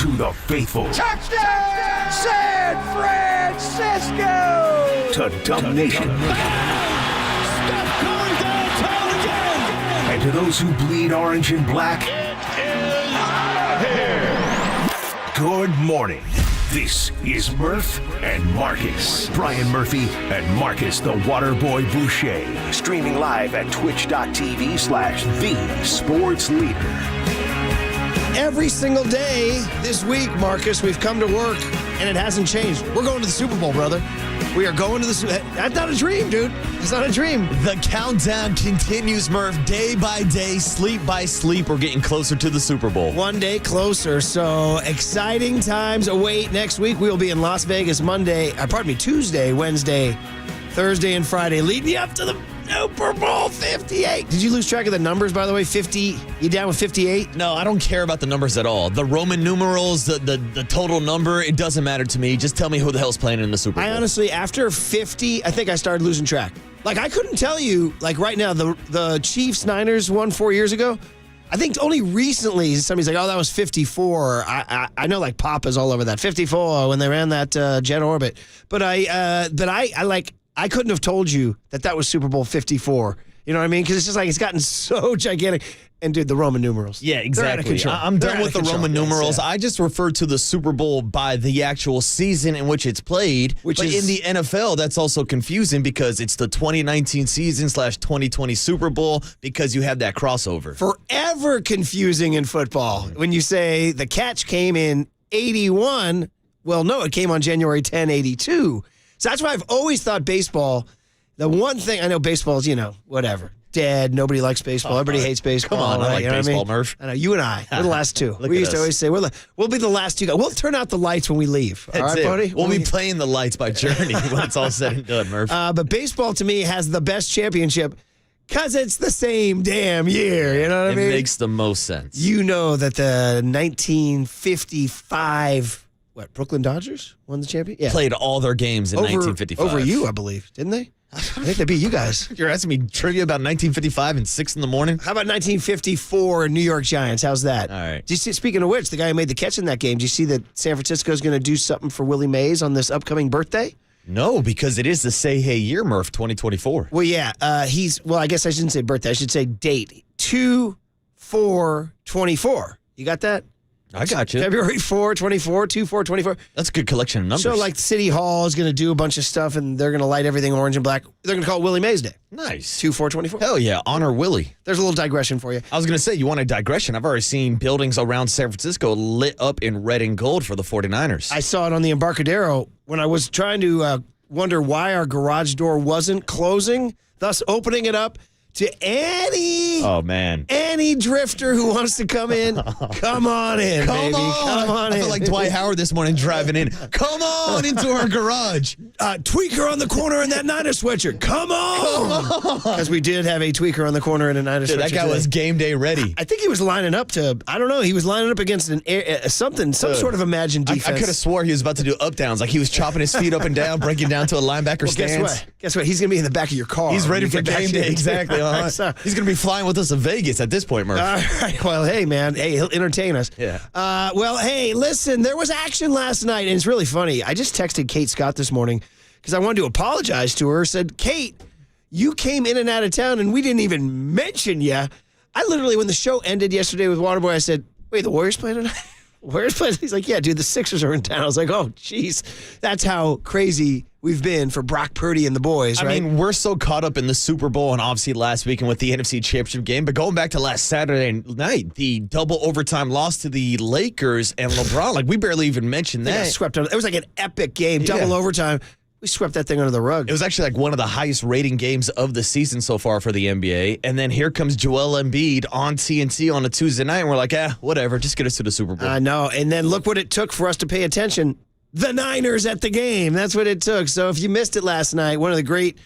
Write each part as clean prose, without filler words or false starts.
to the faithful. Touchdown, San Francisco! To Dumb Nation. Steph Curry downtown again! And to those who bleed orange and black. It is out of here! Good morning. This is Murph and Marcus. Brian Murphy and Marcus the Waterboy Boucher. Streaming live at twitch.tv/thesportsleader. Every single day this week, Marcus, we've come to work, and it hasn't changed. We're going to the Super Bowl, brother. We are going to the Super Bowl. That's not a dream, dude. It's not a dream. The countdown continues, Murph. Day by day, sleep by sleep, we're getting closer to the Super Bowl. One day closer, so exciting times await. Next week, we will be in Las Vegas Tuesday, Wednesday, Thursday, and Friday, leading you up to the Super Bowl 58. Did you lose track of the numbers, by the way? 50, you down with 58? No, I don't care about the numbers at all. The Roman numerals, the total number, it doesn't matter to me. Just tell me who the hell's playing in the Super Bowl. I honestly, after 50, I think I started losing track. Like, I couldn't tell you, like right now, the Chiefs-Niners won 4 years ago. I think only recently somebody's like, oh, that was 54. I know, like, Papa's all over that. 54 when they ran that jet orbit. But I couldn't have told you that was Super Bowl 54. You know what I mean? Because it's just like it's gotten so gigantic. And, dude, the Roman numerals. Yeah, exactly. I'm done with the Roman numerals. I just refer to the Super Bowl by the actual season in which it's played. But in the NFL, that's also confusing because it's the 2019 season /2020 Super Bowl because you have that crossover. Forever confusing in football. When you say the catch came in 81, well, no, it came on January 10, 82. So that's why I've always thought baseball, the one thing, I know baseball is, whatever. Dead. Nobody likes baseball. Everybody hates baseball. Come on, I like baseball, what I mean? Murph. I know, you and I, we're the last two. We used to always say, we'll be the last two guys. We'll turn out the lights when we leave. That's all right, it. buddy? We'll be playing the lights by Journey when it's all said and done, Murph. But baseball, to me, has the best championship because it's the same damn year. You know what I mean? It makes the most sense. You know that the 1955... Brooklyn Dodgers won the championship? Yeah. Played all their games in 1955. Over you, I believe. Didn't they? I think they beat you guys. You're asking me trivia about 1955 and 6 in the morning? How about 1954 New York Giants? How's that? All right. Do you see, speaking of which, the guy who made the catch in that game, do you see that San Francisco is going to do something for Willie Mays on this upcoming birthday? No, because it is the Say Hey Year, Murph, 2024. Well, yeah. I guess I shouldn't say birthday. I should say date. 2/4/24. You got that? I got you. February 4, 24, 2/4/24. That's a good collection of numbers. So, like, City Hall is going to do a bunch of stuff, and they're going to light everything orange and black. They're going to call it Willie Mays Day. Nice. 2/4/24. Hell yeah. Honor Willie. There's a little digression for you. I was going to say, you want a digression? I've already seen buildings around San Francisco lit up in red and gold for the 49ers. I saw it on the Embarcadero when I was trying to wonder why our garage door wasn't closing, thus opening it up to any drifter who wants to come in. Come on in, baby. Come on in. I feel like Dwight Howard this morning driving in. Come on into our garage. Tweaker on the corner in that Niner sweatshirt. Come on. Because we did have a tweaker on the corner in a Niner sweatshirt. That guy was game day ready. I think he was lining up to, I don't know, he was lining up against some sort of imagined defense. I could have swore he was about to do up downs. Like he was chopping his feet up and down, breaking down to a linebacker stance. Guess what? He's going to be in the back of your car. He's ready for game day. Exactly. He's going to be flying with us to Vegas at this point, Murph. All right. Well, hey, man. Hey, he'll entertain us. Yeah. Well, hey, listen, there was action last night, and it's really funny. I just texted Kate Scott this morning because I wanted to apologize to her. Said, Kate, you came in and out of town, and we didn't even mention you. I literally, when the show ended yesterday with Waterboy, I said, wait, the Warriors playing tonight? Warriors playing? He's like, yeah, dude, the Sixers are in town. I was like, oh, jeez. That's how crazy we've been for Brock Purdy and the boys, right? I mean, we're so caught up in the Super Bowl and obviously last weekend with the NFC Championship game, but going back to last Saturday night, the double overtime loss to the Lakers and LeBron, like we barely even mentioned that. Swept under. It was like an epic game, double overtime. We swept that thing under the rug. It was actually like one of the highest rating games of the season so far for the NBA. And then here comes Joel Embiid on TNT on a Tuesday night, and we're like, whatever, just get us to the Super Bowl. I know. And then look what it took for us to pay attention. The Niners at the game. That's what it took. So if you missed it last night, one of the great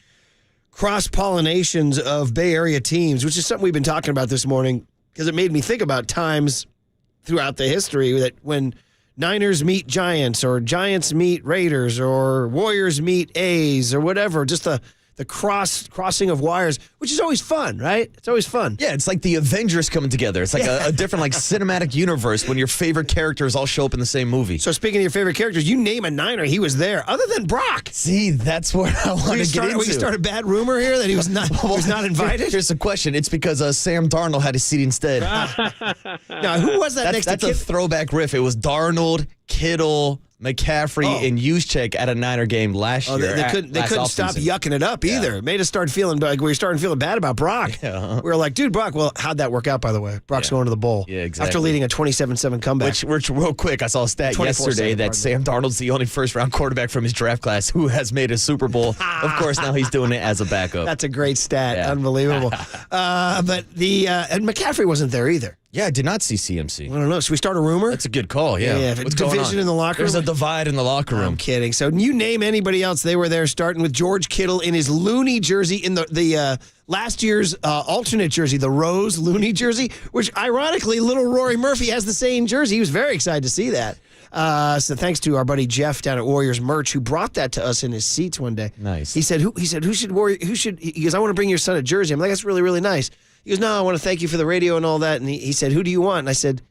cross-pollinations of Bay Area teams, which is something we've been talking about this morning, because it made me think about times throughout the history that when Niners meet Giants or Giants meet Raiders or Warriors meet A's or whatever, just the the crossing of wires, which is always fun, right? It's always fun. Yeah, it's like the Avengers coming together. It's like a different like cinematic universe when your favorite characters all show up in the same movie. So speaking of your favorite characters, you name a Niner, he was there, other than Brock. See, that's what I want to get into. We start a bad rumor here that he was not invited? Here's the question. It's because Sam Darnold had a seat instead. Now, who was that next to That's a throwback riff. It was Darnold, Kittle, McCaffrey, and Juszczyk at a Niner game last year. They couldn't stop yucking it up either. It made us start feeling like we were starting feeling bad about Brock. We were like, dude, Brock, well, how'd that work out, by the way? Brock's going to the bowl. Yeah, exactly. After leading a 27-7 comeback. Which, real quick, I saw a stat yesterday that Sam Darnold's the only first-round quarterback from his draft class who has made a Super Bowl. Of course, now he's doing it as a backup. That's a great stat. Yeah. Unbelievable. But and McCaffrey wasn't there either. Yeah, I did not see CMC. I don't know. Should we start a rumor? That's a good call, yeah. What's division in the locker room? There's a divide in the locker room. I'm kidding. So you name anybody else, they were there, starting with George Kittle in his Looney jersey, in the last year's alternate jersey, the Rose Looney jersey, which ironically, little Rory Murphy has the same jersey. He was very excited to see that. So thanks to our buddy Jeff down at Warriors Merch, who brought that to us in his seats one day. Nice. He said, he goes, I want to bring your son a jersey. I'm like, that's really, really nice. He goes, no, I want to thank you for the radio and all that. And he said, who do you want? And I said,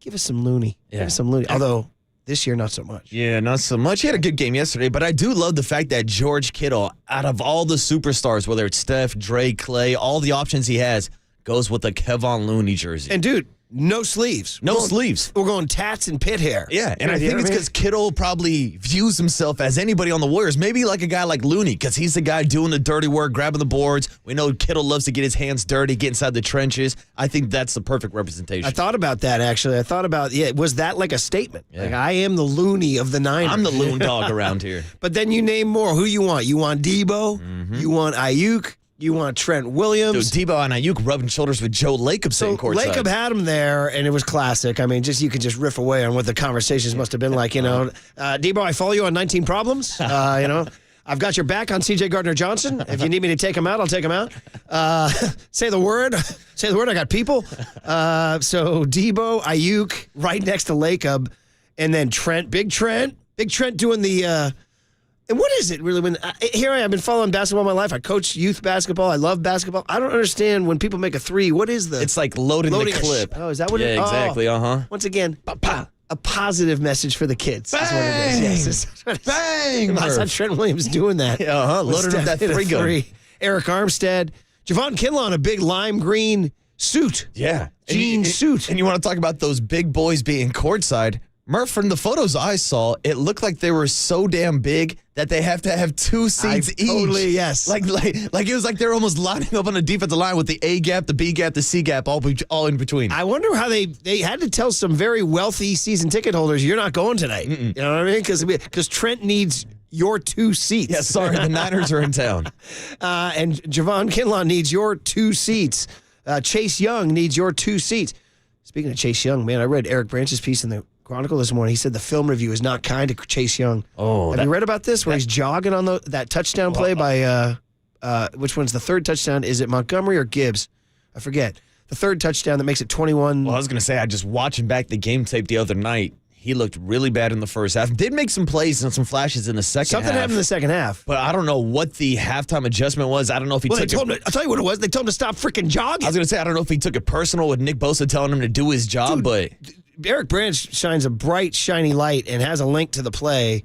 give us some Looney. Yeah. Give us some Looney. Although this year, not so much. Yeah, not so much. He had a good game yesterday, but I do love the fact that George Kittle, out of all the superstars, whether it's Steph, Dre, Clay, all the options he has, goes with a Kevon Looney jersey. And dude, no sleeves. Sleeves. We're going tats and pit hair. Yeah, and I think it's because Kittle probably views himself as anybody on the Warriors. Maybe like a guy like Looney, because he's the guy doing the dirty work, grabbing the boards. We know Kittle loves to get his hands dirty, get inside the trenches. I think that's the perfect representation. I thought about that, actually. Was that like a statement? Yeah. Like, I am the Looney of the Niners. I'm the loon dog around here. But then you name more. Who you want? You want Debo? Mm-hmm. You want Ayuk? You want Trent Williams? Dude, Debo and Ayuk rubbing shoulders with Joe Lacob sitting courtside. Lacob had him there, and it was classic. I mean, you could just riff away on what the conversations must have been like. Debo, I follow you on 19 Problems. I've got your back on C.J. Gardner-Johnson. If you need me to take him out, I'll take him out. Say the word. Say the word. I got people. So Debo, Ayuk, right next to Lacob, and then Trent, Big Trent doing the. And what is it really? Here I am, I've been following basketball my life. I coach youth basketball. I love basketball. I don't understand when people make a three. What is the? It's like loading the clip. Oh, is that what it is? Yeah, exactly. Once again, a positive message for the kids. Bang! Is what it is. Yes, Bang! I saw Trent Williams doing that. Loading up that three gun. Eric Armstead, Javon Kinlaw, a big lime green suit. Yeah, jean suit. And you want to talk about those big boys being courtside? Murph, from the photos I saw, it looked like they were so damn big that they have to have two seats each. Totally, yes. Like it was like they're almost lining up on the defensive line with the A gap, the B gap, the C gap, all in between. I wonder how they had to tell some very wealthy season ticket holders, you're not going tonight. You know what I mean? Because Trent needs your two seats. Yeah, sorry, the Niners are in town. And Javon Kinlaw needs your two seats. Chase Young needs your two seats. Speaking of Chase Young, man, I read Eric Branch's piece in the Chronicle this morning. He said the film review is not kind to Chase Young. Have you read about this? Where he's jogging on that touchdown play by which one's the third touchdown? Is it Montgomery or Gibbs? I forget. The third touchdown that makes it 21. Well, I was going to say, I just watching back the game tape the other night. He looked really bad in the first half. Did make some plays and some flashes in the second half. Something happened in the second half. But I don't know what the halftime adjustment was. I don't know if he took it. I'll tell you what it was. They told him to stop freaking jogging. I was going to say, I don't know if he took it personal with Nick Bosa telling him to do his job, but Eric Branch shines a bright, shiny light and has a link to the play.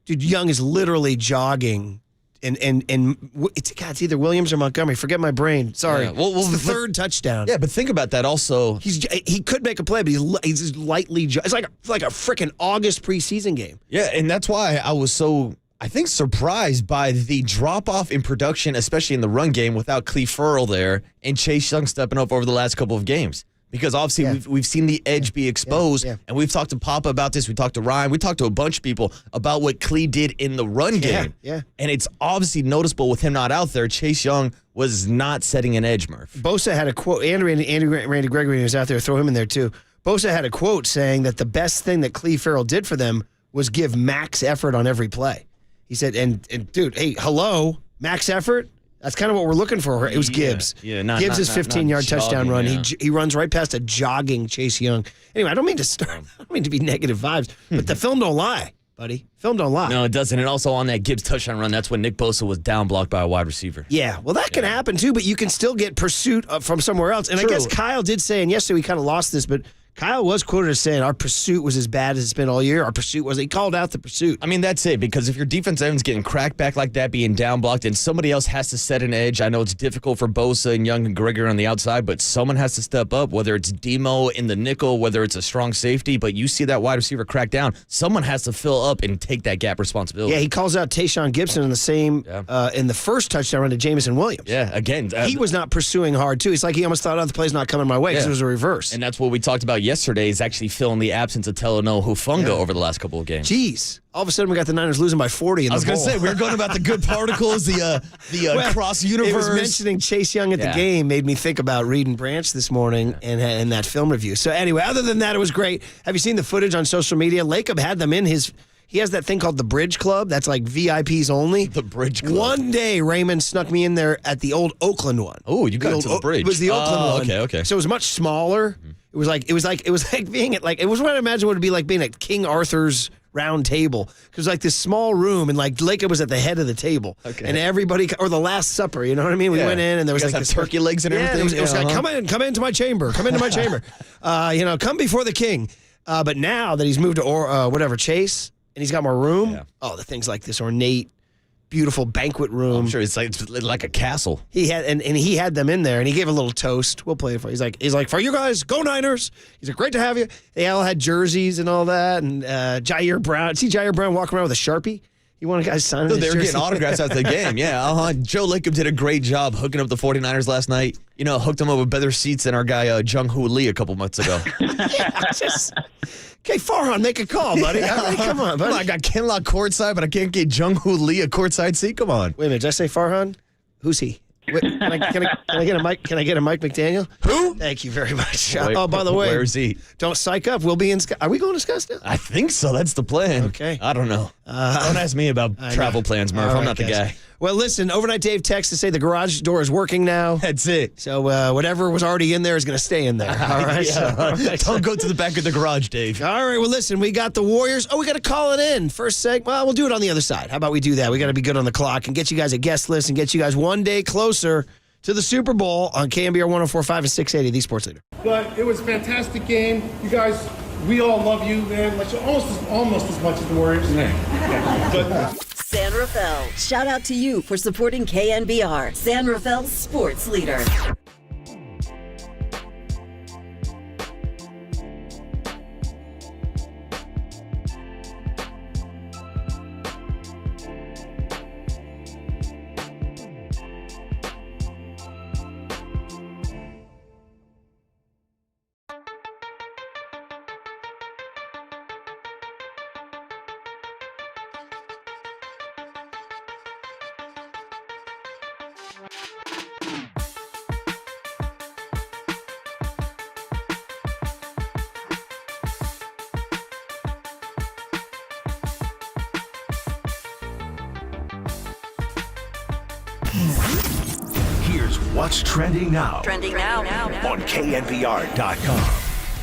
Dude, Young is literally jogging. And it's either Williams or Montgomery. Forget my brain. Sorry. Yeah. It's the third touchdown. Yeah, but think about that also. He could make a play, but he's just lightly. It's like a freaking August preseason game. Yeah, and that's why I was so, I think, surprised by the drop-off in production, especially in the run game without Cleve Ferrell there and Chase Young stepping up over the last couple of games. Because obviously we've seen the edge be exposed, and we've talked to Papa about this. We talked to Ryan. We talked to a bunch of people about what Clee did in the run game. Yeah. And it's obviously noticeable with him not out there. Chase Young was not setting an edge, Murph. Bosa had a quote. Randy Gregory was out there. Throw him in there, too. Bosa had a quote saying that the best thing that Cleve Ferrell did for them was give max effort on every play. He said, and dude, hey, hello, max effort? That's kind of what we're looking for. It was Gibbs. Gibbs' 15-yard touchdown run. Yeah. He runs right past a jogging Chase Young. Anyway, I don't mean to be negative vibes, but the film don't lie. buddy. Film don't lie. No, it doesn't. And also on that Gibbs touchdown run, that's when Nick Bosa was down blocked by a wide receiver. Yeah, well, that can happen too, but you can still get pursuit from somewhere else. And True. I guess Kyle did say, and yesterday we kind of lost this, but Kyle was quoted as saying our pursuit was as bad as it's been all year. Our pursuit was, he called out the pursuit. I mean, that's it, because if your defensive end's getting cracked back like that, being down blocked, and somebody else has to set an edge, I know it's difficult for Bosa and Young and Gregory on the outside, but someone has to step up, whether it's Demo in the nickel, whether it's a strong safety, but you see that wide receiver crack down, someone has to fill up and take that gap responsibility. Yeah, he calls out Tayshaun Gibson in the same, in the first touchdown run to Jamison Williams. Yeah, again. He was not pursuing hard, too. It's like he almost thought, the play's not coming my way because it was a reverse. And that's what we talked about yesterday, is actually filling the absence of Talanoa Hufanga over the last couple of games. Jeez. All of a sudden, we got the Niners losing by 40 in the bowl. I was going to say, we were going about the good particles, the cross-universe. It was mentioning Chase Young at the game made me think about Reed and Branch this morning and that film review. So anyway, other than that, it was great. Have you seen the footage on social media? Lacob had them in his... He has that thing called the Bridge Club. That's like VIPs only. The Bridge Club. One day, Raymond snuck me in there at the old Oakland one. Oh, you got to the bridge. It was the Oakland one. Okay. So it was much smaller. It was like being at it was what I imagine would be like being at King Arthur's round table. Because like this small room, and like Lacob was at the head of the table. Okay. And everybody, or the Last Supper, you know what I mean? We went in and there was like this turkey legs and everything. It was like, come into my chamber. Come into my chamber. Come before the king. But now that he's moved to Chase, and he's got more room. Yeah. Oh, the things like this ornate, beautiful banquet room. I'm sure it's like a castle. He had and he had them in there, and he gave a little toast. We'll play it for you. He's like, for you guys, go Niners. He's like, great to have you. They all had jerseys and all that, and Jair Brown. See Jair Brown walking around with a Sharpie? You want a guy signing his They were jersey? getting autographs after the game. Yeah, Joe Lacob did a great job hooking up the 49ers last night. You know, hooked them up with better seats than our guy Jung-Hoo Lee a couple months ago. Okay, Farhan, make a call, buddy. All right, come on, buddy. I got Ken Lock courtside, but I can't get Jung-Hoo Lee a courtside seat. Come on. Wait a minute, did I say Farhan? Who's he? Wait, can I get a Mike? Can I get a Mike McDaniel? Who? Thank you very much. Wait, by the way, where is he? Don't psych up. We'll be in. Are we going to Scottsdale? I think so. That's the plan. Okay. I don't know. Don't ask me about travel plans, Murph. I'm not the guy. Well, listen, Overnight Dave texts to say the garage door is working now. That's it. So whatever was already in there is going to stay in there. All right. Don't go to the back of the garage, Dave. All right. Well, listen, we got the Warriors. Oh, we got to call it in. First seg. Well, we'll do it on the other side. How about we do that? We got to be good on the clock and get you guys a guest list and get you guys one day closer to the Super Bowl on KNBR 104.5 and 680, the Sports Leader. But it was a fantastic game. You guys, we all love you, man. Almost as much as the Warriors. But San Rafael, shout out to you for supporting KNBR, San Rafael's sports leader. Here's what's trending now on KNBR.com.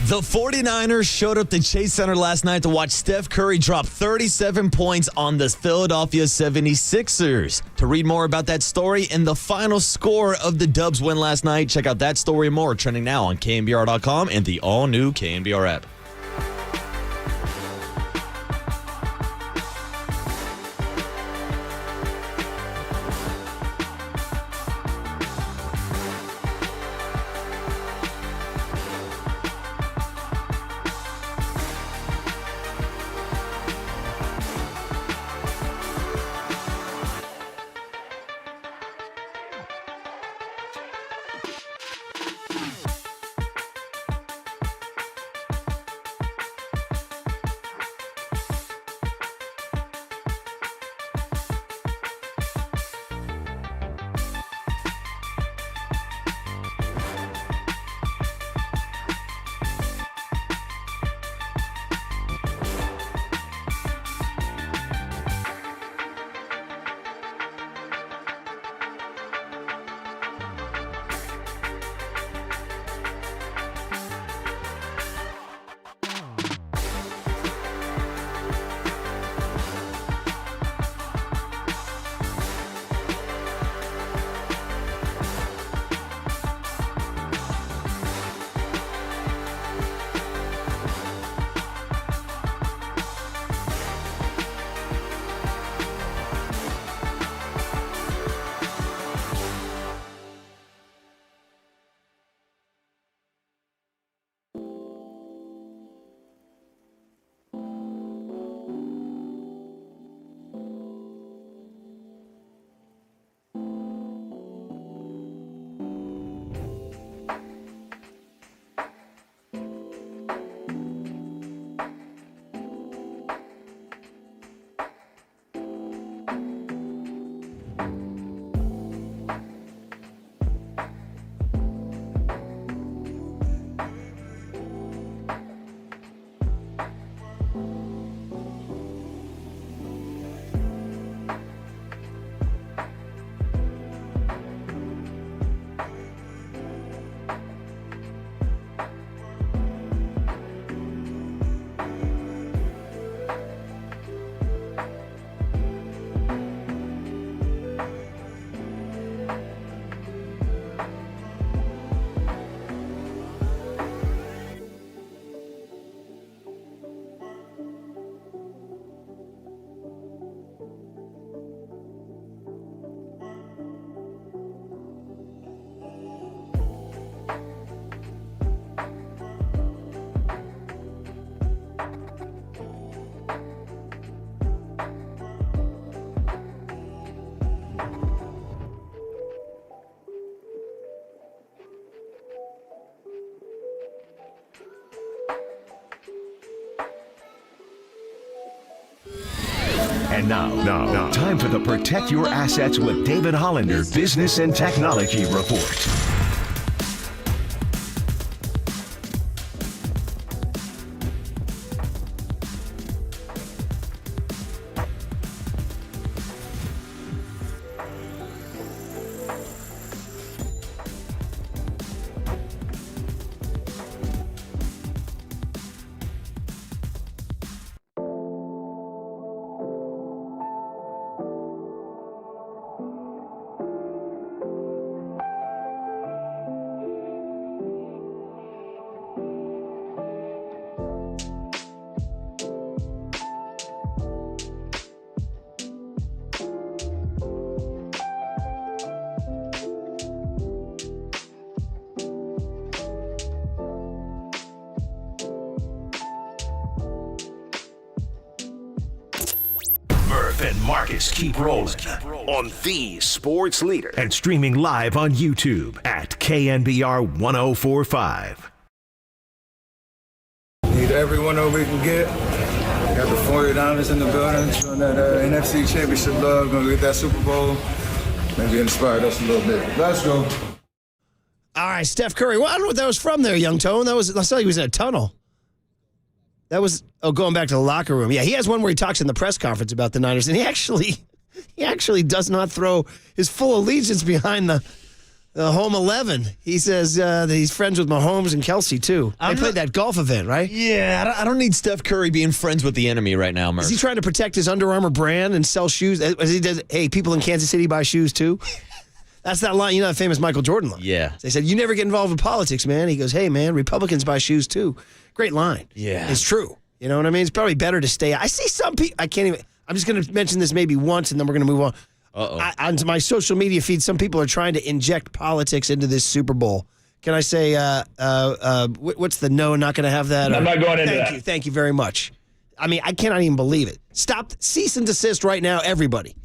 The 49ers showed up to Chase Center last night to watch Steph Curry drop 37 points on the Philadelphia 76ers. To read more about that story and the final score of the Dubs win last night, check out that story and more trending now on KNBR.com and the all-new KNBR app. Now, time for the Protect Your Assets with David Hollander Business and Technology Report. And Marcus keep rolling on the sports leader and streaming live on YouTube at KNBR 1045. Need every win over we can get. Got the 49ers in the building, showing that NFC Championship love. Gonna get that Super Bowl. Maybe inspired us a little bit. Let's go. All right, Steph Curry. Well, I don't know what that was from there, Young Tone. I saw he was in a tunnel. That was going back to the locker room. Yeah, he has one where he talks in the press conference about the Niners, and he actually does not throw his full allegiance behind the home 11. He says that he's friends with Mahomes and Kelsey too. They played that golf event, right? Yeah, I don't need Steph Curry being friends with the enemy right now, Murph. Is he trying to protect his Under Armour brand and sell shoes? As he does, hey, people in Kansas City buy shoes too. That's that line, that famous Michael Jordan line. Yeah. They said, you never get involved with politics, man. He goes, hey, man, Republicans buy shoes too. Great line. Yeah. It's true. You know what I mean? It's probably better to stay. I see some people, I'm just going to mention this maybe once and then we're going to move on. On my social media feed, some people are trying to inject politics into this Super Bowl. Can I say, what's the no, not going to have that? I'm not going into that. Thank you very much. I mean, I cannot even believe it. Stop, cease and desist right now, everybody.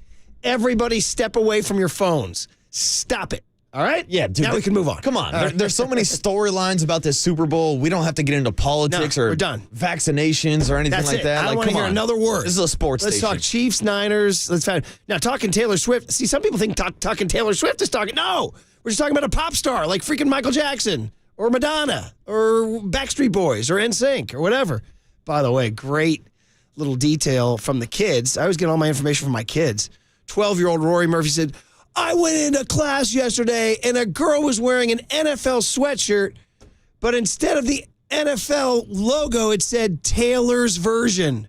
Everybody step away from your phones. Stop it. All right? Yeah, dude. Now we can move on. Come on. There's so many storylines about this Super Bowl. We don't have to get into politics or we're done. Vaccinations or anything That's like it. that. I don't want to hear another word. This is a sports Let's station. talk Chiefs, Niners. Let's find. Now, talking Taylor Swift. See, some people think talking Taylor Swift is talking. No, we're just talking about a pop star like freaking Michael Jackson or Madonna or Backstreet Boys or NSYNC or whatever. By the way, great little detail from the kids. I always get all my information from my kids. 12-year-old Rory Murphy said, I went into class yesterday and a girl was wearing an NFL sweatshirt, but instead of the NFL logo, it said Taylor's version.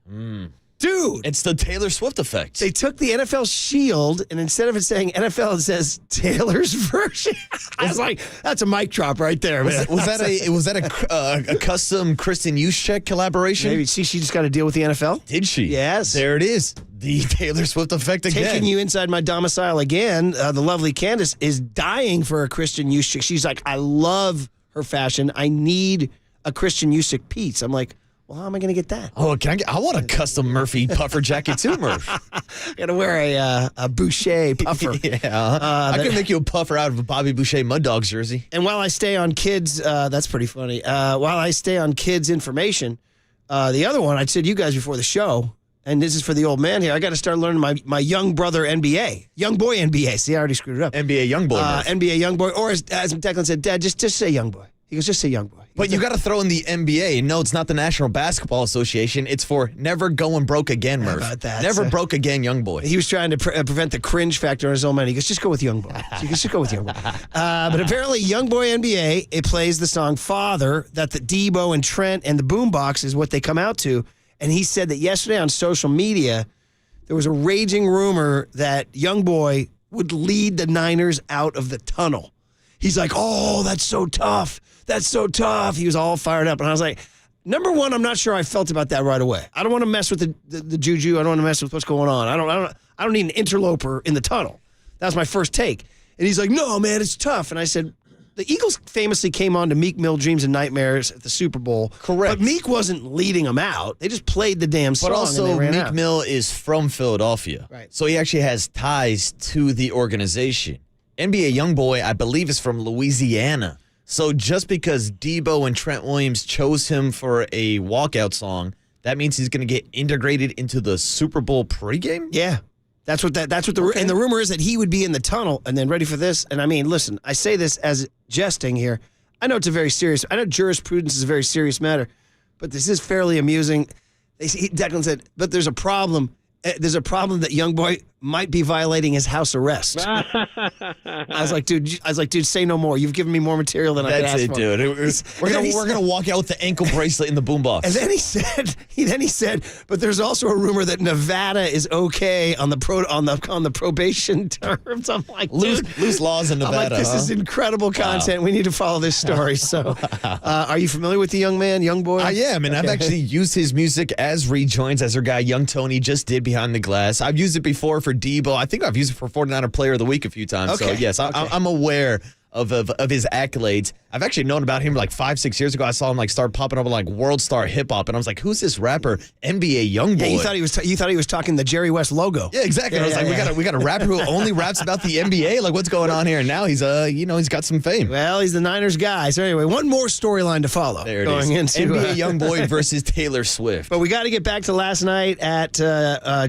Dude. It's the Taylor Swift effect. They took the NFL shield, and instead of it saying NFL, it says Taylor's version. I was like, that's a mic drop right there, man. Was that a custom Kristen Juszczyk collaboration? Maybe she just got to deal with the NFL? Did she? Yes. There it is. The Taylor Swift effect again. Taking you inside my domicile again, the lovely Candace is dying for a Kristen Juszczyk. She's like, I love her fashion. I need a Kristen Juszczyk piece. I'm like, well, how am I going to get that? Oh, I want a custom Murphy puffer jacket too, Murph. I got to wear a Boucher puffer. Yeah. I could make you a puffer out of a Bobby Boucher Mud Dogs jersey. And while I stay on kids, that's pretty funny. While I stay on kids' information, the other one, I said you guys before the show, and this is for the old man here, I got to start learning my young brother NBA. Young boy NBA. See, I already screwed it up. NBA young boy. NBA young boy. Or as Declan said, Dad, just say young boy. He goes, just say young boy. But you got to throw in the NBA. No, it's not the National Basketball Association. It's for never going broke again, Murph. How about that? Never broke again, young boy. He was trying to prevent the cringe factor on his own mind. He goes, just go with young boy. He goes, just go with young boy. But apparently, young boy NBA, it plays the song Father, that the Debo and Trent and the Boombox is what they come out to. And he said that yesterday on social media, there was a raging rumor that young boy would lead the Niners out of the tunnel. He's like, oh, that's so tough. That's so tough. He was all fired up. And I was like, number one, I'm not sure I felt about that right away. I don't want to mess with the juju. I don't want to mess with what's going on. I don't need an interloper in the tunnel. That was my first take. And he's like, no, man, it's tough. And I said, the Eagles famously came on to Meek Mill Dreams and Nightmares at the Super Bowl. Correct. But Meek wasn't leading them out. They just played the damn song. But also, and they ran Meek out. Mill is from Philadelphia. Right. So he actually has ties to the organization. NBA Youngboy, I believe, is from Louisiana. So just because Debo and Trent Williams chose him for a walkout song, that means he's going to get integrated into the Super Bowl pregame? Yeah. That's what and the rumor is that he would be in the tunnel. And then ready for this. And I mean, listen, I say this as jesting here. I know jurisprudence is a very serious matter, but this is fairly amusing. Declan said, but there's a problem. There's a problem that young boy might be violating his house arrest. I was like, dude, say no more. You've given me more material than I could ask for. That's it, dude. We're gonna walk out with the ankle bracelet in the boombox. And then he said, but there's also a rumor that Nevada is okay on the probation terms. I'm like, loose laws in Nevada. I'm like, this is incredible content. Wow. We need to follow this story. So, are you familiar with the young boy? I am, and I've actually used his music as rejoins, as our guy Young Tony just did behind the glass. I've used it before for Debo. I think I've used it for 49er Player of the Week a few times. Okay. So, yes, I'm aware of his accolades. I've actually known about him like 5-6 years ago. I saw him start popping up on World Star Hip Hop, and I was like, "Who's this rapper? NBA Young Boy?" Yeah, you thought he was talking the Jerry West logo. Yeah, exactly. I was like, we got a rapper who only raps about the NBA. Like, what's going on here? And now he's he's got some fame. Well, he's the Niners guy. So anyway, one more storyline to follow. There it is. NBA Young Boy versus Taylor Swift. But we got to get back to last night at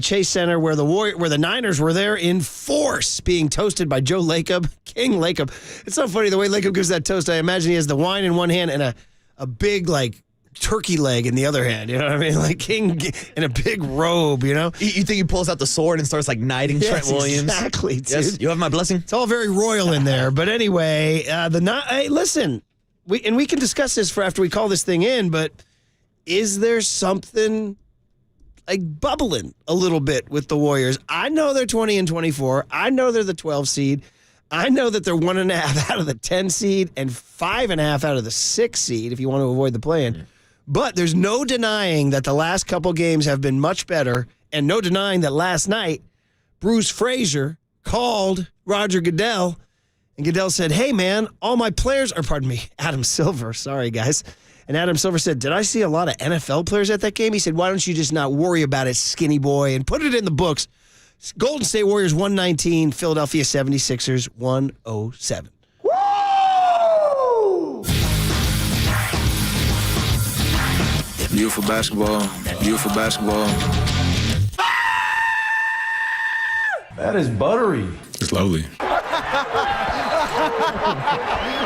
Chase Center, where the Niners were there in force, being toasted by Joe Lacob, King Lacob. It's so funny the way Lacob gives that toast. I imagine he has the wine in one hand and a big turkey leg in the other hand. You know what I mean? Like King in a big robe. You know? You think he pulls out the sword and starts knighting Trent Williams? Exactly. Dude. Yes, you have my blessing. It's all very royal in there. But anyway, hey, listen, we can discuss this for after we call this thing in. But is there something bubbling a little bit with the Warriors? I know they're 20-24. I know they're the 12 seed. I know that they're 1.5 out of the 10 seed and 5.5 out of the 6 seed if you want to avoid the play-in. Mm. But there's no denying that the last couple games have been much better, and no denying that last night Bruce Frazier called Roger Goodell, and Goodell said, "Hey, man, all my players," or pardon me, Adam Silver, sorry, guys. And Adam Silver said, "Did I see a lot of NFL players at that game?" He said, "Why don't you just not worry about it, skinny boy, and put it in the books." Golden State Warriors 119, Philadelphia 76ers 107. Woo! Beautiful basketball. Beautiful basketball. That is buttery. It's lovely.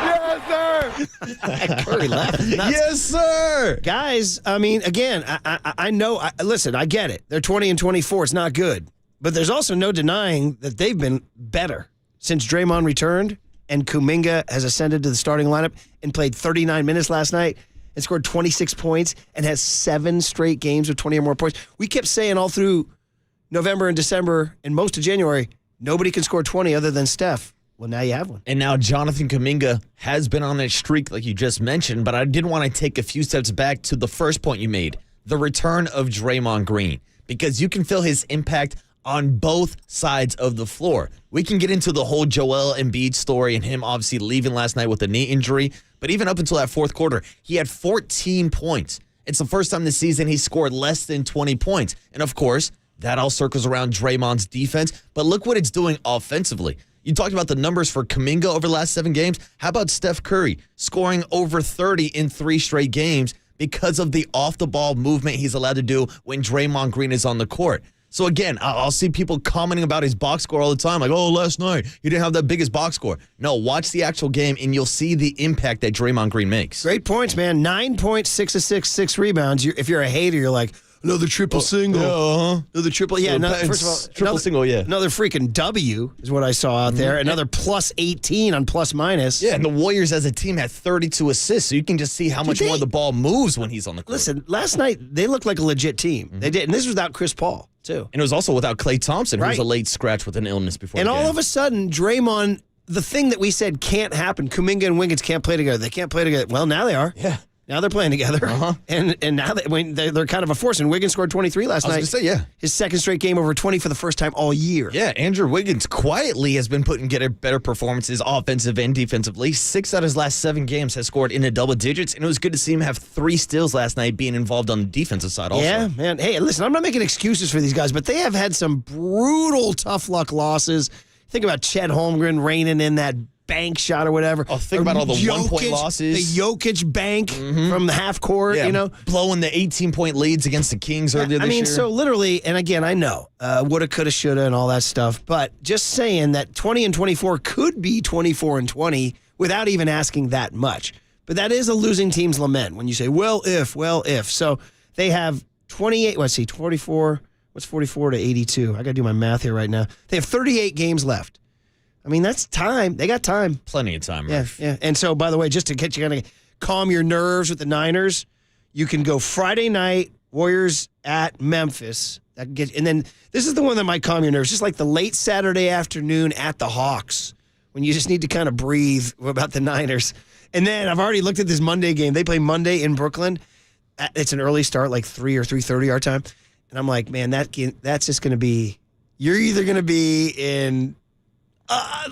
Yes, sir. Curry laughed. Yes, sir. Guys, I mean, again, I know. Listen, I get it. They're 20-24. It's not good. But there's also no denying that they've been better since Draymond returned and Kuminga has ascended to the starting lineup and played 39 minutes last night and scored 26 points and has 7 straight games with 20 or more points. We kept saying all through November and December and most of January, nobody can score 20 other than Steph. Well, now you have one. And now Jonathan Kuminga has been on that streak like you just mentioned, but I did want to take a few steps back to the first point you made, the return of Draymond Green, because you can feel his impact on both sides of the floor. We can get into the whole Joel Embiid story and him obviously leaving last night with a knee injury, but even up until that fourth quarter, he had 14 points. It's the first time this season he scored less than 20 points. And of course, that all circles around Draymond's defense, but look what it's doing offensively. You talked about the numbers for Kuminga over the last 7 games. How about Steph Curry scoring over 30 in 3 straight games because of the off-the-ball movement he's allowed to do when Draymond Green is on the court? So again, I'll see people commenting about his box score all the time, like, "Oh, last night he didn't have the biggest box score." No, watch the actual game, and you'll see the impact that Draymond Green makes. Great points, man. 9 points, 6 assists, 6 rebounds. If you're a hater, you're like, another triple single. Yeah, another triple. Yeah, first of all, triple single. Yeah, another freaking W is what I saw out there. Another plus 18 on plus minus. Yeah, and the Warriors as a team had 32 assists, so you can just see how much more the ball moves when he's on the court. Listen, last night they looked like a legit team. They did, and this was without Chris Paul too. And it was also without Klay Thompson, who was a late scratch with an illness before. And the game. all of a sudden, Draymond, the thing that we said can't happen, Kuminga and Wiggins can't play together. They can't play together. Well, now they are. Yeah. Now they're playing together, and now they're kind of a force. And Wiggins scored 23 last night. I was going to say, yeah. His second straight game over 20 for the first time all year. Yeah, Andrew Wiggins quietly has been putting together better performances offensive and defensively. 6 out of his last 7 games has scored in the double digits, and it was good to see him have 3 steals last night being involved on the defensive side also. Yeah, man. Hey, listen, I'm not making excuses for these guys, but they have had some brutal tough luck losses. Think about Chet Holmgren reigning in that bank shot or whatever. Oh, think about all the 1-point losses. The Jokic bank from the half court, blowing the 18-point leads against the Kings earlier this year. So literally, and again, I know, woulda, coulda, shoulda, and all that stuff, but just saying that 20-24 could be 24-20 without even asking that much. But that is a losing team's lament when you say, well, if. So they have 28, 44, what's 44 to 82? I got to do my math here right now. They have 38 games left. I mean, that's time. They got time. Plenty of time, Murph. Yeah. And so, by the way, just to get you kind of calm your nerves with the Niners, you can go Friday night, Warriors at Memphis. And then this is the one that might calm your nerves, just like the late Saturday afternoon at the Hawks, when you just need to kind of breathe about the Niners. And then I've already looked at this Monday game. They play Monday in Brooklyn. It's an early start, like 3 or 3:30 our time. And I'm like, man, that's just going to be, you're either going to be in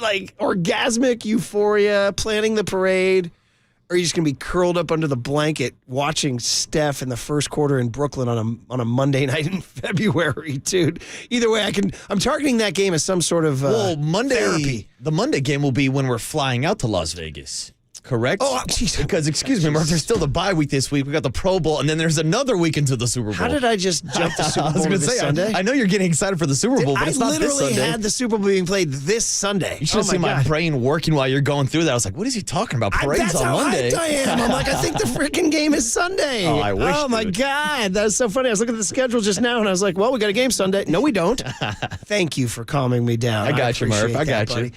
like orgasmic euphoria, planning the parade, or you're just going to be curled up under the blanket watching Steph in the first quarter in Brooklyn on a Monday night in February, dude. Either way, I'm targeting that game as some sort of therapy. The Monday game will be when we're flying out to Las Vegas. Correct? Oh, geez. Because, excuse me, Mark, there's still the bye week this week. We got the Pro Bowl, and then there's another week into the Super Bowl. How did I just jump the Super Bowl this Sunday? I know you're getting excited for the Super Bowl, but it's not this Sunday. I literally had the Super Bowl being played this Sunday. You should have seen my brain working while you're going through that. I was like, what is he talking about? Parades on Monday? That's how hyped I am. I'm like, I think the freaking game is Sunday. Oh, I wish. Oh, my God. That was so funny. I was looking at the schedule just now, and I was like, well, we got a game Sunday. No, we don't. Thank you for calming me down. I got you, Murph. I got you.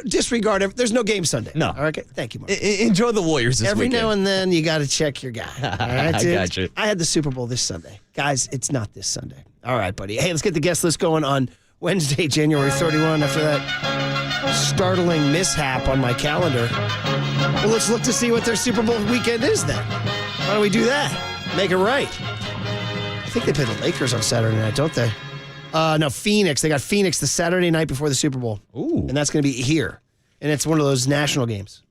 Disregard it. There's no game Sunday. No. All right. Thank you, Mark. Enjoy the Warriors this weekend. Every now and then, you got to check your guy. All right, I got you. I had the Super Bowl this Sunday. Guys, it's not this Sunday. All right, buddy. Hey, let's get the guest list going on Wednesday, January 31. After that startling mishap on my calendar. Well, let's look to see what their Super Bowl weekend is then. Why don't we do that? Make it right. I think they play the Lakers on Saturday night, don't they? No, Phoenix. They got Phoenix the Saturday night before the Super Bowl. Ooh. And that's going to be here. And it's one of those national games.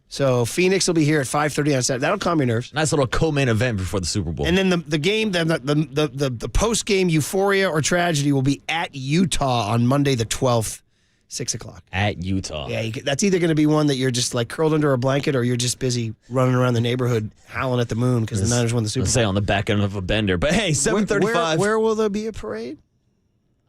So Phoenix will be here at 5:30 on Saturday. That'll calm your nerves. Nice little co-main event before the Super Bowl. And then the game, the post-game euphoria or tragedy will be at Utah on Monday the 12th, 6 o'clock. At Utah. Yeah, that's either going to be one that you're just like curled under a blanket or you're just busy running around the neighborhood howling at the moon because the Niners won the Super Bowl. Say on the back end of a bender. But hey, 7:35. Where will there be a parade?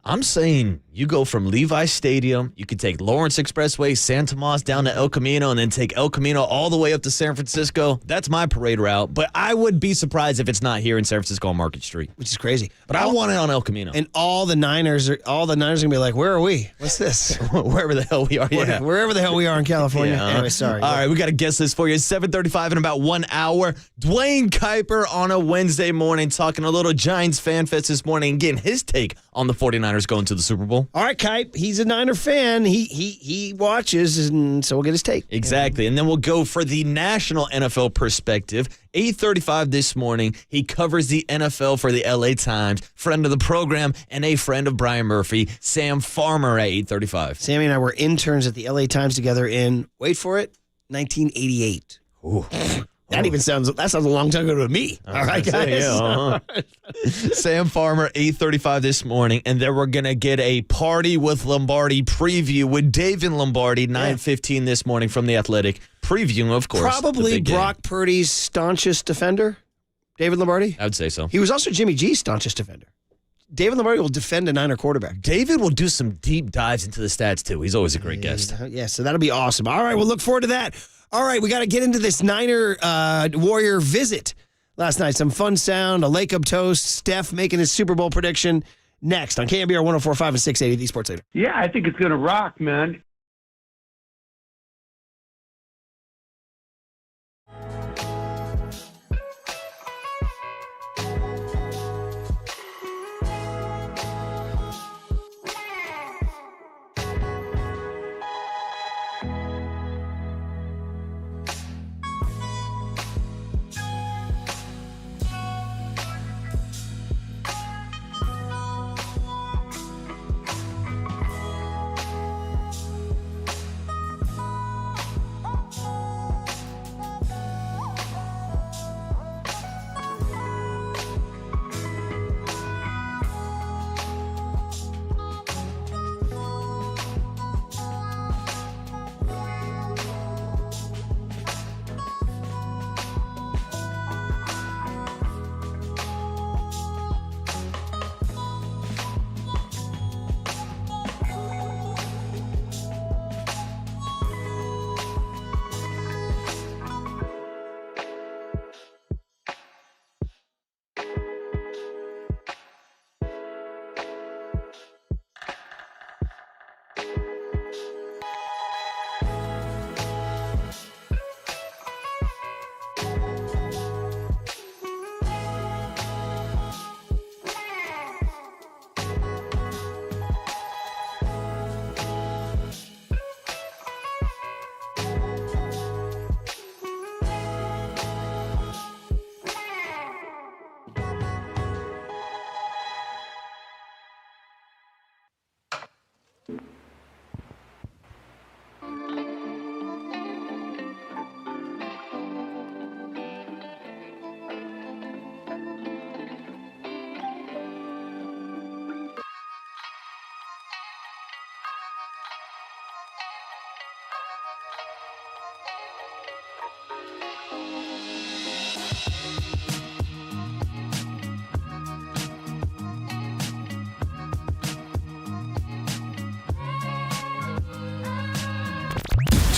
I'm saying you go from Levi Stadium, you could take Lawrence Expressway, San Tomas down to El Camino, and then take El Camino all the way up to San Francisco. That's my parade route, but I would be surprised if it's not here in San Francisco on Market Street. Which is crazy. But I want it on El Camino. And all the Niners are going to be like, where are we? What's this? Wherever the hell we are. Yeah. Wherever the hell we are in California. Yeah. Anyway, sorry. All right, we got a guest list for you. 7:35 in about 1 hour. Dwayne Kuiper on a Wednesday morning talking a little Giants fan fest this morning and getting his take on the 49ers going to the Super Bowl. All right, Kuip. He's a Niner fan. He watches, and so we'll get his take. Exactly. And then we'll go for the national NFL perspective. 8:35 this morning. He covers the NFL for the LA Times. Friend of the program and a friend of Brian Murphy, Sam Farmer at 8:35. Sammy and I were interns at the LA Times together in, wait for it, 1988. Ooh. That sounds a long time ago to me. All right, guys. Sam Farmer, 8:35 this morning, and then we're going to get a Party with Lombardi preview with David Lombardi, 9:15 this morning from The Athletic. Previewing, of course. Probably Brock Purdy's staunchest defender, David Lombardi. I would say so. He was also Jimmy G's staunchest defender. David Lombardi will defend a Niner quarterback. David will do some deep dives into the stats, too. He's always a great guest. Yeah, so that'll be awesome. All right, we'll look forward to that. All right, we got to get into this Niner Warrior visit last night. Some fun sound, a Lake Up toast, Steph making his Super Bowl prediction. Next on KNBR 104.5 and 680, the Sports Leader. Yeah, I think it's going to rock, man.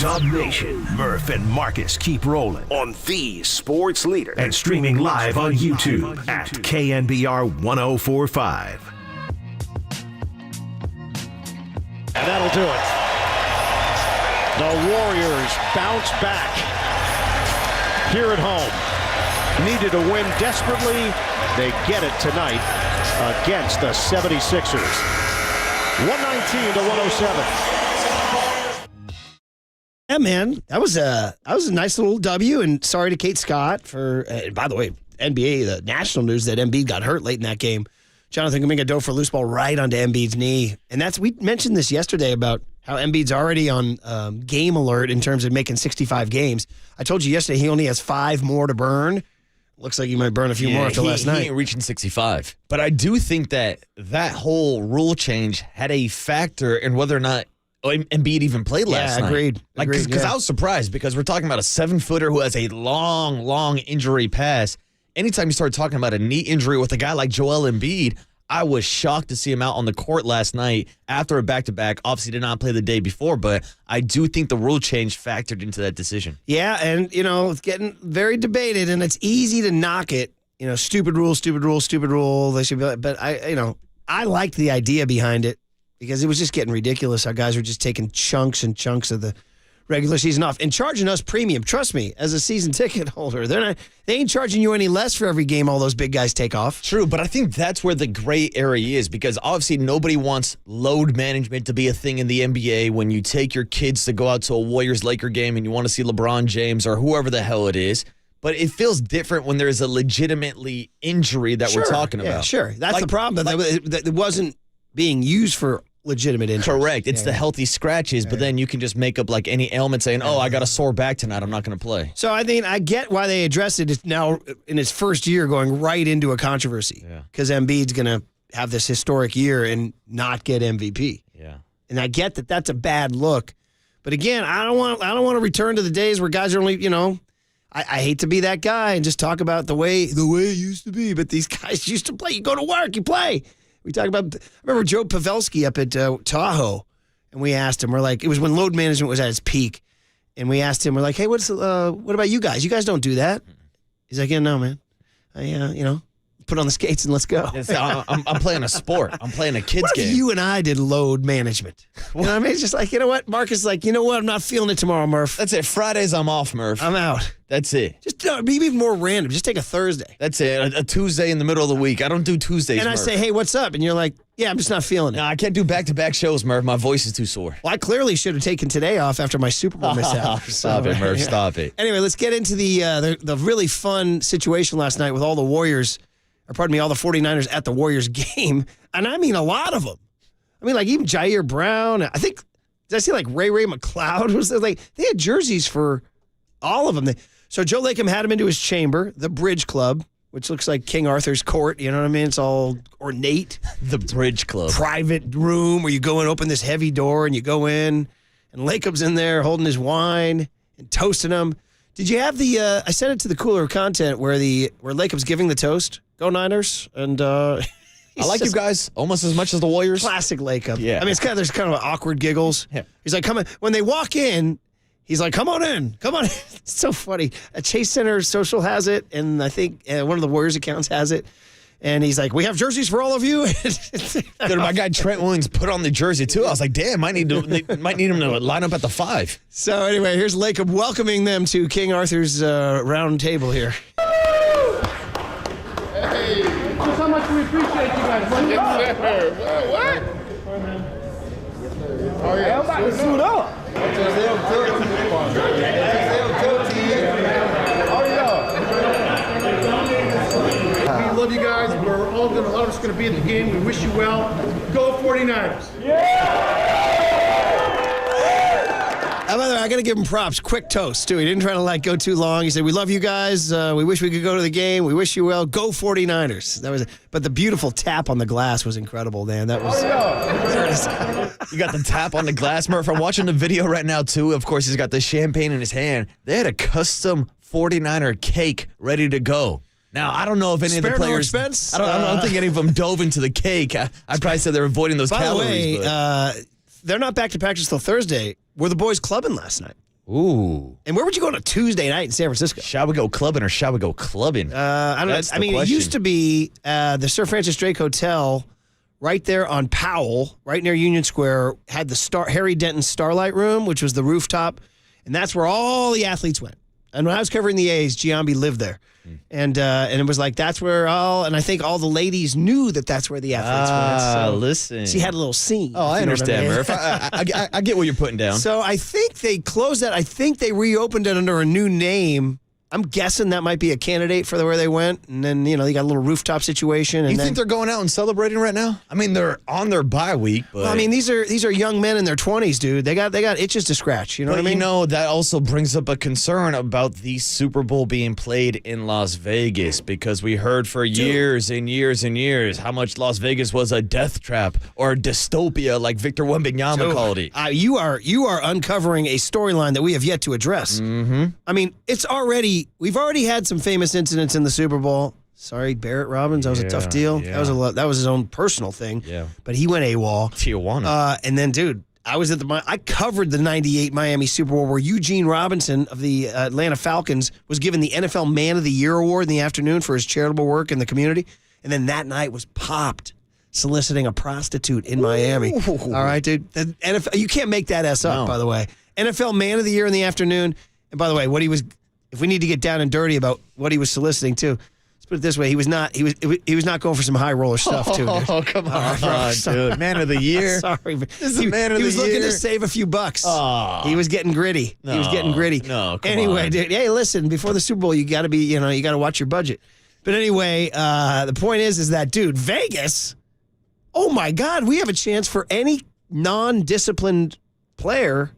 Dub Nation, Murph and Marcus keep rolling on the sports leader and streaming live on YouTube at KNBR 1045. And that'll do it. The Warriors bounce back here at home. Needed to win desperately. They get it tonight against the 76ers. 119 to 107. Yeah, man, that was a nice little W, and sorry to Kate Scott for. By the way, NBA, the national news that Embiid got hurt late in that game. Jonathan Kuminga dove for a loose ball right onto Embiid's knee, and we mentioned this yesterday about how Embiid's already on game alert in terms of making 65 games. I told you yesterday he only has 5 more to burn. Looks like he might burn a few more after last night. He ain't reaching 65, but I do think that whole rule change had a factor in whether or not Embiid even played last night. Agreed. Because I was surprised because we're talking about a 7-footer who has a long injury past. Anytime you start talking about a knee injury with a guy like Joel Embiid, I was shocked to see him out on the court last night after a back-to-back. Obviously did not play the day before, but I do think the rule change factored into that decision. Yeah, and, it's getting very debated, and it's easy to knock it. Stupid rule. They should be, but I liked the idea behind it. Because it was just getting ridiculous how guys were just taking chunks and chunks of the regular season off and charging us premium. Trust me, as a season ticket holder, they ain't charging you any less for every game all those big guys take off. True, but I think that's where the gray area is because obviously nobody wants load management to be a thing in the NBA when you take your kids to go out to a Warriors-Laker game and you want to see LeBron James or whoever the hell it is. But it feels different when there's a legitimately injury that we're talking about. Yeah, sure. That's the problem. That it wasn't being used for legitimate injuries. Correct. It's the healthy scratches, but then you can just make up like any ailment saying, I got a sore back tonight. I'm not going to play. So I get why they addressed it. It's now in its first year going right into a controversy because Embiid's going to have this historic year and not get MVP. Yeah. And I get that that's a bad look. But again, I don't want to return to the days where guys are only, I hate to be that guy and just talk about the way it used to be, but these guys used to play. You go to work, you play. We talked about, I remember Joe Pavelski up at Tahoe, and we asked him, it was when load management was at its peak, and we asked him, we're like, hey, what about you guys? You guys don't do that. He's like, yeah, no, man. I, put on the skates and let's go. I'm playing a sport. I'm playing a kid's what if game. You and I did load management? You know what I mean? It's just like, you know what? Marcus is like, you know what? I'm not feeling it tomorrow, Murph. That's it. Fridays, I'm off, Murph. I'm out. That's it. Just be even more random. Just take a Thursday. That's it. A Tuesday in the middle of the week. I don't do Tuesdays, And I say, hey, what's up? And you're like, yeah, I'm just not feeling it. No, I can't do back-to-back shows, Murph. My voice is too sore. Well, I clearly should have taken today off after my Super Bowl mishap. Stop it, Murph. Stop it. Anyway, let's get into the really fun situation last night with all the Warriors, all the 49ers at the Warriors game. And I mean a lot of them. I mean, like even Jair Brown. I think, did I see like Ray McLeod was there? Like they had jerseys for all of them. So Joe Lacob had him into his chamber, the Bridge Club, which looks like King Arthur's court. You know what I mean? It's all ornate. The Bridge Club. Private room where you go and open this heavy door and you go in, and Lacob's in there holding his wine and toasting them. Did you have I sent it to the cooler content where Lacob's giving the toast? Go Niners. And I like you guys almost as much as the Warriors. Classic Lacob. Yeah. I mean, there's kind of awkward giggles. Yeah. He's like, come on. When they walk in, he's like, come on in. Come on in. It's so funny. Chase Center Social has it, and I think one of the Warriors accounts has it. And he's like, we have jerseys for all of you. Dude, my guy Trent Williams put on the jersey, too. I was like, damn, might need him to line up at the 5. So anyway, here's Lacob welcoming them to King Arthur's round table here. Hey, just how much we appreciate you guys. Yes, sir. What? Oh, yeah. I'm about to suit up. We love you guys. A lot of us going to be at the game. We wish you well. Go 49ers. Yeah! By the way, I got to give him props. Quick toast, too. He didn't try to go too long. He said, "We love you guys. We wish we could go to the game. We wish you well. Go 49ers." That was it. But the beautiful tap on the glass was incredible, man. That was. You got the tap on the glass, Murph. I'm watching the video right now, too. Of course, he's got the champagne in his hand. They had a custom 49er cake ready to go. Now, I don't know if any of the players. No expense? I don't think any of them dove into the cake. I'd probably say they're avoiding those calories. By the way, they're not back to practice till Thursday. Were the boys clubbing last night? Ooh. And where would you go on a Tuesday night in San Francisco? Shall we go clubbing or shall we go clubbing? I don't know. I mean, question. It used to be the Sir Francis Drake Hotel right there on Powell, right near Union Square, had the Harry Denton Starlight Room, which was the rooftop, and that's where all the athletes went. And when I was covering the A's, Giambi lived there. And it was like, that's where and I think all the ladies knew that that's where the athletes went. So Listen. she had a little scene. Oh, I understand, Murph. I get what you're putting down. So I think they closed that. I think they reopened it under a new name. I'm guessing that might be a candidate for where they went. And then, you got a little rooftop situation. And you think they're going out and celebrating right now? I mean, they're on their bye week. But well, I mean, these are young men in their 20s, dude. They got itches to scratch. You know what I mean? That also brings up a concern about the Super Bowl being played in Las Vegas, because we heard for years and years and years how much Las Vegas was a death trap or a dystopia, like Victor Wembanyama called it. You are uncovering a storyline that we have yet to address. Mm-hmm. I mean, we've already had some famous incidents in the Super Bowl. Sorry, Barrett Robbins. That was a tough deal. Yeah. That was his own personal thing. Yeah. But he went AWOL. Tijuana. And then, dude, I covered the '98 Miami Super Bowl where Eugene Robinson of the Atlanta Falcons was given the NFL Man of the Year award in the afternoon for his charitable work in the community. And then that night was popped soliciting a prostitute in Miami. All right, dude. The NFL, you can't make that up, by the way. NFL Man of the Year in the afternoon. And by the way, if we need to get down and dirty about what he was soliciting too, let's put it this way: he was not going for some high roller stuff too. Dude. Oh, come on, dude! Man of the Year. Sorry, but this is the man of the year. He was looking to save a few bucks. Oh. He was getting gritty. No, he was getting gritty. No, come anyway, on. dude. Hey, listen, before the Super Bowl, you got to be, you got to watch your budget. But anyway, the point is that, dude, Vegas. Oh my God, we have a chance for any non-disciplined player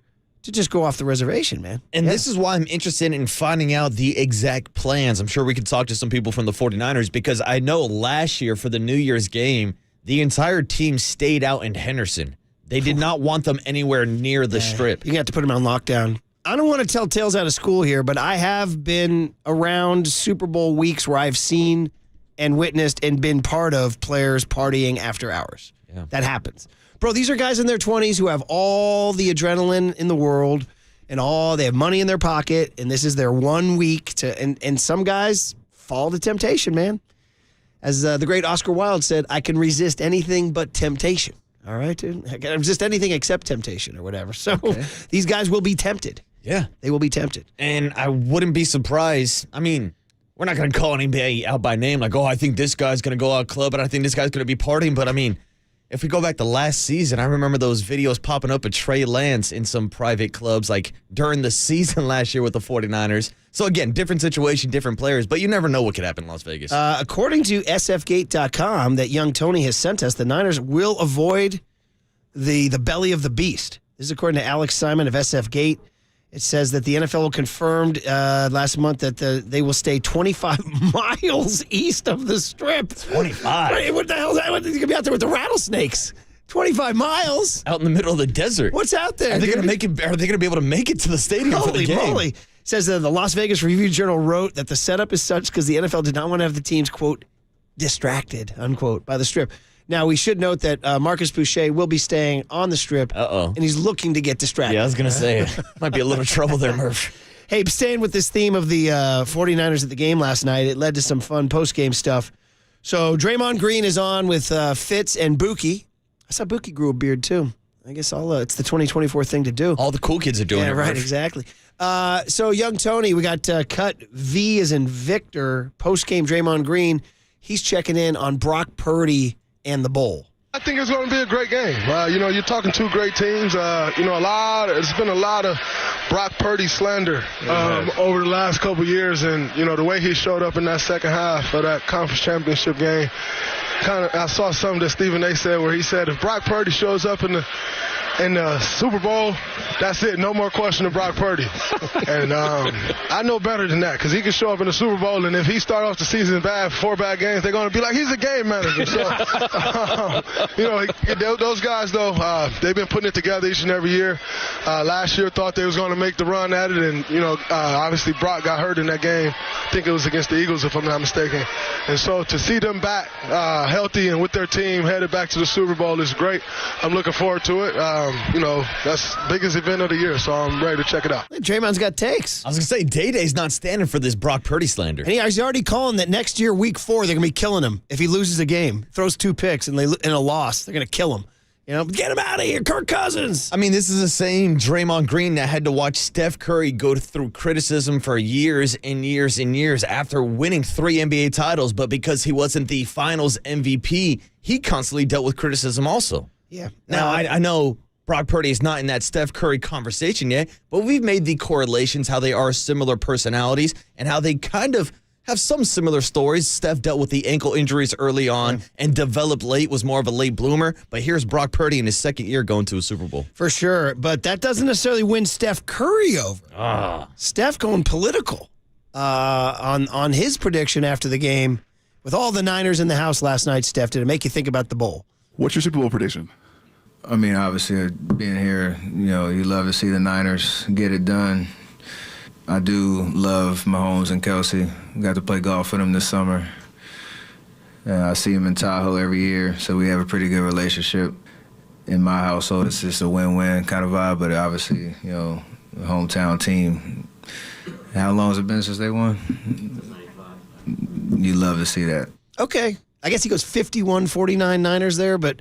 to just go off the reservation, man. And this is why I'm interested in finding out the exact plans. I'm sure we could talk to some people from the 49ers, because I know last year for the New Year's game, the entire team stayed out in Henderson. They did not want them anywhere near the strip. You have to put them on lockdown. I don't want to tell tales out of school here, but I have been around Super Bowl weeks where I've seen and witnessed and been part of players partying after hours. Yeah. That happens. Bro, these are guys in their 20s who have all the adrenaline in the world and they have money in their pocket, and this is their 1 week and some guys fall to temptation, man. As the great Oscar Wilde said, I can resist anything but temptation. All right, dude? I can resist anything except temptation or whatever. So these guys will be tempted. Yeah. They will be tempted. And I wouldn't be surprised. I mean, we're not going to call anybody out by name like, I think this guy's going to go out club and I think this guy's going to be partying. But, I mean, if we go back to last season, I remember those videos popping up of Trey Lance in some private clubs like during the season last year with the 49ers. So, again, different situation, different players, but you never know what could happen in Las Vegas. According to sfgate.com that young Tony has sent us, the Niners will avoid the belly of the beast. This is according to Alex Simon of SFGate. It says that the NFL confirmed last month that they will stay 25 miles east of the strip. 25? What the hell is that? They're going to be out there with the rattlesnakes. 25 miles? Out in the middle of the desert. What's out there? Are they going to make it? Are they going to be able to make it to the stadium for the game? Holy moly. It says that the Las Vegas Review-Journal wrote that the setup is such because the NFL did not want to have the teams, quote, distracted, unquote, by the strip. Now, we should note that Marcus Boucher will be staying on the strip. And he's looking to get distracted. Yeah, I was going to say, might be a little trouble there, Murph. Hey, staying with this theme of the 49ers at the game last night, it led to some fun post-game stuff. So, Draymond Green is on with Fitz and Buki. I saw Buki grew a beard, too. I guess it's the 2024 thing to do. All the cool kids are doing it, right, Murph. exactly. So, young Tony, we got Cut V as in Victor, post-game Draymond Green. He's checking in on Brock Purdy and the bowl. I think it's going to be a great game. You're talking two great teams. There's been a lot of Brock Purdy slander over the last couple years, and the way he showed up in that second half of that conference championship game. I saw something that Stephen A. said where he said if Brock Purdy shows up in in the Super Bowl, that's it. No more question of Brock Purdy. And I know better than that because he can show up in the Super Bowl, and if he start off the season bad, 4 bad games, they're going to be like, he's a game manager. So, those guys, though, they've been putting it together each and every year. Last year thought they was going to make the run at it, and, obviously Brock got hurt in that game. I think it was against the Eagles, if I'm not mistaken. And so to see them back healthy and with their team headed back to the Super Bowl is great. I'm looking forward to it. That's the biggest event of the year, so I'm ready to check it out. Draymond's got takes. I was going to say, Day-Day's not standing for this Brock Purdy slander. And he's already calling that next year, week 4, they're going to be killing him. If he loses a game, throws 2 picks, and in a loss, they're going to kill him. Get him out of here, Kirk Cousins. I mean, this is the same Draymond Green that had to watch Steph Curry go through criticism for years and years and years after winning 3 NBA titles, but because he wasn't the finals MVP, he constantly dealt with criticism also. Yeah. Now, I know Brock Purdy is not in that Steph Curry conversation yet, but we've made the correlations, how they are similar personalities and how they kind of have some similar stories. Steph dealt with the ankle injuries early on and developed late, was more of a late bloomer. But here's Brock Purdy in his second year going to a Super Bowl. For sure. But that doesn't necessarily win Steph Curry over. Steph going political on his prediction after the game. With all the Niners in the house last night, Steph, did it make you think about the bowl? What's your Super Bowl prediction? I mean, obviously, being here, you love to see the Niners get it done. I do love Mahomes and Kelsey. Got to play golf with them this summer. I see them in Tahoe every year, so we have a pretty good relationship. In my household, it's just a win-win kind of vibe, but obviously, the hometown team. How long has it been since they won? 95. You love to see that. Okay. I guess he goes 51-49 Niners there, but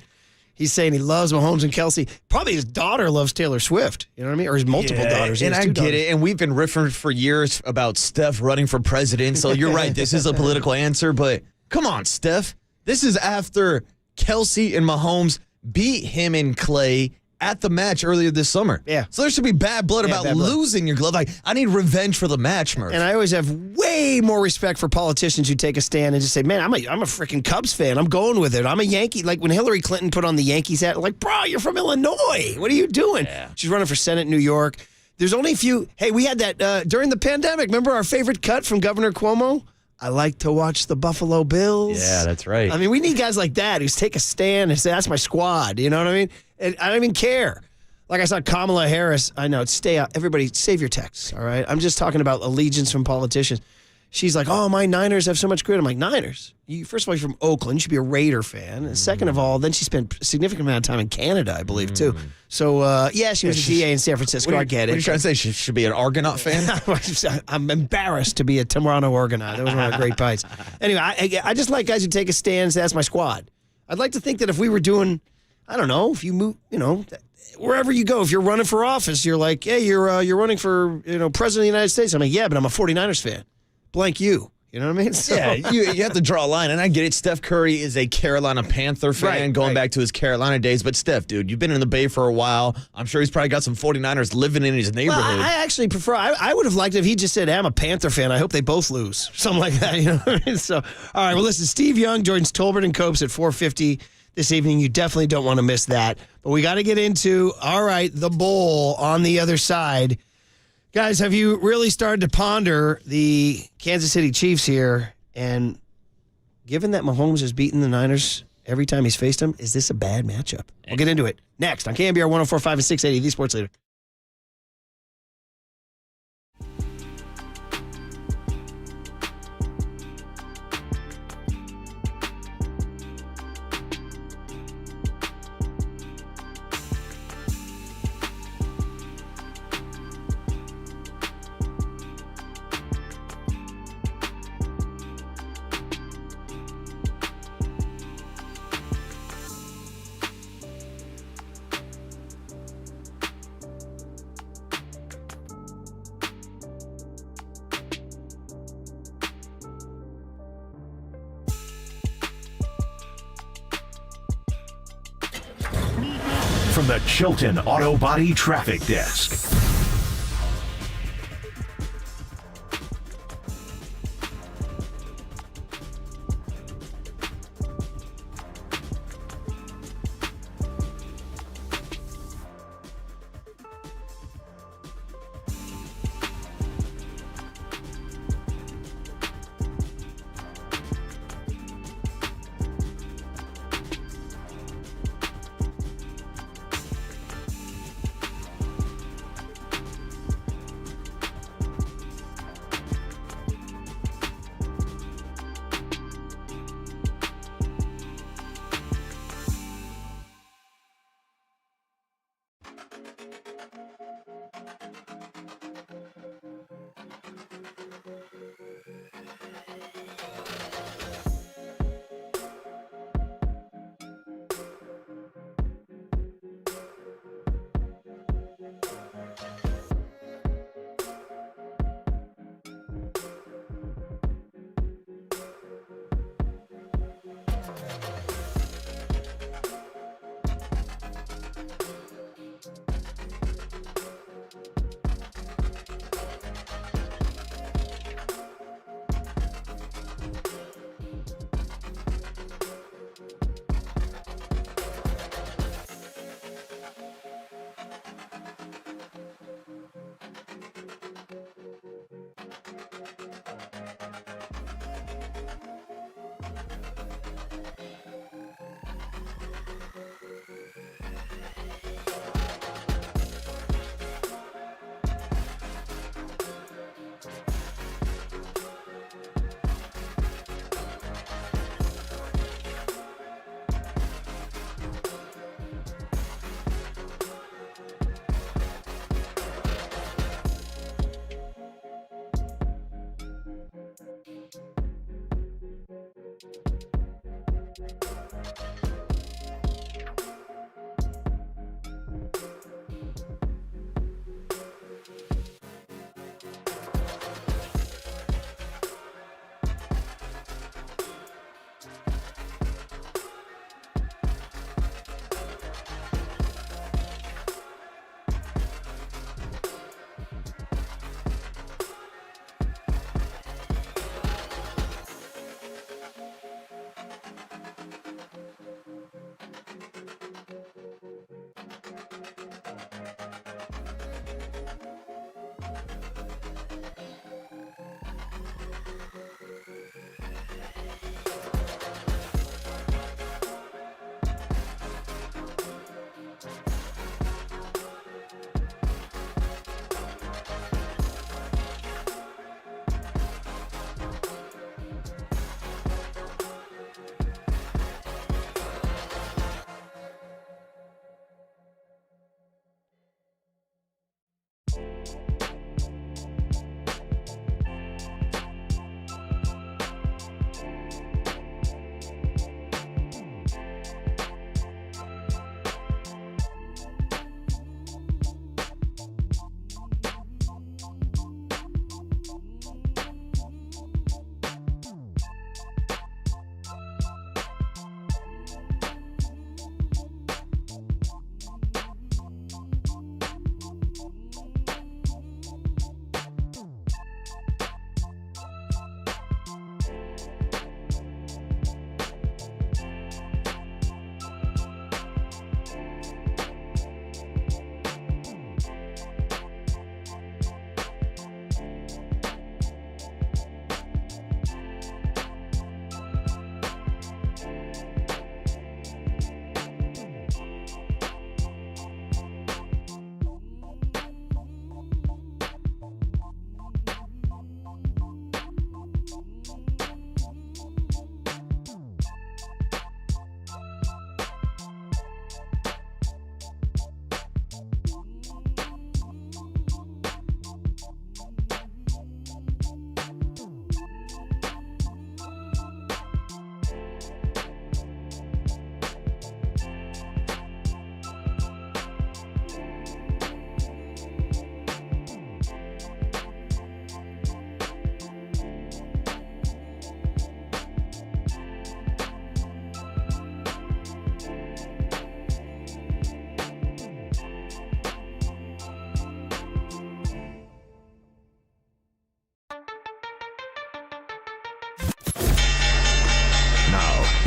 he's saying he loves Mahomes and Kelsey. Probably his daughter loves Taylor Swift. You know what I mean? Or his multiple daughters. And I get it. And we've been riffing for years about Steph running for president. So you're right. This is a political answer. But come on, Steph. This is after Kelsey and Mahomes beat him and Clay at the match earlier this summer. Yeah. So there should be bad blood about losing your glove. Like, I need revenge for the match, Murph. And I always have way more respect for politicians who take a stand and just say, man, I'm a freaking Cubs fan. I'm going with it. I'm a Yankee. Like when Hillary Clinton put on the Yankees hat, like, bro, you're from Illinois. What are you doing? Yeah. She's running for Senate in New York. There's only a few. Hey, we had that during the pandemic. Remember our favorite cut from Governor Cuomo? I like to watch the Buffalo Bills. Yeah, that's right. I mean, we need guys like that who take a stand and say, that's my squad. You know what I mean? And I don't even care. Like I saw Kamala Harris. I know, stay out. Everybody, save your texts, all right? I'm just talking about allegiance from politicians. She's like, oh, my Niners have so much grit. I'm like, Niners? First of all, you're from Oakland. You should be a Raider fan. And second of all, then she spent a significant amount of time in Canada, I believe, too. So, she was a DA in San Francisco. I get it. What are you trying to say? She should be an Argonaut fan? I'm embarrassed to be a Toronto Argonaut. That was one of the great bites. Anyway, I just like guys who take a stand and say, that's my squad. I'd like to think that if we were doing, I don't know, if you move, wherever you go, if you're running for office, you're like, hey, you're running for, president of the United States. I'm like, yeah, but I'm a 49ers fan. Blank you. You know what I mean? So. Yeah, you have to draw a line. And I get it. Steph Curry is a Carolina Panther fan going back to his Carolina days. But Steph, dude, you've been in the Bay for a while. I'm sure he's probably got some 49ers living in his neighborhood. Well, I actually prefer, I would have liked it if he just said, hey, I'm a Panther fan. I hope they both lose. Something like that. You know what I mean? So, all right, well, listen, Steve Young joins Tolbert and Copes at 4:50 this evening. You definitely don't want to miss that. But we got to get into, all right, the bowl on the other side. Guys, have you really started to ponder the Kansas City Chiefs here? And given that Mahomes has beaten the Niners every time he's faced them, is this a bad matchup? We'll get into it next on KNBR 104.5 and 680, the Sports Leader. From the Chilton Auto Body Traffic Desk.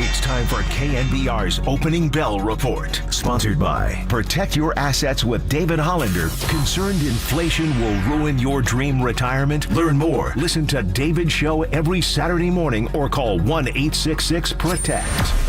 It's time for KNBR's Opening Bell Report. Sponsored by Protect Your Assets with David Hollander. Concerned inflation will ruin your dream retirement? Learn more. Listen to David's show every Saturday morning or call 1-866-PROTECT.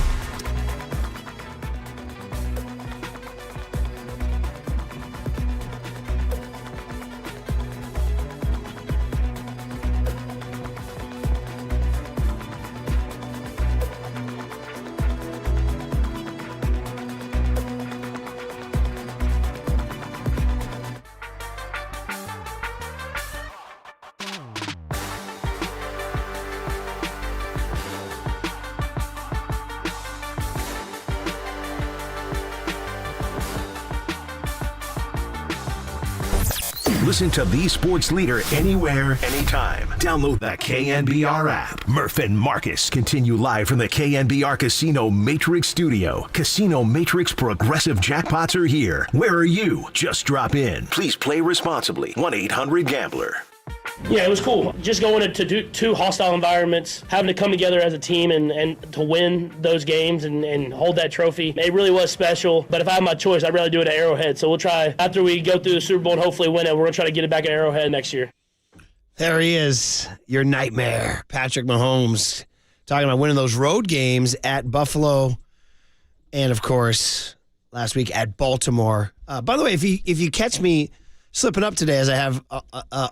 Listen to the sports leader anywhere, anytime. Download the KNBR app. Murph and Marcus continue live from the KNBR Casino Matrix Studio. Casino Matrix Progressive Jackpots are here. Where are you? Just drop in. Please play responsibly. 1-800-GAMBLER. Yeah, it was cool. Just going into two hostile environments, having to come together as a team and to win those games and hold that trophy. It really was special. But if I had my choice, I'd rather do it at Arrowhead. So we'll try, after we go through the Super Bowl and hopefully win it, we're going to try to get it back at Arrowhead next year. There he is, your nightmare, Patrick Mahomes, talking about winning those road games at Buffalo and, of course, last week at Baltimore. By the way, if you catch me slipping up today, as I have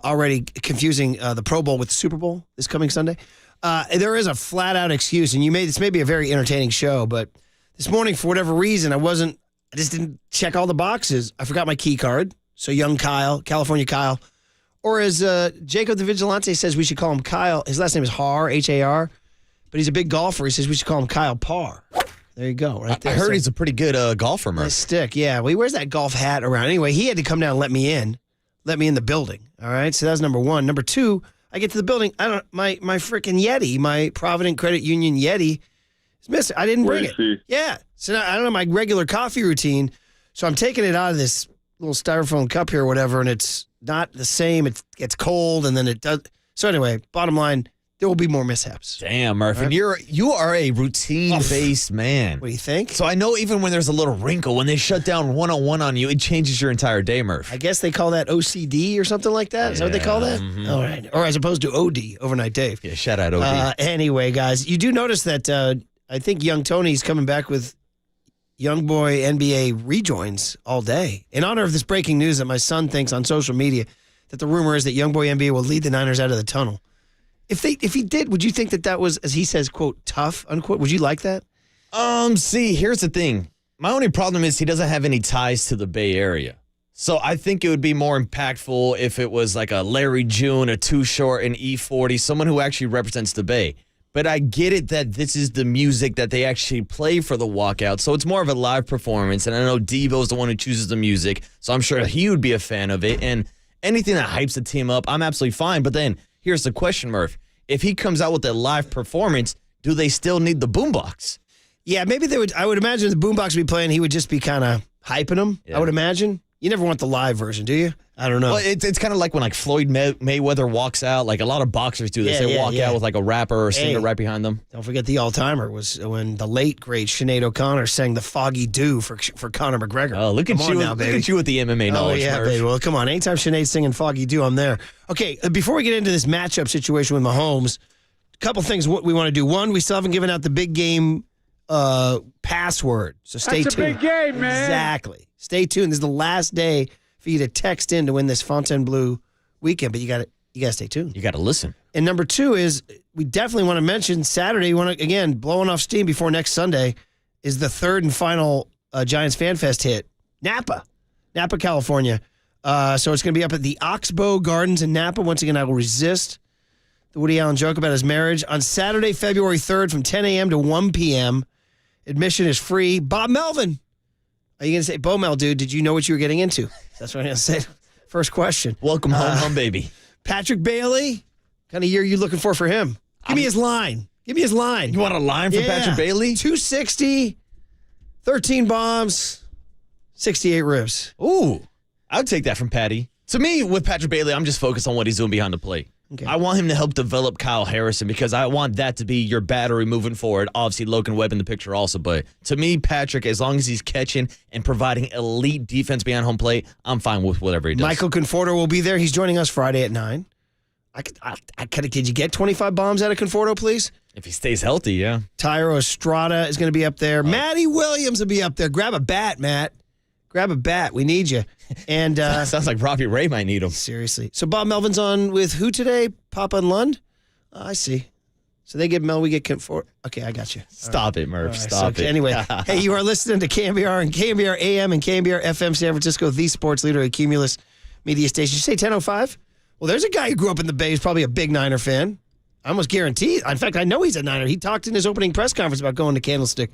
already confusing the Pro Bowl with the Super Bowl this coming Sunday, there is a flat-out excuse, and this may be a very entertaining show, but this morning, for whatever reason, I just didn't check all the boxes. I forgot my key card, so young Kyle, California Kyle, or as Jacob the Vigilante says, we should call him Kyle. His last name is Har, H-A-R, but he's a big golfer. He says we should call him Kyle Parr. There you go, right there. I heard he's a pretty good golfer, Murph. Nice stick, yeah. Well, he wears that golf hat around. Anyway, he had to come down and let me in the building, all right? So that's number one. Number two, I get to the building. My freaking Yeti, my Provident Credit Union Yeti is missing. I didn't bring it. Yeah. So now I don't have my regular coffee routine, so I'm taking it out of this little styrofoam cup here or whatever, and it's not the same. It gets cold, and then it does. So anyway, bottom line, there will be more mishaps. Damn, Murph. Right? And you are a routine-based man. What do you think? So I know even when there's a little wrinkle, when they shut down 101 on you, it changes your entire day, Murph. I guess they call that OCD or something like that. Is that what they call that? Mm-hmm. All right. Or as opposed to OD, Overnight Dave. Yeah, shout out OD. Anyway, guys, you do notice that I think young Tony's coming back with Young Boy NBA rejoins all day. In honor of this breaking news that my son thinks on social media that the rumor is that Young Boy NBA will lead the Niners out of the tunnel. If he did, would you think that was, as he says, quote, tough, unquote? Would you like that? See, here's the thing. My only problem is he doesn't have any ties to the Bay Area. So I think it would be more impactful if it was like a Larry June, a Too Short, an E40, someone who actually represents the Bay. But I get it that this is the music that they actually play for the walkout. So it's more of a live performance. And I know Devo's the one who chooses the music. So I'm sure he would be a fan of it. And anything that hypes the team up, I'm absolutely fine. But then here's the question, Murph. If he comes out with a live performance, do they still need the boombox? Yeah, maybe they would. I would imagine the boombox would be playing. He would just be kind of hyping them. Yeah. I would imagine. You never want the live version, do you? I don't know. Well, it's kind of like when Floyd Mayweather walks out. Like a lot of boxers do this. They walk out with like a rapper or a singer right behind them. Don't forget the all-timer was when the late great Sinead O'Connor sang the Foggy Dew for Conor McGregor. Oh, look at you now, baby. Look at you with the MMA knowledge. Oh yeah, Murph. baby. Well, come on. Anytime Sinead's singing Foggy Dew, I'm there. Okay, before we get into this matchup situation with Mahomes, a couple things we want to do. One, we still haven't given out the big game password, so stay tuned. That's a big game, man. Exactly. Stay tuned. This is the last day for you to text in to win this Fontainebleau weekend, but you got to stay tuned. You got to listen. And number two is we definitely want to mention Saturday. We want to, again, blowing off steam before next Sunday is the third and final Giants Fan Fest hit, Napa, California. So it's going to be up at the Oxbow Gardens in Napa. Once again, I will resist the Woody Allen joke about his marriage. On Saturday, February 3rd from 10 a.m. to 1 p.m., admission is free. Bob Melvin. Are you going to say, Bo Mel, dude, did you know what you were getting into? That's what I'm going to say. First question. Welcome home, baby. Patrick Bailey, kind of year you looking for him? Give me his line. You want a line for Patrick Bailey? 260, 13 bombs, 68 ribs. Ooh, I would take that from Patty. To me, with Patrick Bailey, I'm just focused on what he's doing behind the plate. Okay. I want him to help develop Kyle Harrison because I want that to be your battery moving forward. Obviously, Logan Webb in the picture also. But to me, Patrick, as long as he's catching and providing elite defense behind home plate, I'm fine with whatever he does. Michael Conforto will be there. He's joining us Friday at 9. Could you get 25 bombs out of Conforto, please? If he stays healthy, yeah. Tyro Estrada is going to be up there. Matty Williams will be up there. Grab a bat, Matt. Grab a bat. We need you. And sounds like Robbie Ray might need him. Seriously. So Bob Melvin's on with who today? Papa and Lund? I see. So they get Mel, we get Conforto. Okay, I got you. Stop it, Murph. Stop it. Anyway, hey, you are listening to KNBR and KNBR AM and KNBR FM San Francisco, the sports leader at Cumulus Media Station. Did you say 10:05? Well, there's a guy who grew up in the Bay who's probably a big Niner fan. I almost guarantee. In fact, I know he's a Niner. He talked in his opening press conference about going to Candlestick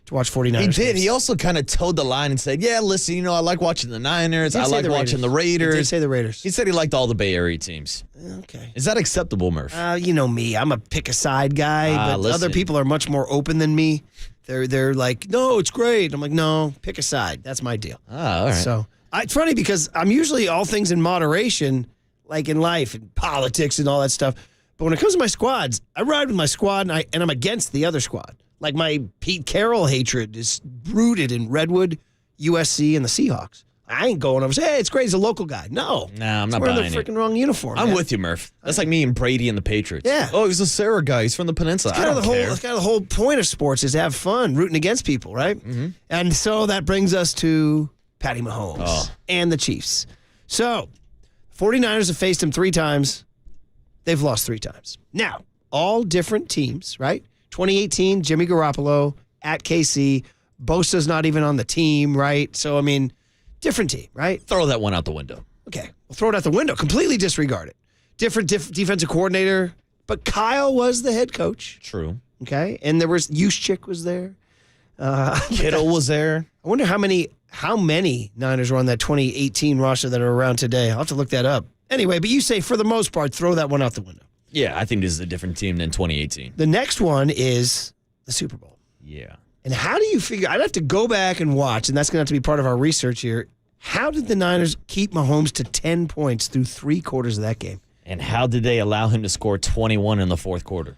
to watch 49ers. He did. games. He also kind of towed the line and said, yeah, listen, I like watching the Niners. I like watching the Raiders. He did say the Raiders. He said he liked all the Bay Area teams. Okay. Is that acceptable, Murph? You know me. I'm a pick-a-side guy, but listen. other people are much more open than me. They're like, no, it's great. I'm like, no, pick a side. That's my deal. All right. So it's funny because I'm usually all things in moderation, like in life and politics and all that stuff. But when it comes to my squads, I ride with my squad and I'm against the other squad. Like my Pete Carroll hatred is rooted in Redwood, USC, and the Seahawks. I ain't going over. Hey, it's great. He's a local guy. No, I'm not wearing buying the freaking wrong uniform. I'm man. with you, Murph. That's like me and Brady and the Patriots. Yeah. Oh, he's a Sarah guy. He's from the peninsula. I don't care. That's kind of the whole point of sports is to have fun, rooting against people, right? Mm-hmm. And so that brings us to Patty Mahomes and the Chiefs. So 49ers have faced him 3 times. They've lost 3 times. Now, all different teams, right? 2018, Jimmy Garoppolo at KC. Bosa's not even on the team, right? So, I mean, different team, right? Throw that one out the window. Okay, we'll throw it out the window. Completely disregard it. Different defensive coordinator, but Kyle was the head coach. True. Okay, and there was Juszczyk was there. Kittle was there. I wonder how many Niners were on that 2018 roster that are around today. I'll have to look that up. Anyway, but you say for the most part, throw that one out the window. Yeah, I think this is a different team than 2018. The next one is the Super Bowl. Yeah. And how do you figure? I'd have to go back and watch, and that's going to have to be part of our research here. How did the Niners keep Mahomes to 10 points through 3 quarters of that game? And how did they allow him to score 21 in the fourth quarter?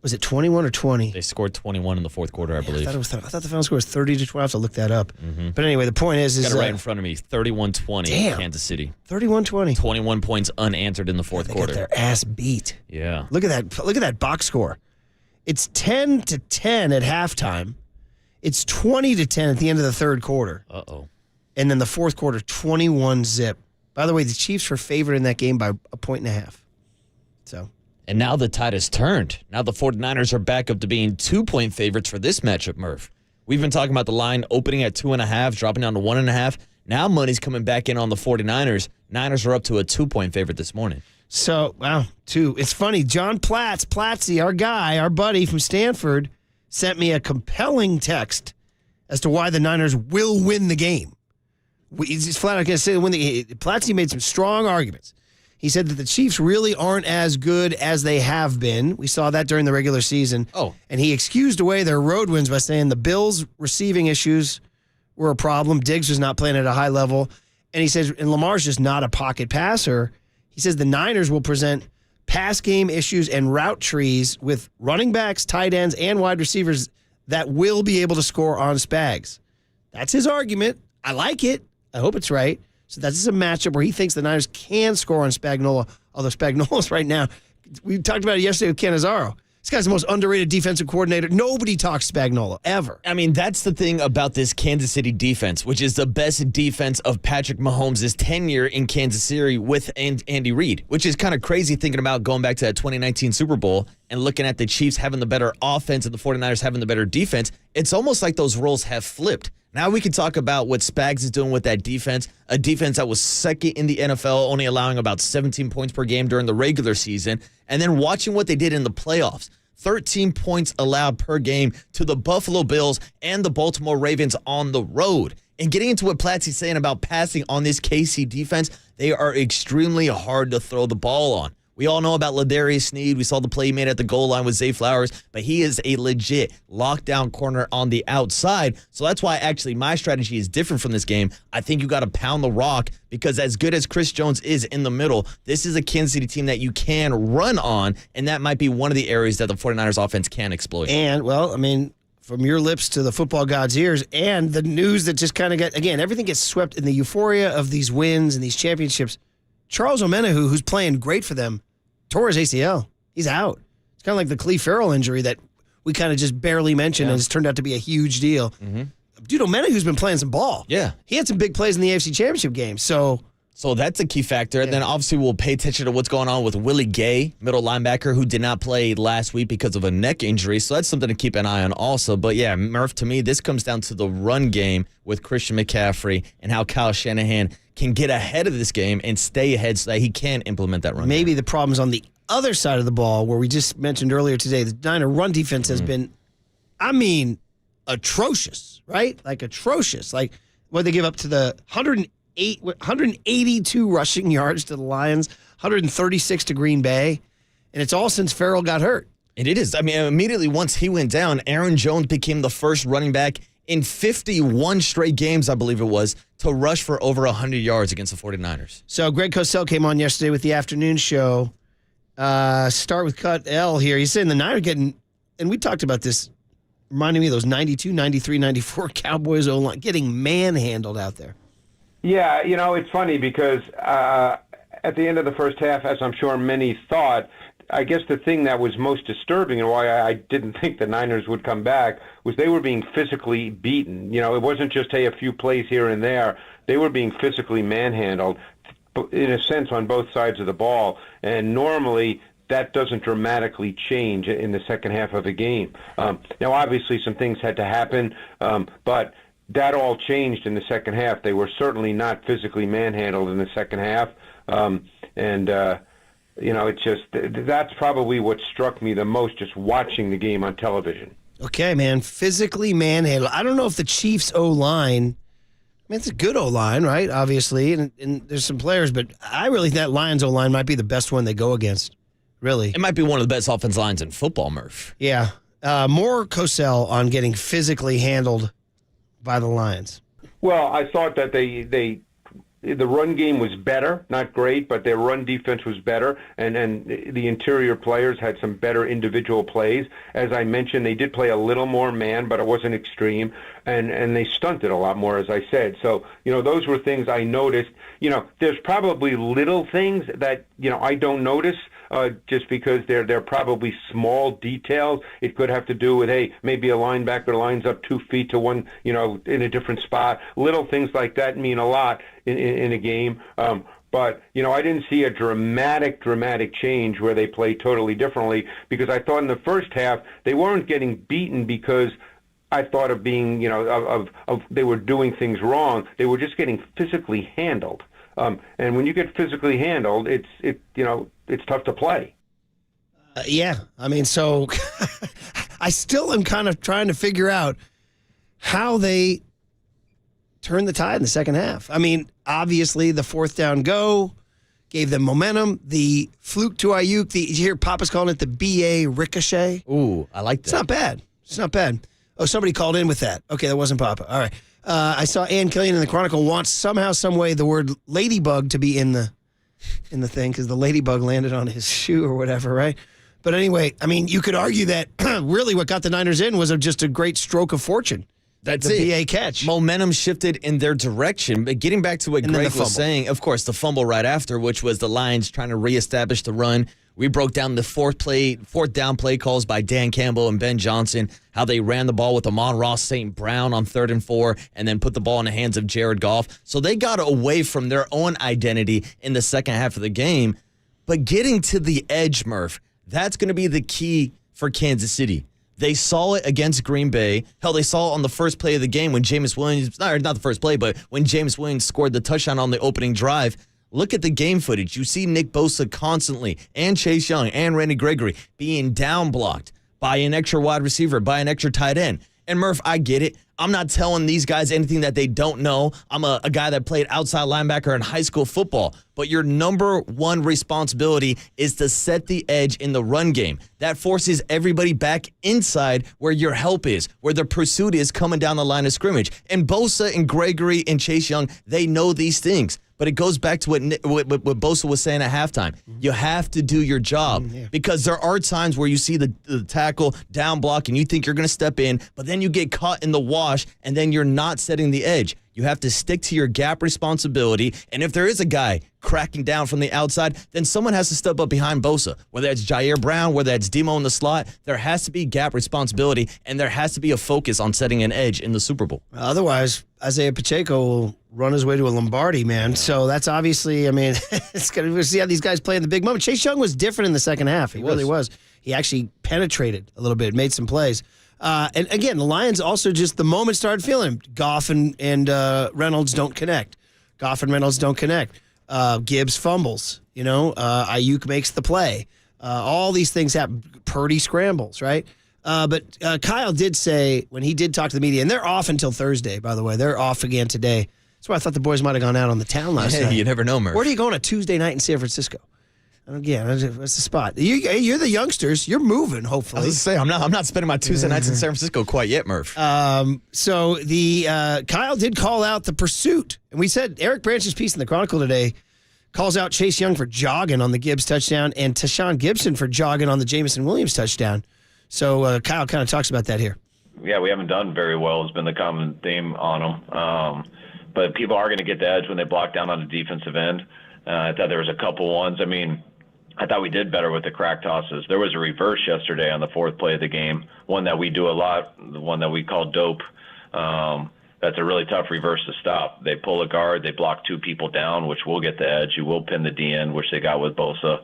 Was it 21 or 20? They scored 21 in the fourth quarter, I believe. I thought the final score was 30-12. I have to look that up. Mm-hmm. But anyway, the point is got it right in front of me. 31-20, Kansas City. 31-20. 21 points unanswered in the fourth quarter. They got their ass beat. Yeah. Look at that. Look at that box score. It's 10-10 at halftime. It's 20-10 at the end of the third quarter. Uh-oh. And then the fourth quarter, 21-zip. By the way, the Chiefs were favored in that game by 1.5. So. And now the tide has turned. Now the 49ers are back up to being 2-point favorites for this matchup, Murph. We've been talking about the line opening at 2.5, dropping down to 1.5. Now money's coming back in on the 49ers. Niners are up to a 2-point favorite this morning. So, wow, 2. It's funny. John Platzy, our guy, our buddy from Stanford, sent me a compelling text as to why the Niners will win the game. He's just flat out going to say win the game. Platzy made some strong arguments. He said that the Chiefs really aren't as good as they have been. We saw that during the regular season. Oh. And he excused away their road wins by saying the Bills' receiving issues were a problem. Diggs was not playing at a high level. And he says, and Lamar's just not a pocket passer. He says the Niners will present pass game issues and route trees with running backs, tight ends, and wide receivers that will be able to score on Spags. That's his argument. I like it. I hope it's right. So that's just a matchup where he thinks the Niners can score on Spagnuolo, although Spagnuolo's right now, we talked about it yesterday with Cannizzaro. This guy's the most underrated defensive coordinator. Nobody talks Spagnuolo, ever. I mean, that's the thing about this Kansas City defense, which is the best defense of Patrick Mahomes' tenure in Kansas City with Andy Reid, which is kind of crazy thinking about going back to that 2019 Super Bowl and looking at the Chiefs having the better offense and the 49ers having the better defense. It's almost like those roles have flipped. Now we can talk about what Spags is doing with that defense, a defense that was second in the NFL, only allowing about 17 points per game during the regular season, and then watching what they did in the playoffs. 13 points allowed per game to the Buffalo Bills and the Baltimore Ravens on the road. And getting into what Platsy's saying about passing on this KC defense, they are extremely hard to throw the ball on. We all know about Ladarius Sneed. We saw the play he made at the goal line with Zay Flowers, but he is a legit lockdown corner on the outside. So that's why actually my strategy is different from this game. I think you got to pound the rock because as good as Chris Jones is in the middle, this is a Kansas City team that you can run on, and that might be one of the areas that the 49ers offense can exploit. And, well, I mean, from your lips to the football god's ears, and the news that just kind of got, again, everything gets swept in the euphoria of these wins and these championships. Charles Omenihu, who's playing great for them, tore his ACL. He's out. It's kind of like the Cleve Farrell injury that we kind of just barely mentioned and it's turned out to be a huge deal. Mm-hmm. Dude, Omenihu's been playing some ball. Yeah. He had some big plays in the AFC Championship game, so that's a key factor. And then obviously we'll pay attention to what's going on with Willie Gay, middle linebacker, who did not play last week because of a neck injury. So that's something to keep an eye on also. But yeah, Murph, to me, this comes down to the run game with Christian McCaffrey and how Kyle Shanahan can get ahead of this game and stay ahead so that he can implement that run maybe game. The problem's on the other side of the ball where we just mentioned earlier today, the Niner run defense has been, atrocious, right? Like atrocious. Like what they give up to the 182 rushing yards to the Lions, 136 to Green Bay, and it's all since Farrell got hurt. And it is. I mean, immediately once he went down, Aaron Jones became the first running back in 51 straight games, I believe it was, to rush for over 100 yards against the 49ers. So Greg Cosell came on yesterday with the afternoon show. Start with Cut L here. He's saying the Niners getting, and we talked about this, reminding me of those 92, 93, 94 Cowboys O-line, getting manhandled out there. Yeah, it's funny because at the end of the first half, as I'm sure many thought, I guess the thing that was most disturbing and why I didn't think the Niners would come back was they were being physically beaten. It wasn't just, hey, a few plays here and there. They were being physically manhandled, in a sense, on both sides of the ball. And normally that doesn't dramatically change in the second half of a game. Now, obviously, some things had to happen, but that all changed in the second half. They were certainly not physically manhandled in the second half. It's just that's probably what struck me the most just watching the game on television. Okay, man, physically manhandled. I don't know if the Chiefs O-line, it's a good O-line, right, obviously, and there's some players, but I really think that Lions O-line might be the best one they go against, really. It might be one of the best offensive lines in football, Murph. Yeah. More Cosell on getting physically handled by the Lions. Well, I thought that the run game was better, not great, but their run defense was better, and the interior players had some better individual plays. As I mentioned, they did play a little more man, but it wasn't extreme, and they stunted a lot more, as I said. So, those were things I noticed. There's probably little things that, I don't notice, just because they're probably small details. It could have to do with, hey, maybe a linebacker lines up 2 feet to one, in a different spot. Little things like that mean a lot in a game. But, I didn't see a dramatic change where they played totally differently, because I thought in the first half they weren't getting beaten because I thought of being, of they were doing things wrong. They were just getting physically handled. And when you get physically handled, it's tough to play. Yeah. So I still am kind of trying to figure out how they turn the tide in the second half. Obviously the fourth down go gave them momentum. The fluke to Ayuk, you hear Papa's calling it the BA ricochet. Ooh, I like that. It's not bad. Oh, somebody called in with that. Okay, that wasn't Papa. All right. I saw Ann Killian in the Chronicle wants somehow, some way the word ladybug to be in the thing because the ladybug landed on his shoe or whatever, right? But anyway, you could argue that really what got the Niners in was just a great stroke of fortune. That's the it. BA catch. Momentum shifted in their direction. But getting back to what Greg was saying, of course, the fumble right after, which was the Lions trying to reestablish the run. We broke down the fourth down play calls by Dan Campbell and Ben Johnson, how they ran the ball with Amon-Ra St. Brown on 3rd and 4, and then put the ball in the hands of Jared Goff. So they got away from their own identity in the second half of the game. But getting to the edge, Murph, that's going to be the key for Kansas City. They saw it against Green Bay. Hell, they saw it on the first play of the game when Jameis Williams, not the first play, but when Jameis Williams scored the touchdown on the opening drive. Look at the game footage. You see Nick Bosa constantly, and Chase Young, and Randy Gregory being down blocked by an extra wide receiver, by an extra tight end. And Murph, I get it. I'm not telling these guys anything that they don't know. I'm a guy that played outside linebacker in high school football. But your number one responsibility is to set the edge in the run game. That forces everybody back inside where your help is, where the pursuit is coming down the line of scrimmage. And Bosa and Gregory and Chase Young, they know these things. But it goes back to what Bosa was saying at halftime. You have to do your job because there are times where you see the tackle down block and you think you're going to step in, but then you get caught in the wash and then you're not setting the edge. You have to stick to your gap responsibility. And if there is a guy cracking down from the outside, then someone has to step up behind Bosa. Whether that's Jair Brown, whether that's Demo in the slot, there has to be gap responsibility, and there has to be a focus on setting an edge in the Super Bowl. Otherwise, Isaiah Pacheco will run his way to a Lombardi, man. So that's obviously, I mean, it's going to see how these guys play in the big moment. Chase Young was different in the second half. He really was. He actually penetrated a little bit, made some plays. And again, the Lions also just the moment started feeling him. Goff and Reynolds don't connect. Gibbs fumbles. Ayuk makes the play. All these things happen. Purdy scrambles, right? But Kyle did say when he did talk to the media, and they're off until Thursday, by the way. They're off again today. That's why I thought the boys might have gone out on the town last night. You never know, Murph. Where do you go on a Tuesday night in San Francisco? Again, what's the spot? You're the youngsters. You're moving, hopefully. I was going to say, I'm not spending my Tuesday nights in San Francisco quite yet, Murph. So the Kyle did call out the pursuit. And we said Eric Branch's piece in the Chronicle today calls out Chase Young for jogging on the Gibbs touchdown and Tashawn Gibson for jogging on the Jameson Williams touchdown. So Kyle kind of talks about that here. Yeah, we haven't done very well has been the common theme on them. But people are going to get the edge when they block down on the defensive end. I thought there was a couple ones. I mean, I thought we did better with the crack tosses. There was a reverse yesterday on the fourth play of the game, one that we do a lot, the one that we call dope. That's a really tough reverse to stop. They pull a guard, they block two people down, which will get the edge. You will pin the DN, which they got with Bosa.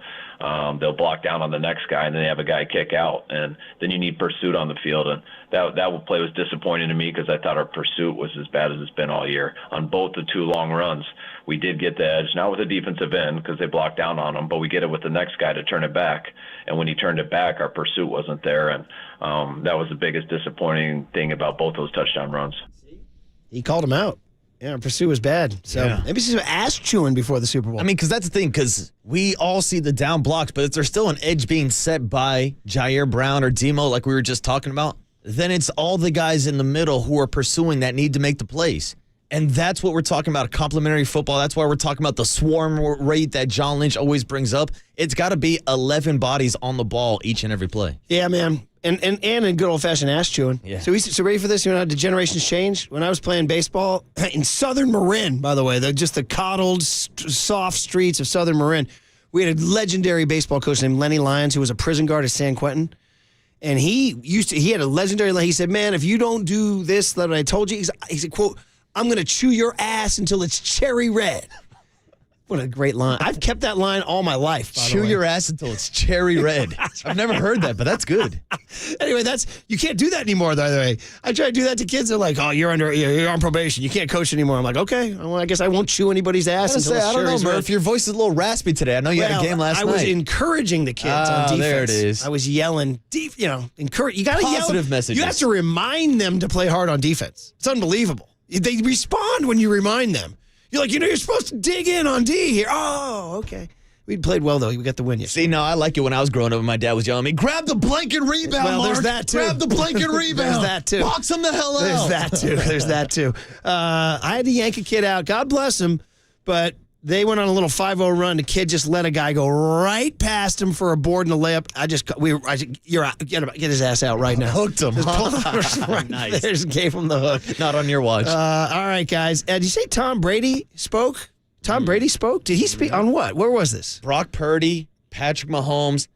They'll block down on the next guy, and then they have a guy kick out. And then you need pursuit on the field. And that play was disappointing to me because I thought our pursuit was as bad as it's been all year. On both the two long runs, we did get the edge, not with the defensive end because they blocked down on him, but we get it with the next guy to turn it back. And when he turned it back, our pursuit wasn't there. And that was the biggest disappointing thing about both those touchdown runs. He called him out. Yeah, our pursuit was bad. So maybe some ass chewing before the Super Bowl. I mean, because that's the thing, because we all see the down blocks, but if there's still an edge being set by Jair Brown or Demo, like we were just talking about, then it's all the guys in the middle who are pursuing that need to make the plays. And that's what we're talking about, complementary football. That's why we're talking about the swarm rate that John Lynch always brings up. It's got to be 11 bodies on the ball each and every play. Yeah, man. And in good old-fashioned ass chewing. Yeah. So ready for this? You know how the generations change? When I was playing baseball in Southern Marin, by the way, just the coddled, soft streets of Southern Marin, we had a legendary baseball coach named Lenny Lyons who was a prison guard at San Quentin. And he had a legendary line. He said, man, if you don't do this that I told you, he said, quote, I'm going to chew your ass until it's cherry red. What a great line. I've kept that line all my life. Chew your ass until it's cherry red. I've never heard that, but that's good. Anyway, you can't do that anymore, by the way. I try to do that to kids. They're like, oh, you're on probation. You can't coach anymore. I'm like, okay, well, I guess I won't chew anybody's ass until it's cherry red. I don't know, Murph. Your voice is a little raspy today. I know you had a game last night. I was encouraging the kids on defense. There it is. I was yelling, encourage. You got to yell. Positive messages. You have to remind them to play hard on defense. It's unbelievable. They respond when you remind them. You're like, you're supposed to dig in on D here. Oh, okay. We played well, though. We got the win yesterday. See, no, I like it when I was growing up and my dad was yelling at me, grab the blanket rebound, Well, Mark. there's that, too. Grab the blanket rebound. There's that, too. Box him the hell out. There's that, too. I had to yank a kid out. God bless him. But they went on a little 5-0 run. The kid just let a guy go right past him for a board and a layup. You're out. Get his ass out right now. Hooked him. Right Nice. there, just gave him the hook. Not on your watch. All right, guys. Did you say Tom Brady spoke? Tom Brady spoke? Did he speak on what? Where was this? Brock Purdy, Patrick Mahomes.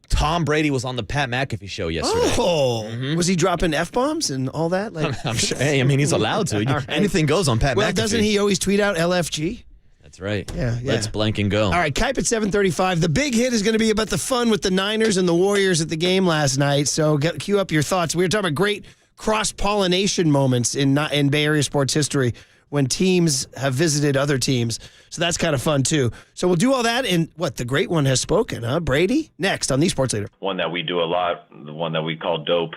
Tom Brady was on the Pat McAfee show yesterday. Oh, was he dropping F-bombs and all that? Like, I'm sure. Hey, I mean, he's allowed to. Right. Anything goes on Pat McAfee. Well, doesn't he always tweet out LFG? That's right. Yeah. Let's blank and go. All right, Kipe at 7:35. The big hit is going to be about the fun with the Niners and the Warriors at the game last night. So cue up your thoughts. We were talking about great cross-pollination moments in Bay Area sports history when teams have visited other teams. So that's kind of fun, too. So we'll do all that. And the great one has spoken, huh? Brady? Next on the Sports Leader. One that we do a lot, the one that we call dope.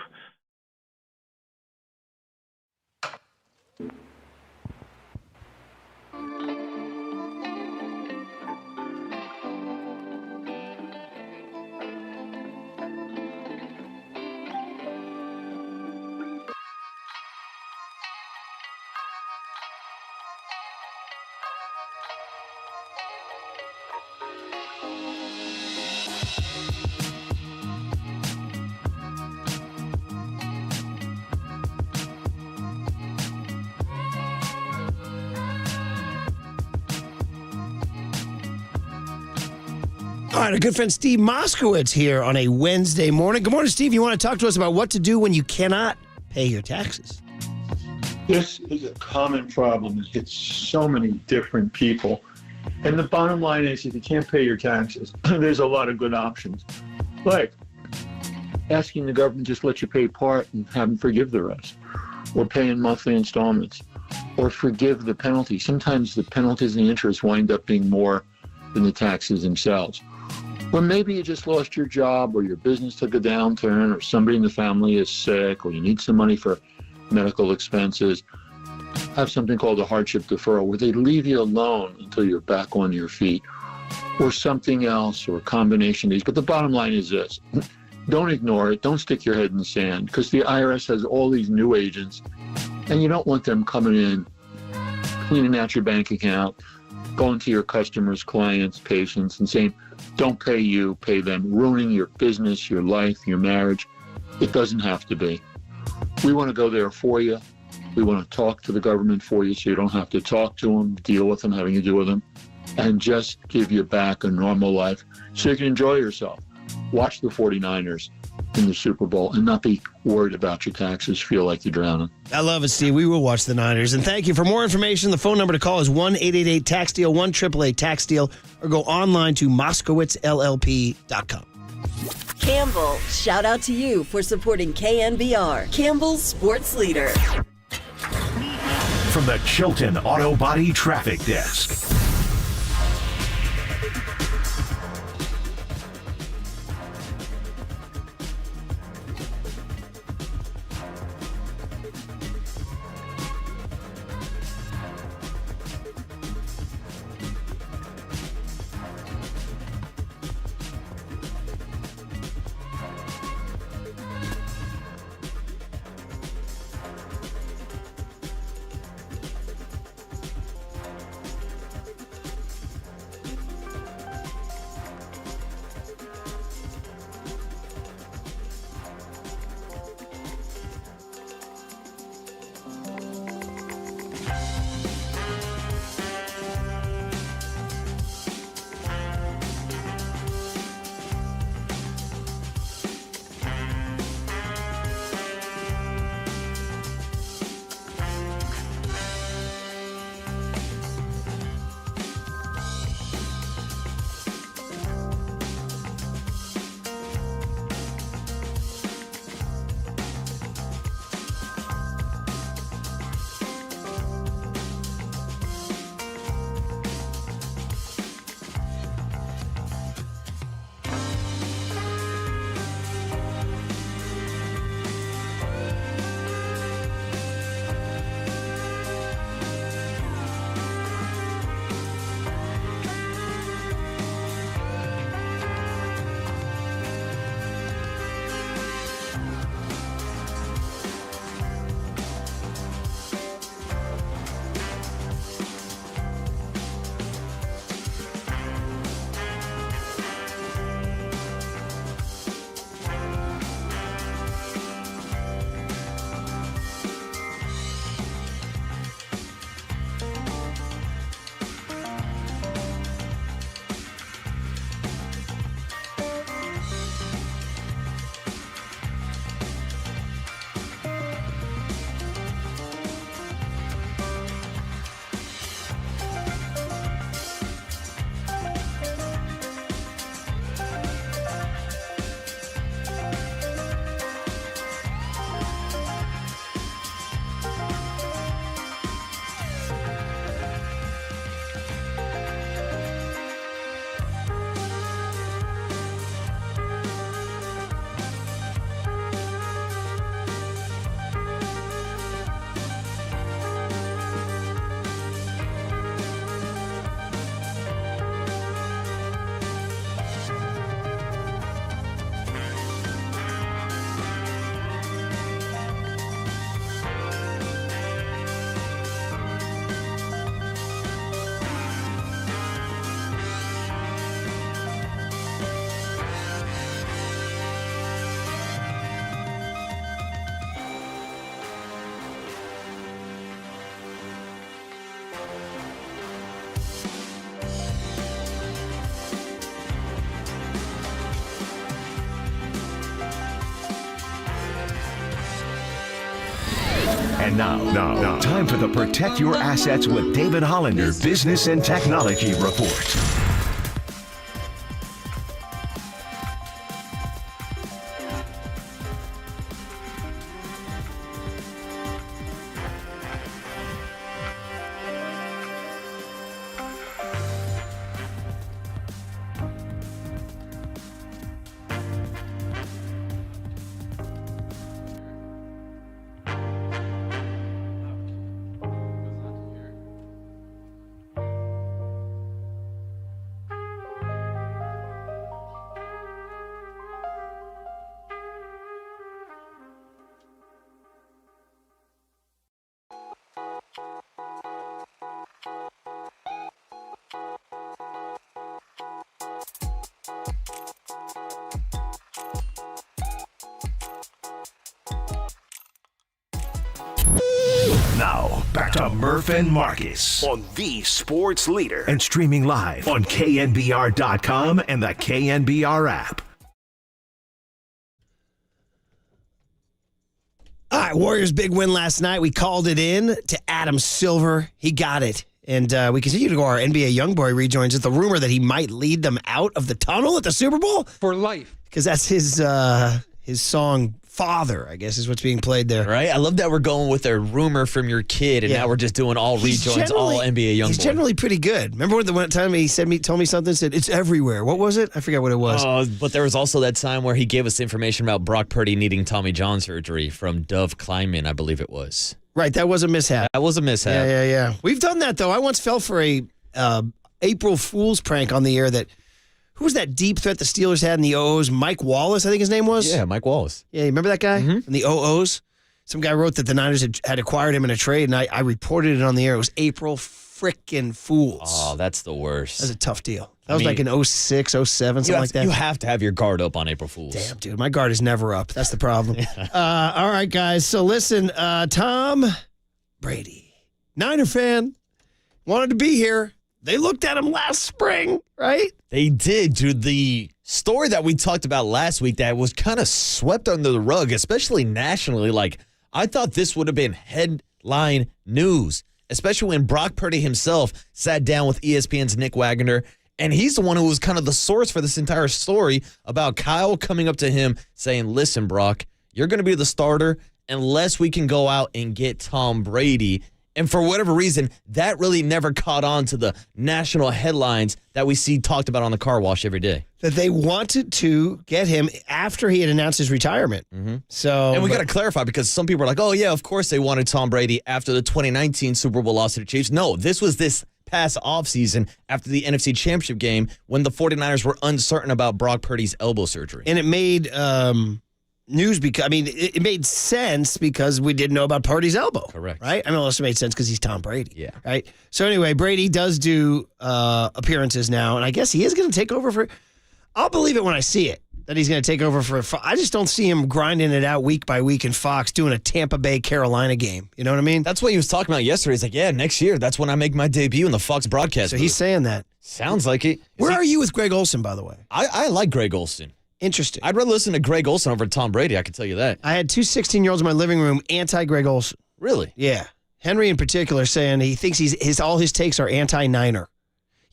All right, our good friend Steve Moskowitz here on a Wednesday morning. Good morning, Steve. You want to talk to us about what to do when you cannot pay your taxes? This is a common problem. It hits so many different people. And the bottom line is, if you can't pay your taxes, there's a lot of good options. Like asking the government just let you pay part and have them forgive the rest. Or paying monthly installments. Or forgive the penalty. Sometimes the penalties and the interest wind up being more than the taxes themselves. Or maybe you just lost your job, or your business took a downturn, or somebody in the family is sick, or you need some money for medical expenses. Have something called a hardship deferral, where they leave you alone until you're back on your feet, or something else, or a combination of these. But the bottom line is this: don't ignore it. Don't stick your head in the sand, because the IRS has all these new agents, and you don't want them coming in, cleaning out your bank account, going to your customers, clients, patients, and saying, don't pay you, pay them, ruining your business, your life, your marriage. It doesn't have to be. We want to go there for you. We want to talk to the government for you so you don't have to talk to them, deal with them, having to do with them, and just give you back a normal life so you can enjoy yourself. Watch the 49ers in the Super Bowl and not be worried about your taxes, feel like you're drowning. I love it, Steve. We will watch the Niners. And thank you. For more information, the phone number to call is 1-888-TAX-DEAL, 1-888-TAX-DEAL, or go online to MoskowitzLLP.com. Campbell, shout out to you for supporting KNBR, Campbell's sports leader. From the Chilton Auto Body Traffic Desk. And now, time for the Protect Your Assets with David Hollander Business and Technology Report. Now, back to Murph and Marcus on the Sports Leader and streaming live on KNBR.com and the KNBR app. All right, Warriors' big win last night. We called it in to Adam Silver. He got it. And we continue to go. Our NBA Youngboy rejoins us. The rumor that he might lead them out of the tunnel at the Super Bowl? For life. Because that's his song, Father, I guess, is what's being played there. Right? I love that we're going with a rumor from your kid, and now we're just doing all rejoins, all NBA Youngboy. He's generally pretty good. Remember the one time he told me something, said, it's everywhere. What was it? I forget what it was. But there was also that time where he gave us information about Brock Purdy needing Tommy John surgery from Dove Kleinman, I believe it was. Right, that was a mishap. That was a mishap. Yeah. We've done that, though. I once fell for a April Fool's prank on the air that, who was that deep threat the Steelers had in the OOs? Mike Wallace, I think his name was? Yeah, Mike Wallace. Yeah, you remember that guy? Mm-hmm. In the OOs? Some guy wrote that the Niners had acquired him in a trade, and I reported it on the air. It was April frickin' Fools. Oh, that's the worst. That was a tough deal. That was like in 06, 07, something like that. You have to have your guard up on April Fools. Damn, dude, my guard is never up. That's the problem. All right, guys. So listen, Tom Brady, Niner fan, wanted to be here. They looked at him last spring, right? They did, dude. The story that we talked about last week that was kind of swept under the rug, especially nationally, like, I thought this would have been headline news, especially when Brock Purdy himself sat down with ESPN's Nick Wagner, and he's the one who was kind of the source for this entire story about Kyle coming up to him saying, listen, Brock, you're going to be the starter unless we can go out and get Tom Brady. And for whatever reason, that really never caught on to the national headlines that we see talked about on the car wash every day. That they wanted to get him after he had announced his retirement. Mm-hmm. So, and we got to clarify, because some people are like, oh, yeah, of course they wanted Tom Brady after the 2019 Super Bowl loss to the Chiefs. No, this was this past offseason after the NFC Championship game when the 49ers were uncertain about Brock Purdy's elbow surgery. And it made news because, it made sense because we didn't know about Purdy's elbow. Correct. Right? It also made sense because he's Tom Brady. Yeah. Right? So anyway, Brady does do appearances now, and I guess he is going to take over for, I'll believe it when I see it, that he's going to take over for, I just don't see him grinding it out week by week in Fox doing a Tampa Bay Carolina game. You know what I mean? That's what he was talking about yesterday. He's like, yeah, next year, that's when I make my debut in the Fox broadcast. So he's saying that. Sounds like it. Where are you with Greg Olsen, by the way? I like Greg Olsen. Interesting. I'd rather listen to Greg Olsen over Tom Brady, I can tell you that. I had two 16-year-olds in my living room anti-Greg Olsen. Really? Yeah. Henry in particular saying he thinks all his takes are anti-Niner.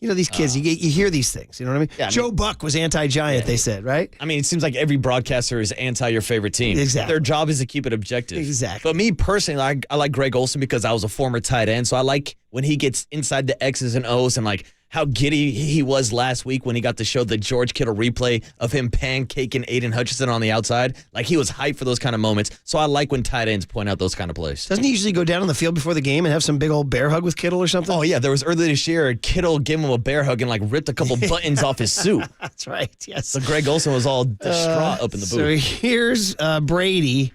You know, these kids, you hear these things. You know what I mean? Yeah, Joe Buck was anti-Giant, they said, right? I mean, it seems like every broadcaster is anti your favorite team. Exactly. Their job is to keep it objective. Exactly. But me personally, I like Greg Olsen because I was a former tight end, so I like when he gets inside the X's and O's and like how giddy he was last week when he got to show the George Kittle replay of him pancaking Aiden Hutchinson on the outside. Like, he was hyped for those kind of moments. So I like when tight ends point out those kind of plays. Doesn't he usually go down on the field before the game and have some big old bear hug with Kittle or something? Oh, yeah. There was earlier this year, Kittle gave him a bear hug and like ripped a couple buttons off his suit. That's right, yes. So Greg Olsen was all distraught up in the booth. So here's Brady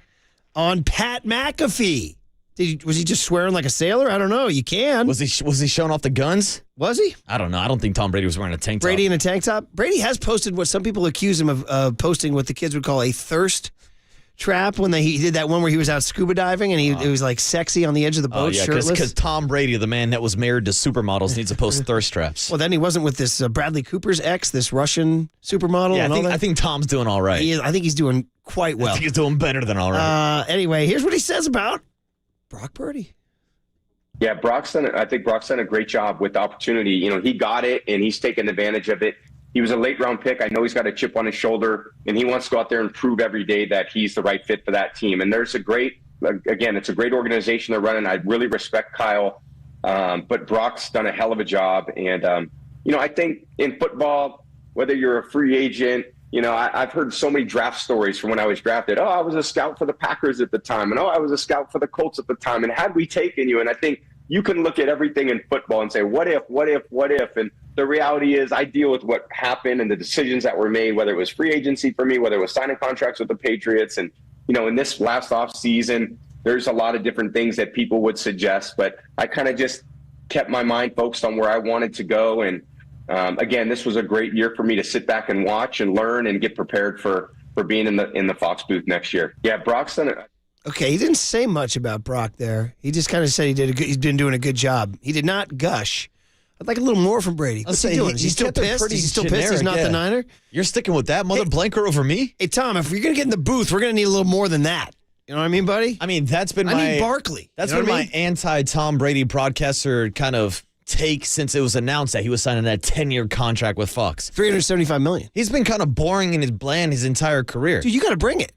on Pat McAfee. Was he just swearing like a sailor? I don't know. You can. Was he showing off the guns? Was he? I don't know. I don't think Tom Brady was wearing a tank top. Brady in a tank top? Brady has posted what some people accuse him of posting what the kids would call a thirst trap when he did that one where he was out scuba diving and it was like sexy on the edge of the boat, shirtless. Because Tom Brady, the man that was married to supermodels, needs to post thirst traps. Well, then he wasn't with this Bradley Cooper's ex, this Russian supermodel. Yeah, and I think Tom's doing all right. I think he's doing quite well. I think he's doing better than all right. Anyway, here's what he says about Brock Purdy. Yeah, I think Brock's done a great job with the opportunity. You know, he got it, and he's taken advantage of it. He was a late-round pick. I know he's got a chip on his shoulder, and he wants to go out there and prove every day that he's the right fit for that team. And there's it's a great organization they're running. I really respect Kyle, but Brock's done a hell of a job. And, I think in football, whether you're a free agent, I've heard so many draft stories from when I was drafted. Oh, I was a scout for the Packers at the time. And, I was a scout for the Colts at the time. And had we taken you? And I think you can look at everything in football and say, what if? And the reality is I deal with what happened and the decisions that were made, whether it was free agency for me, whether it was signing contracts with the Patriots. And, in this last off season, there's a lot of different things that people would suggest. But I kind of just kept my mind focused on where I wanted to go. And, again, this was a great year for me to sit back and watch and learn and get prepared for being in the Fox booth next year. Yeah, Brock's done it. Okay, he didn't say much about Brock there. He just kind of said he's been doing a good job. He did not gush. I'd like a little more from Brady. What's he doing? Is he still pissed? Is he still pissed he's not the Niner? You're sticking with that mother blanker over me? Hey, Tom, if you're going to get in the booth, we're going to need a little more than that. You know what I mean, buddy? I mean, that's been I need Barkley. That's been my anti-Tom Brady broadcaster kind of take since it was announced that he was signing that 10-year contract with Fox. $375 million. He's been kind of boring and bland his entire career. Dude, you got to bring it.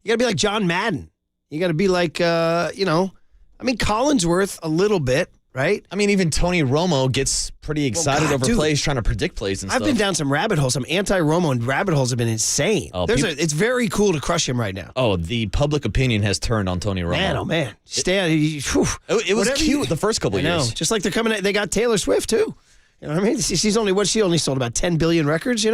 You got to be like John Madden. You got to be like, Collinsworth a little bit, right? I mean, even Tony Romo gets pretty excited over plays, trying to predict plays and stuff. I've been down some rabbit holes. Some anti-Romo and rabbit holes have been insane. It's very cool to crush him right now. Oh, the public opinion has turned on Tony Romo. Man, oh man. It was cute the first couple of years. Just like they're coming, they got Taylor Swift too. You know what I mean? She only sold about 10 billion records,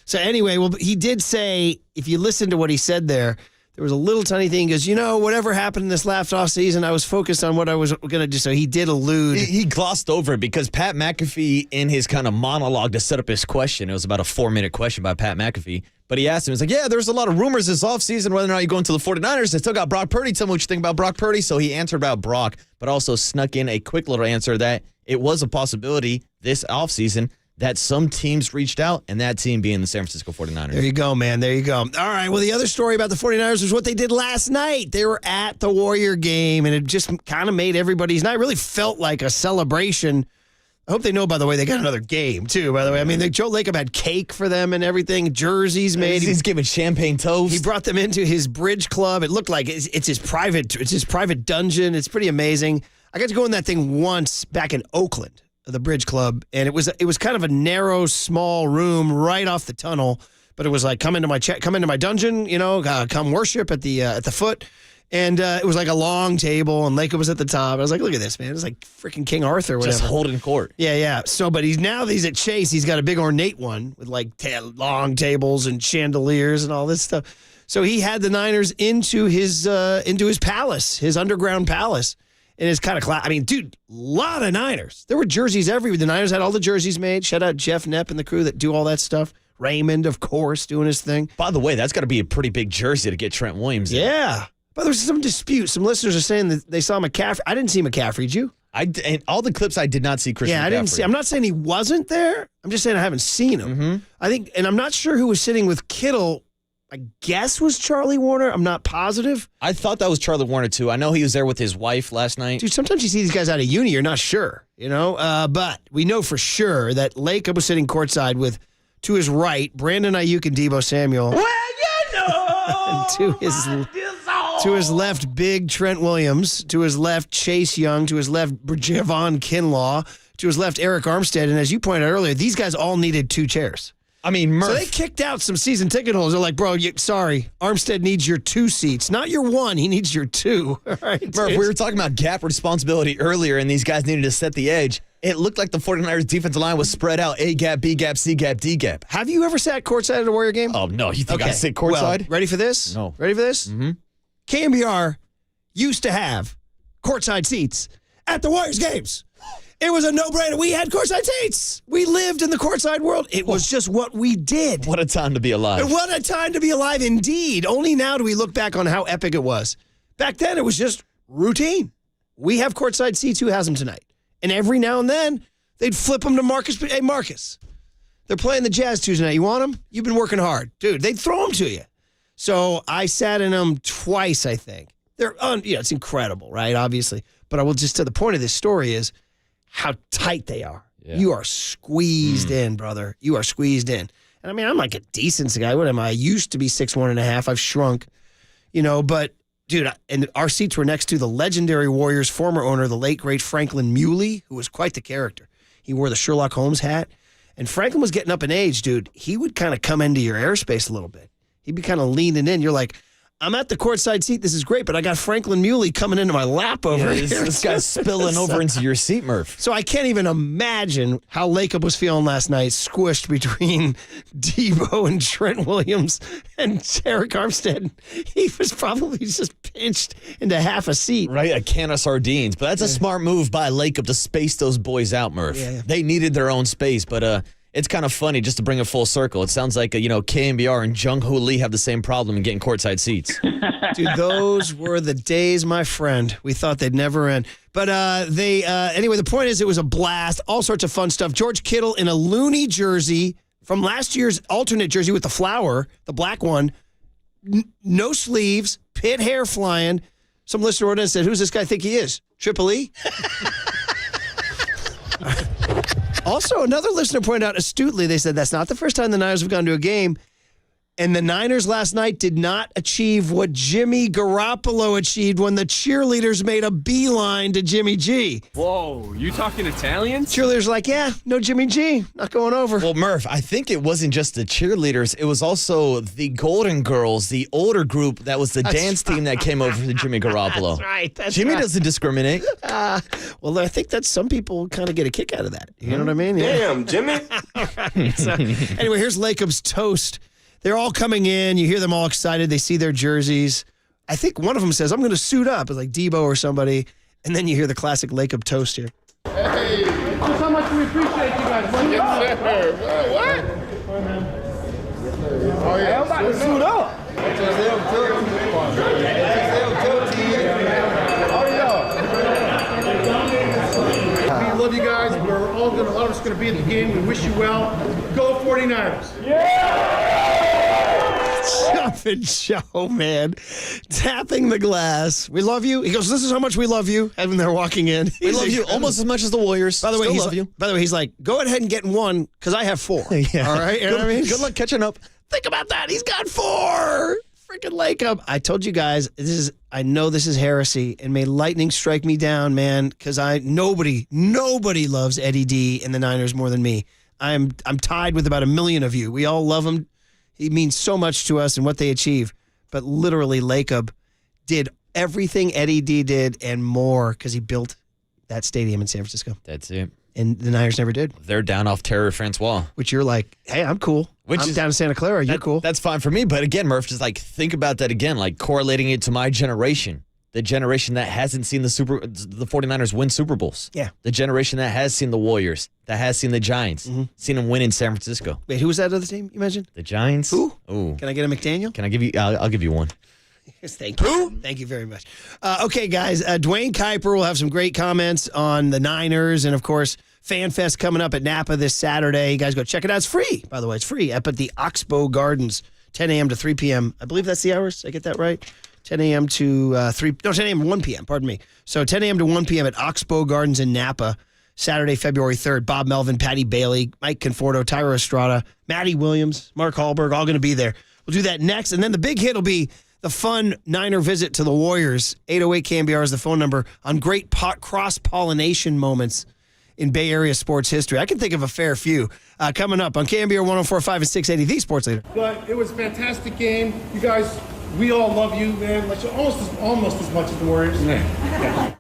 So anyway, he did say, if you listen to what he said there was a little tiny thing. He goes, whatever happened in this last off season, I was focused on what I was going to do. So he did allude. He glossed over it because Pat McAfee, in his kind of monologue to set up his question, it was about a 4-minute question by Pat McAfee. But he asked him, he's like, yeah, there's a lot of rumors this offseason whether or not you go into the 49ers. They still got Brock Purdy. Tell me what you think about Brock Purdy. So he answered about Brock, but also snuck in a quick little answer that it was a possibility this offseason that some teams reached out, and that team being the San Francisco 49ers. There you go, man. There you go. All right, well, the other story about the 49ers was what they did last night. They were at the Warrior game, and it just kind of made everybody's night. It really felt like a celebration. I hope they know, by the way, they got another game, too, by the way. I mean, Joe Lacob had cake for them and everything, jerseys made. He's giving champagne toast. He brought them into his bridge club. It looked like it's his private dungeon. It's pretty amazing. I got to go in that thing once back in Oakland, the Bridge Club, and it was kind of a narrow, small room right off the tunnel. But it was like come into my dungeon, come worship at the foot, and it was like a long table, and Lacob was at the top. I was like, look at this, man! It's like freaking King Arthur, or whatever. Just holding court. Yeah. So, but he's at Chase. He's got a big ornate one with like long tables and chandeliers and all this stuff. So he had the Niners into his palace, his underground palace. And it's kind of I mean, dude, a lot of Niners. There were jerseys everywhere. The Niners had all the jerseys made. Shout out Jeff Knepp and the crew that do all that stuff. Raymond, of course, doing his thing. By the way, that's got to be a pretty big jersey to get Trent Williams in. Yeah. But there's some dispute. Some listeners are saying that they saw McCaffrey. I didn't see McCaffrey. Did you? And all the clips, I did not see Christian McCaffrey. I didn't see. I'm not saying he wasn't there. I'm just saying I haven't seen him. Mm-hmm. I think, and I'm not sure who was sitting with Kittle. I guess was Charlie Warner. I'm not positive. I thought that was Charlie Warner, too. I know he was there with his wife last night. Dude, sometimes you see these guys out of uni, you're not sure, But we know for sure that Lacob was sitting courtside with, to his right, Brandon Ayuk and Deebo Samuel. Well, you know. And to his left, big Trent Williams. To his left, Chase Young. To his left, Javon Kinlaw. To his left, Eric Armstead. And as you pointed out earlier, these guys all needed 2 chairs. I mean, Murph. So they kicked out some season ticket holders. They're like, bro, sorry, Armstead needs your 2 seats. Not your 1, he needs your 2. All right, Murph, we were talking about gap responsibility earlier, and these guys needed to set the edge. It looked like the 49ers defensive line was spread out, A gap, B gap, C gap, D gap. Have you ever sat courtside at a Warrior game? Oh, no. You think I sit courtside? Well, ready for this? No. Ready for this? Mm-hmm. KNBR used to have courtside seats at the Warriors games. It was a no-brainer. We had courtside seats. We lived in the courtside world. It was just what we did. What a time to be alive. And what a time to be alive indeed. Only now do we look back on how epic it was. Back then, it was just routine. We have courtside seats. Who has them tonight? And every now and then, they'd flip them to Marcus. Hey, Marcus, they're playing the Jazz Tuesday night. You want them? You've been working hard. Dude, they'd throw them to you. So I sat in them twice, I think. It's incredible, right? Obviously. But I will just to the point of this story is how tight they are. Yeah. You are squeezed in, brother. You are squeezed in. And I mean, I'm like a decent guy. What am I? I used to be 6'1.5". I've shrunk, but dude, and our seats were next to the legendary Warriors former owner, the late, great Franklin Muley, who was quite the character. He wore the Sherlock Holmes hat. And Franklin was getting up in age, dude. He would kind of come into your airspace a little bit. He'd be kind of leaning in. You're like, I'm at the courtside seat. This is great, but I got Franklin Muley coming into my lap over here. This guy's spilling over into your seat, Murph. So I can't even imagine how Lacob was feeling last night, squished between Debo and Trent Williams and Eric Armstead. He was probably just pinched into half a seat. Right, a can of sardines. But that's a smart move by Lacob to space those boys out, Murph. Yeah. They needed their own space, but it's kind of funny just to bring it full circle. It sounds like, KNBR and Jung Hoo Lee have the same problem in getting courtside seats. Dude, those were the days, my friend. We thought they'd never end. But anyway, the point is it was a blast. All sorts of fun stuff. George Kittle in a Looney jersey from last year's alternate jersey with the flower, the black one. No sleeves, pit hair flying. Some listener wrote in and said, who's this guy think he is? Triple E? Also, another listener pointed out astutely, they said that's not the first time the Niners have gone to a game. And the Niners last night did not achieve what Jimmy Garoppolo achieved when the cheerleaders made a beeline to Jimmy G. Whoa, you talking Italians? Cheerleaders like, yeah, no Jimmy G, not going over. Well, Murph, I think it wasn't just the cheerleaders. It was also the Golden Girls, the older group that was the dance team that came over to Jimmy Garoppolo. That's right. Jimmy doesn't discriminate. Well, I think that some people kind of get a kick out of that. You know what I mean? Yeah. Damn, Jimmy. Right. So, anyway, here's Lacob's toast. They're all coming in. You hear them all excited. They see their jerseys. I think one of them says, I'm going to suit up. It's like Debo or somebody. And then you hear the classic Lacob toast here. Hey, just how much we appreciate you guys. Yes, sir. What? Oh, yeah. I'm about to suit up. We love you guys. We're all going to, a lot of us going to be at the game. We wish you well. Go 49ers. Yeah! Jumping Joe, man. Tapping the glass. We love you. He goes, this is how much we love you. And they're walking in. We love you almost as much as the Warriors. By the way, he's like, go ahead and get one because I have 4. Yeah. All right? You know what I mean? Good luck catching up. Think about that. He's got 4. Freaking Lacob. I told you guys, I know this is heresy, and may lightning strike me down, man, because nobody loves Eddie D and the Niners more than me. I'm tied with about 1 million of you. We all love him. He means so much to us and what they achieve. But literally, Lacob did everything Eddie D did and more because he built that stadium in San Francisco. That's it. And the Niners never did. They're down off Terre Francois. Which you're like, hey, I'm cool. I'm down in Santa Clara. You're cool. That's fine for me. But again, Murph, just like think about that again, like correlating it to my generation. The generation that hasn't seen the 49ers win Super Bowls. Yeah. The generation that has seen the Warriors, that has seen the Giants, seen them win in San Francisco. Wait, who was that other team you mentioned? The Giants. Who? Ooh. Can I get a McDaniel? Can I give you? I'll give you one. Yes, thank you. Who? Thank you very much. Okay, guys. Dwayne Kuiper will have some great comments on the Niners, and of course, Fan Fest coming up at Napa this Saturday. You guys go check it out. It's free, by the way. It's free up at the Oxbow Gardens, 10 a.m. to 3 p.m. I believe that's the hours. Did I get that right? 10 a.m. to 10 a.m. to 1 p.m. Pardon me. So 10 a.m. to 1 p.m. at Oxbow Gardens in Napa, Saturday, February 3rd. Bob Melvin, Patty Bailey, Mike Conforto, Tyra Estrada, Maddie Williams, Mark Hallberg, all going to be there. We'll do that next. And then the big hit will be the fun Niner visit to the Warriors. 808 KNBR is the phone number on great cross-pollination moments in Bay Area sports history. I can think of a fair few. Coming up on KNBR 104.5 and 680, the Sports Leader. But it was a fantastic game. You guys, we all love you, man. Almost as much as the Warriors. Yeah.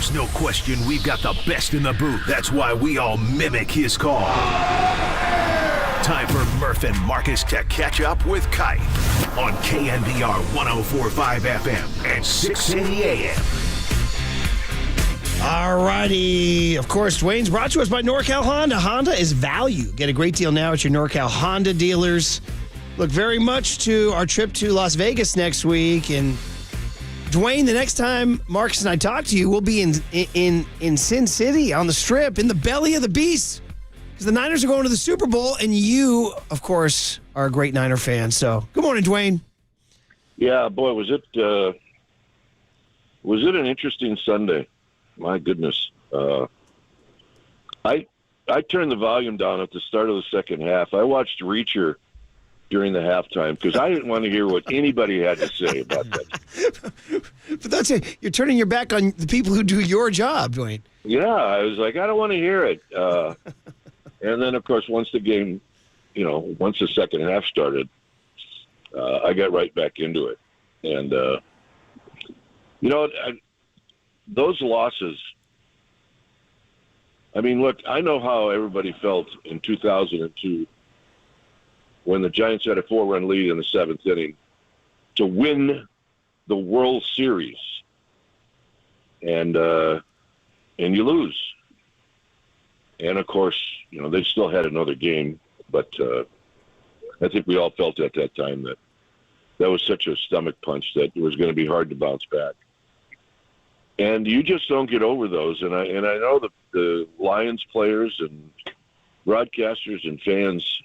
There's no question we've got the best in the booth. That's why we all mimic his call. Time for Murph and Marcus to catch up with Kite on KNBR 104.5 FM and 680 AM. All righty. Of course, Dwayne's brought to us by NorCal Honda. Honda is value. Get a great deal now at your NorCal Honda dealers. Look very much to our trip to Las Vegas next week. And Dwayne, the next time Marcus and I talk to you, we'll be in Sin City on the Strip, in the belly of the beast. Because the Niners are going to the Super Bowl, and you, of course, are a great Niner fan. So, good morning, Dwayne. Yeah, boy, was it an interesting Sunday? My goodness. I turned the volume down at the start of the second half. I watched Reacher during the halftime because I didn't want to hear what anybody had to say about that. But that's it. You're turning your back on the people who do your job, Dwayne. Yeah, I was like, I don't want to hear it. And then, of course, once the second half started, I got right back into it. And, those losses, I mean, look, I know how everybody felt in 2002 when the Giants had a 4-run lead in the seventh inning to win the World Series. And you lose. And, of course, they still had another game. But I think we all felt at that time that was such a stomach punch that it was going to be hard to bounce back. And you just don't get over those. And I know the Lions players and broadcasters and fans,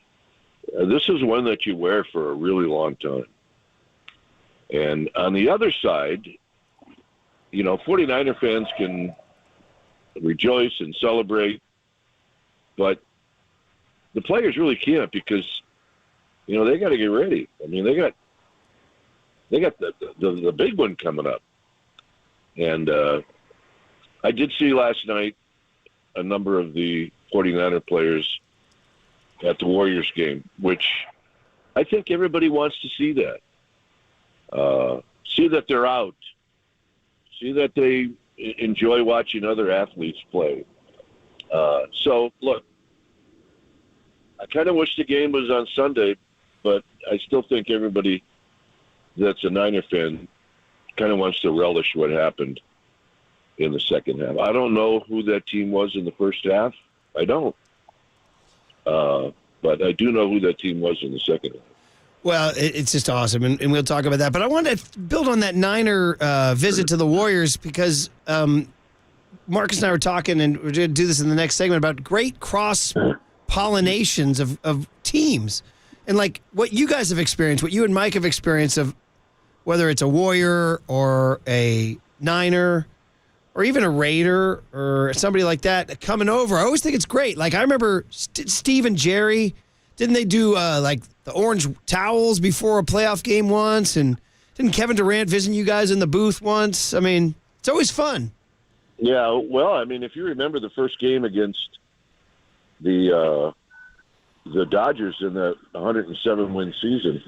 this is one that you wear for a really long time. And on the other side, 49er fans can rejoice and celebrate, but the players really can't because, they got to get ready. I mean, they got the big one coming up. And I did see last night a number of the 49er players at the Warriors game, which I think everybody wants to see that. See that they're out. See that they enjoy watching other athletes play. So, look, I kind of wish the game was on Sunday, but I still think everybody that's a Niner fan kind of wants to relish what happened in the second half. I don't know who that team was in the first half. I don't. But I do know who that team was in the second half. Well, it's just awesome, and we'll talk about that. But I wanted to build on that Niner visit to the Warriors because Marcus and I were talking, and we're going to do this in the next segment, about great cross-pollinations of teams. And like what you guys have experienced, what you and Mike have experienced of whether it's a Warrior or a Niner or even a Raider or somebody like that coming over. I always think it's great. Like I remember Steve and Jerry, didn't they do like the orange towels before a playoff game once? And didn't Kevin Durant visit you guys in the booth once? I mean, it's always fun. Yeah, well, I mean, if you remember the first game against the Dodgers in the 107-win season,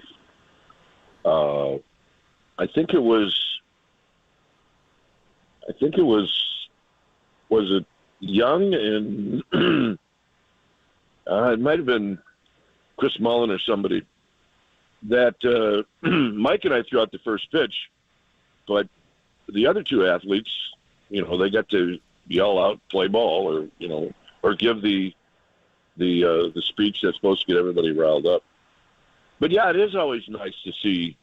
I think it was it Young and it might have been Chris Mullen or somebody that Mike and I threw out the first pitch, but the other two athletes, they got to yell out, play ball, or give the speech that's supposed to get everybody riled up. But yeah, it is always nice to see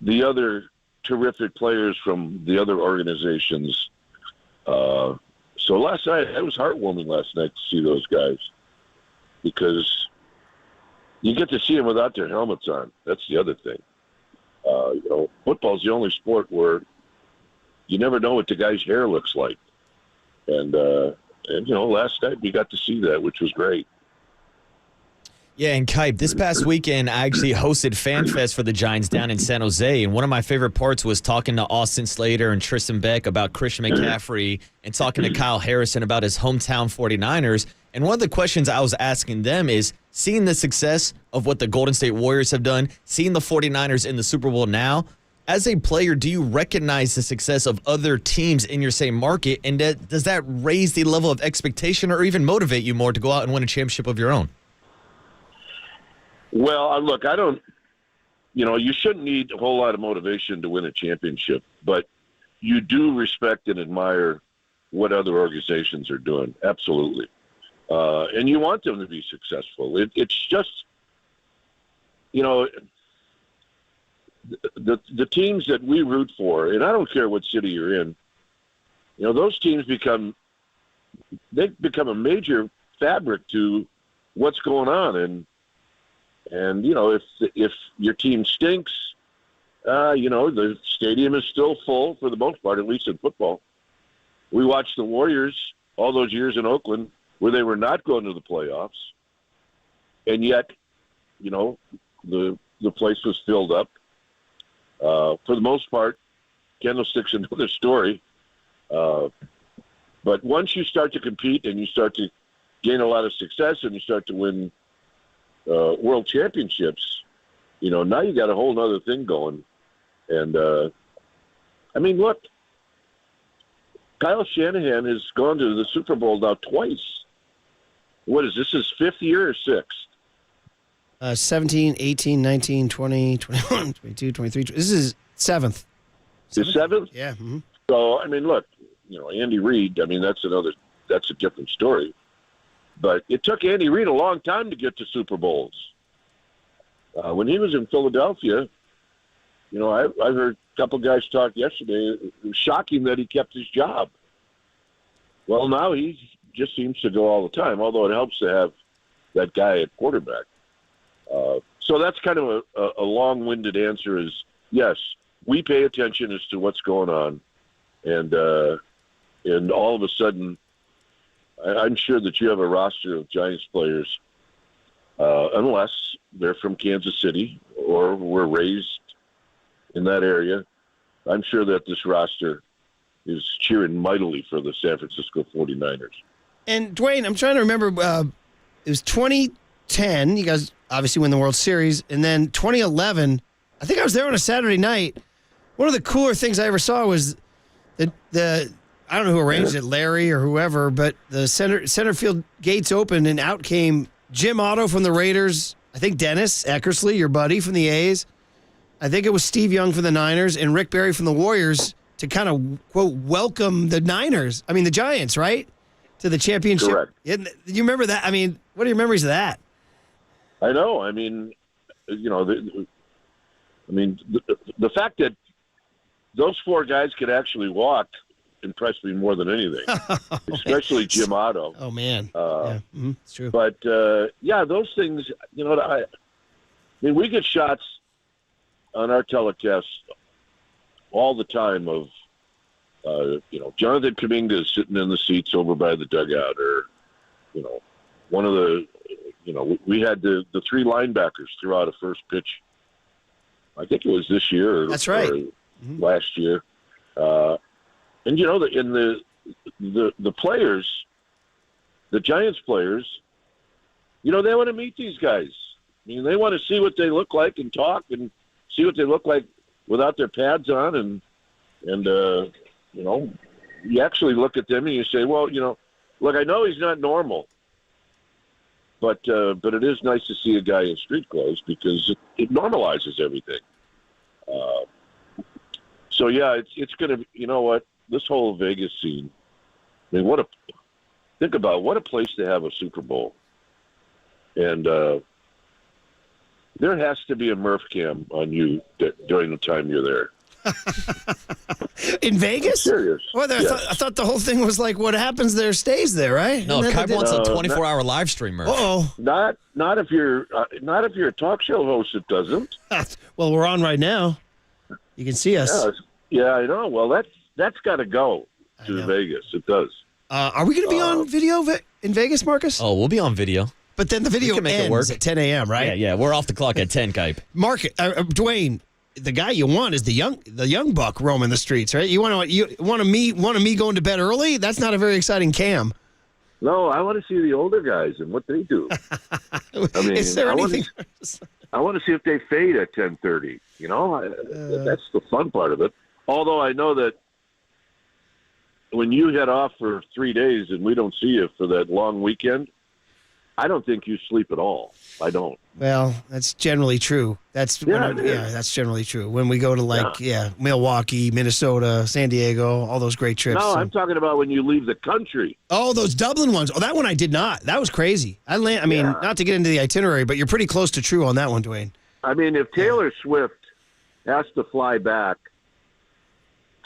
the other terrific players from the other organizations. So last night, it was heartwarming last night to see those guys because you get to see them without their helmets on. That's the other thing. Football's the only sport where you never know what the guy's hair looks like. And last night we got to see that, which was great. Yeah, and Kipe, this past weekend, I actually hosted FanFest for the Giants down in San Jose, and one of my favorite parts was talking to Austin Slater and Tristan Beck about Christian McCaffrey and talking to Kyle Harrison about his hometown 49ers. And one of the questions I was asking them is, seeing the success of what the Golden State Warriors have done, seeing the 49ers in the Super Bowl now, As a player, do you recognize the success of other teams in your same market, and does that raise the level of expectation or even motivate you more to go out and win a championship of your own? Well, look, I don't, you shouldn't need a whole lot of motivation to win a championship, but you do respect and admire what other organizations are doing. Absolutely. And you want them to be successful. It's just, the teams that we root for, and I don't care what city you're in, those teams become a major fabric to what's going on. And if your team stinks, the stadium is still full for the most part, at least in football. We watched the Warriors all those years in Oakland where they were not going to the playoffs, and yet, the place was filled up. For the most part, Candlestick's another story. But once you start to compete and you start to gain a lot of success and you start to win world championships, now you got a whole other thing going. And, look, Kyle Shanahan has gone to the Super Bowl now twice. What is this, his fifth year or sixth? 17, 18, 19, 20, 21, 22, 23. This is seventh. His seventh? Yeah. Mm-hmm. So, look, Andy Reid, that's a different story. But it took Andy Reid a long time to get to Super Bowls. When he was in Philadelphia, I heard a couple guys talk yesterday. It was shocking that he kept his job. Well, now he just seems to go all the time, although it helps to have that guy at quarterback. So that's kind of a long-winded answer is, yes, we pay attention as to what's going on. And all of a sudden, I'm sure that you have a roster of Giants players, unless they're from Kansas City or were raised in that area. I'm sure that this roster is cheering mightily for the San Francisco 49ers. And, Dwayne, I'm trying to remember, it was 2010. You guys obviously win the World Series. And then 2011, I think I was there on a Saturday night. One of the cooler things I ever saw was the I don't know who arranged it, Larry or whoever, but the center field gates opened and out came Jim Otto from the Raiders, I think Dennis Eckersley, your buddy from the A's. I think it was Steve Young from the Niners and Rick Barry from the Warriors to kind of, quote, welcome the Giants, right? To the championship. Correct. Do you remember that? What are your memories of that? I know. The fafact that those four guys could actually walk impressed me more than anything, especially Jim Otto. Oh, man. It's true. But, those things, we get shots on our telecast all the time of, Jonathan Kuminga sitting in the seats over by the dugout, or, one of the, we had the three linebackers throw out a first pitch. I think it was this year. That's right. Or last year. And, the players, the Giants players, they want to meet these guys. They want to see what they look like and talk and see what they look like without their pads on. And you actually look at them and you say, well, look, I know he's not normal, but it is nice to see a guy in street clothes because it normalizes everything. So, it's going to, what, this whole Vegas scene, think about what a place to have a Super Bowl. And there has to be a Murph cam on you during the time you're there. In Vegas? I'm serious. Well, yes. I thought the whole thing was like what happens there stays there, right? No, Kai wants a 24-hour live stream, Murph. Uh-oh. Not if you're a talk show host. It doesn't. Well, we're on right now. You can see us. Yeah, I know. Well, that's got to go to Vegas. It does. Are we going to be on video in Vegas, Marcus? Oh, we'll be on video. But then the video ends at 10 a.m., right? Yeah. We're off the clock at 10, Kipe. Dwayne, the guy you want is the young buck roaming the streets, right? You want me going to bed early? That's not a very exciting cam. No, I want to see the older guys and what they do. Is there anything? I want to see if they fade at 10:30. You know, that's the fun part of it. Although I know that when you head off for 3 days and we don't see you for that long weekend, I don't think you sleep at all. I don't. Well, that's generally true. That's that's generally true. When we go to Milwaukee, Minnesota, San Diego, all those great trips. No, I'm talking about when you leave the country. Oh, those Dublin ones. Oh, that one I did not. That was crazy. Not to get into the itinerary, but you're pretty close to true on that one, Dwayne. I mean, if Taylor Swift has to fly back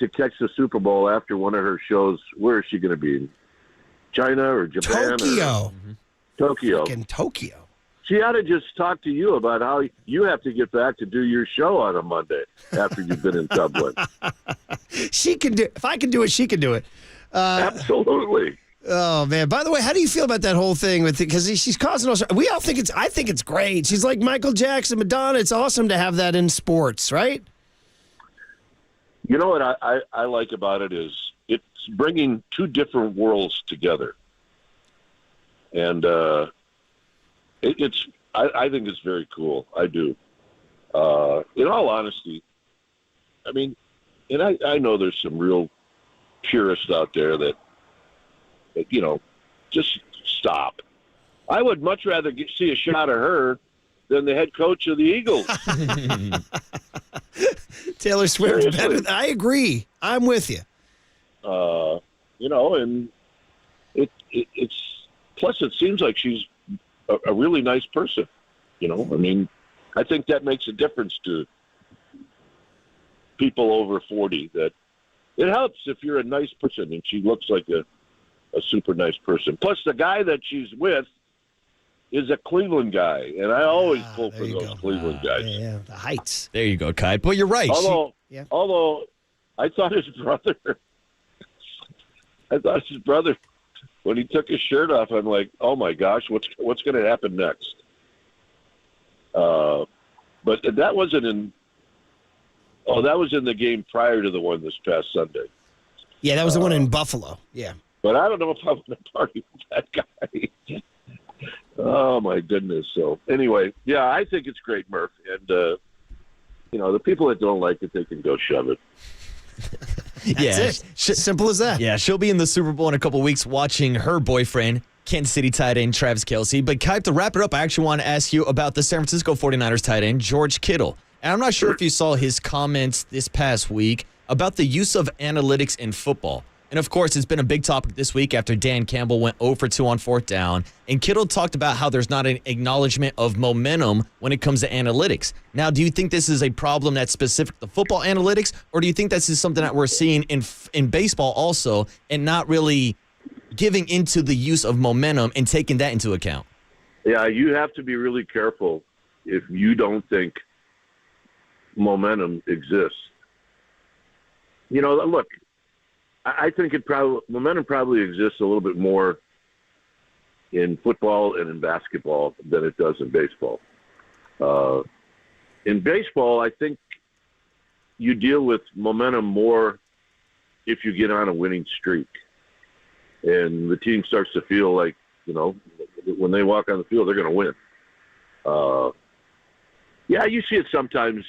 to catch the Super Bowl after one of her shows, where is she going to be? China or Japan? Tokyo. Tokyo. Freaking Tokyo. She ought to just talk to you about how you have to get back to do your show on a Monday after you've been in Dublin. She can do. If I can do it, she can do it. Absolutely. Oh man! By the way, how do you feel about that whole thing with? Because she's causing us. We all think it's. I think it's great. She's like Michael Jackson, Madonna. It's awesome to have that in sports, right? You know what I like about it is it's bringing two different worlds together, and I think it's very cool. I do. In all honesty, I mean, and I know there's some real purists out there that just stop. I would much rather see a shot of her than the head coach of the Eagles. Taylor Swift. I agree. I'm with you. And it's plus it seems like she's a really nice person. I mean, I think that makes a difference to people over 40. That it helps if you're a nice person, and she looks like a super nice person. Plus, the guy that she's with is a Cleveland guy, and I always pull for those Cleveland guys. Yeah, the Heights. There you go, Kai. But you're right. Although I thought his brother, when he took his shirt off, I'm like, oh my gosh, what's going to happen next? But that wasn't in. Oh, that was in the game prior to the one this past Sunday. Yeah, that was the one in Buffalo. Yeah. But I don't know if I want to party with that guy. Oh, my goodness. So, anyway, yeah, I think it's great, Murph. And, the people that don't like it, they can go shove it. That's it. Simple as that. Yeah, she'll be in the Super Bowl in a couple weeks watching her boyfriend, Kansas City tight end Travis Kelce. But, Kai, to wrap it up, I actually want to ask you about the San Francisco 49ers tight end, George Kittle. And I'm not sure if you saw his comments this past week about the use of analytics in football. And, of course, it's been a big topic this week after Dan Campbell went 0 for 2 on fourth down. And Kittle talked about how there's not an acknowledgement of momentum when it comes to analytics. Now, do you think this is a problem that's specific to football analytics, or do you think this is something that we're seeing in baseball also and not really giving into the use of momentum and taking that into account? Yeah, you have to be really careful if you don't think momentum exists. Look, I think momentum probably exists a little bit more in football and in basketball than it does in baseball. In baseball, I think you deal with momentum more if you get on a winning streak, and the team starts to feel like, when they walk on the field, they're going to win. Yeah, you see it sometimes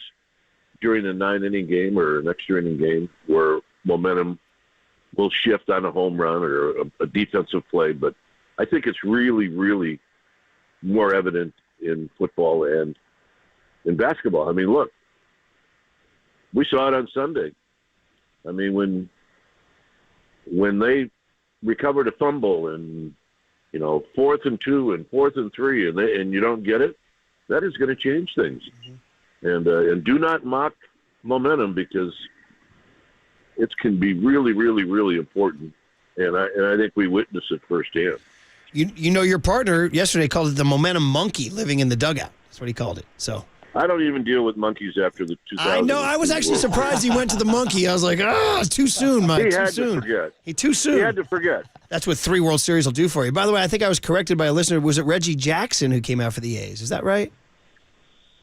during a 9-inning game or an extra inning game where momentum will shift on a home run or a defensive play, but I think it's really, really more evident in football and in basketball. I mean, look, we saw it on Sunday. I mean, when they recovered a fumble and 4th and 2 and 4th and 3 and you don't get it, that is going to change things. Mm-hmm. And do not mock momentum, because it can be really, really, really important. And I think we witnessed it firsthand. Your partner yesterday called it the momentum monkey living in the dugout. That's what he called it. So I don't even deal with monkeys after the 2000. I know. I was actually surprised he went to the monkey. I was like, too soon, Mike. He too had soon. to forget. Too soon. He had to forget. That's what 3 World Series will do for you. By the way, I think I was corrected by a listener. Was it Reggie Jackson who came out for the A's? Is that right?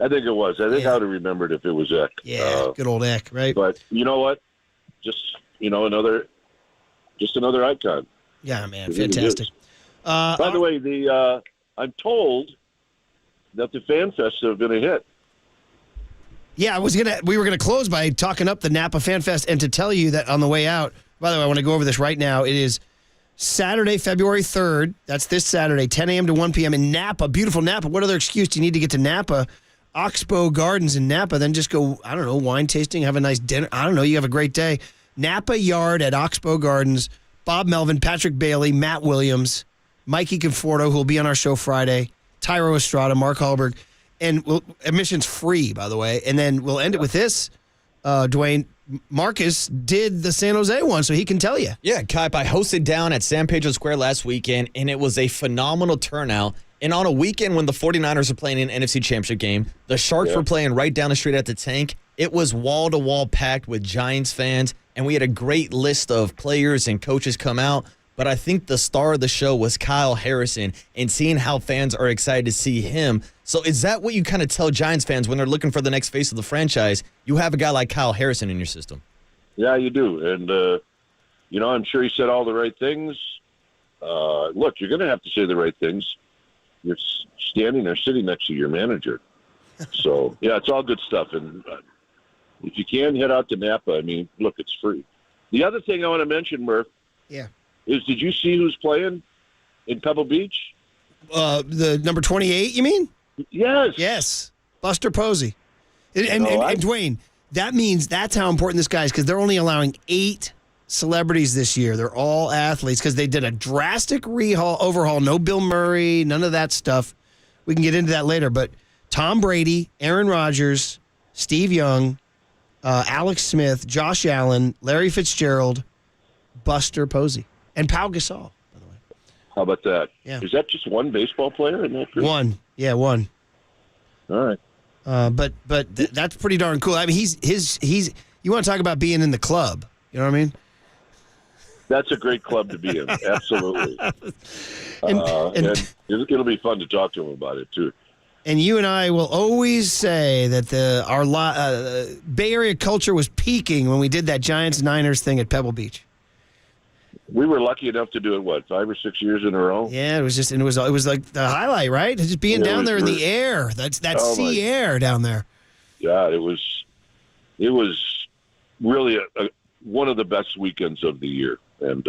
I think it was. I think I would have remembered if it was Eck. Yeah, good old Eck, right? But you know what? Just another icon. Yeah, man, fantastic. By the way, I'm told that the Fan Fest have been a hit. Yeah, we were gonna close by talking up the Napa Fan Fest, and to tell you that on the way out. By the way, I want to go over this right now. It is Saturday, February 3rd. That's this Saturday, 10 a.m. to 1 p.m. in Napa. Beautiful Napa. What other excuse do you need to get to Napa? Oxbow Gardens in Napa. Then just go, I don't know, wine tasting, have a nice dinner. I don't know. You have a great day. Napa Yard at Oxbow Gardens. Bob Melvin, Patrick Bailey, Matt Williams, Mikey Conforto, who will be on our show Friday, Tyro Estrada, Mark Hallberg. And admission's free, by the way. And then we'll end it with this. Dwayne, Marcus did the San Jose one, so he can tell you. Yeah, Kipe, I hosted down at San Pedro Square last weekend, and it was a phenomenal turnout. And on a weekend when the 49ers are playing an NFC Championship game, the Sharks were playing right down the street at the Tank. It was wall-to-wall packed with Giants fans, and we had a great list of players and coaches come out. But I think the star of the show was Kyle Harrison, and seeing how fans are excited to see him. So is that what you kind of tell Giants fans when they're looking for the next face of the franchise? You have a guy like Kyle Harrison in your system. Yeah, you do. And, I'm sure he said all the right things. Look, you're going to have to say the right things. You're standing there sitting next to your manager. So, yeah, it's all good stuff. And if you can, head out to Napa. I mean, look, it's free. The other thing I want to mention, Murph, is did you see who's playing in Pebble Beach? The number 28, you mean? Yes. Yes. Buster Posey. And Dwayne, that means that's how important this guy is, because they're only allowing 8 celebrities this year. They're all athletes because they did a drastic overhaul. No Bill Murray, none of that stuff. We can get into that later. But Tom Brady, Aaron Rodgers, Steve Young, Alex Smith, Josh Allen, Larry Fitzgerald, Buster Posey, and Pau Gasol. How about that? Yeah. Is that just one baseball player in that group? One. Yeah, one. All right. But that's pretty darn cool. I mean, he's you want to talk about being in the club. You know what I mean? That's a great club to be in. Absolutely. and it'll be fun to talk to him about it, too. And you and I will always say that our Bay Area culture was peaking when we did that Giants-Niners thing at Pebble Beach. We were lucky enough to do it, 5 or 6 years in a row? Yeah, it was like the highlight, right? Just being down there in the air. That sea air down there. Yeah, it was really one of the best weekends of the year. And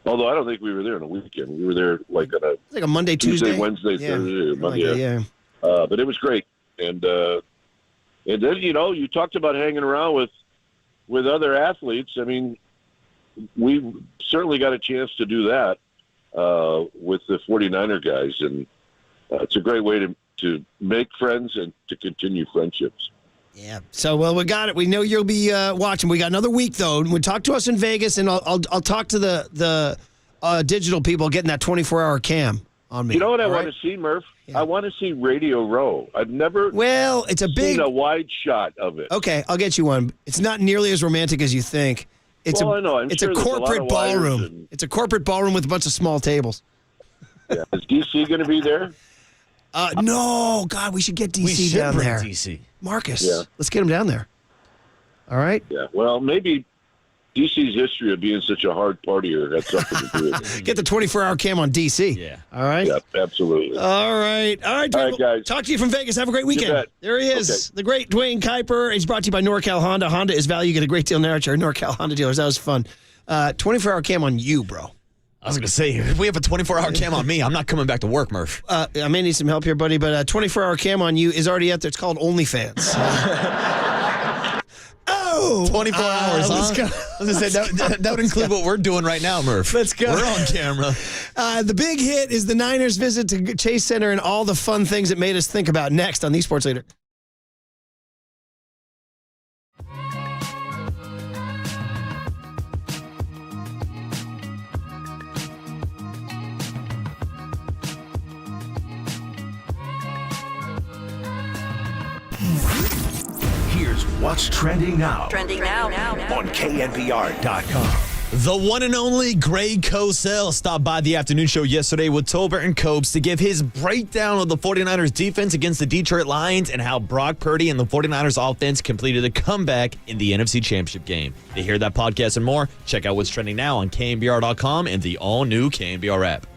although I don't think we were there on a weekend, we were there like on a Monday, Tuesday, Wednesday, Thursday, Monday. Yeah. But it was great, and then you talked about hanging around with other athletes. I mean, we certainly got a chance to do that with the 49er guys, and it's a great way to make friends and to continue friendships. Yeah. So, well, we got it. We know you'll be watching. We got another week, though. We'll talk to us in Vegas, and I'll talk to the digital people getting that 24-hour cam on me. You know what I want to see, Murph? Yeah. I want to see Radio Row. I've never seen a wide shot of it. Okay, I'll get you one. It's not nearly as romantic as you think. It's I know. It's a corporate ballroom. It's a corporate ballroom with a bunch of small tables. Yeah. Is DC going to be there? No. God, we should get DC down there. DC. Marcus, let's get him down there. All right? Yeah. Well, maybe DC's history of being such a hard partier had something to do with it. Get the 24-hour cam on DC. Yeah. All right? Yeah, absolutely. All right. All right, guys. Talk to you from Vegas. Have a great weekend. There he is, the great Dwayne Kuiper. He's brought to you by NorCal Honda. Honda is value. You get a great deal now at your NorCal Honda dealers. That was fun. 24-hour cam on you, bro. I was going to say, if we have a 24-hour cam on me, I'm not coming back to work, Murph. I may need some help here, buddy, but a 24-hour cam on you is already out there. It's called OnlyFans. 24 hours, huh? Let's go. I was going to say, that would include what we're doing right now, Murph. Let's go. We're on camera. The big hit is the Niners visit to Chase Center and all the fun things it made us think about next on the Sports Leader. Here's what's trending now. Trending now. On KNBR.com. The one and only Greg Cosell stopped by the afternoon show yesterday with Tolbert and Copes to give his breakdown of the 49ers defense against the Detroit Lions and how Brock Purdy and the 49ers offense completed a comeback in the NFC Championship game. To hear that podcast and more, check out what's trending now on KNBR.com and the all-new KNBR app.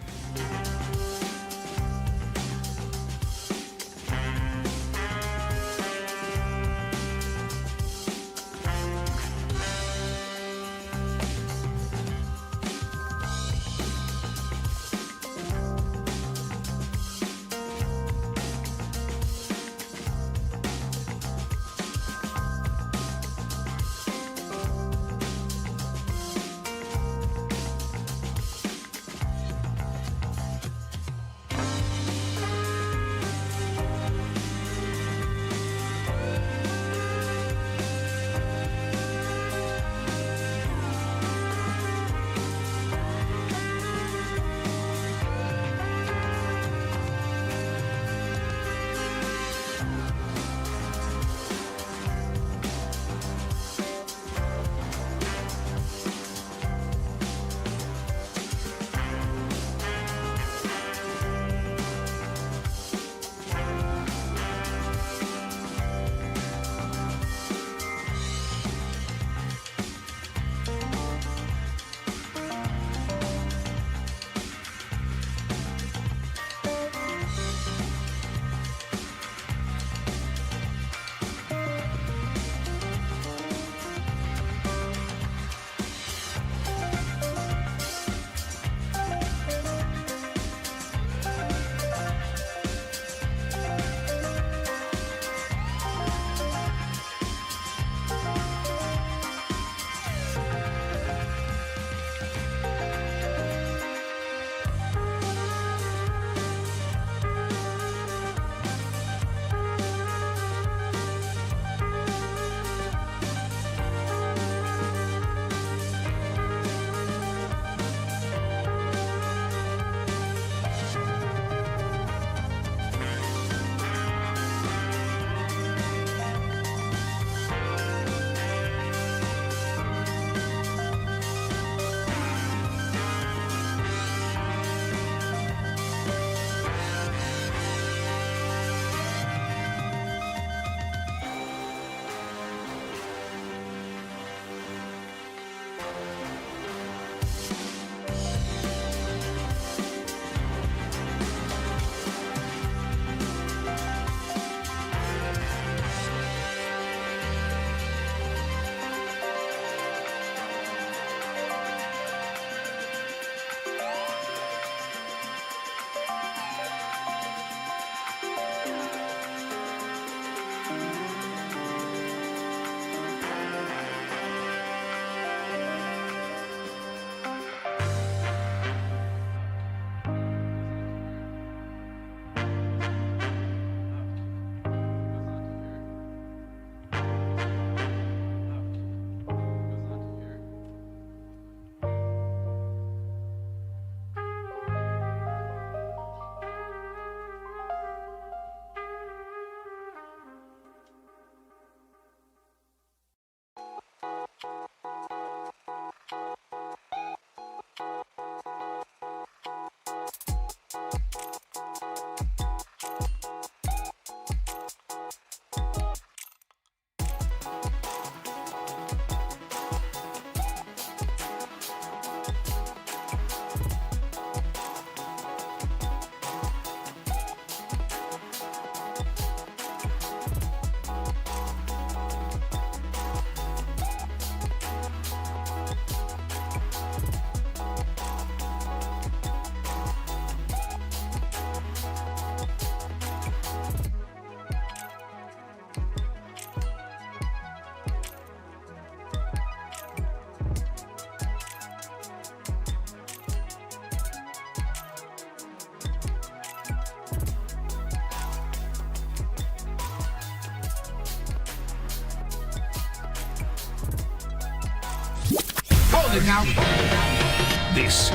This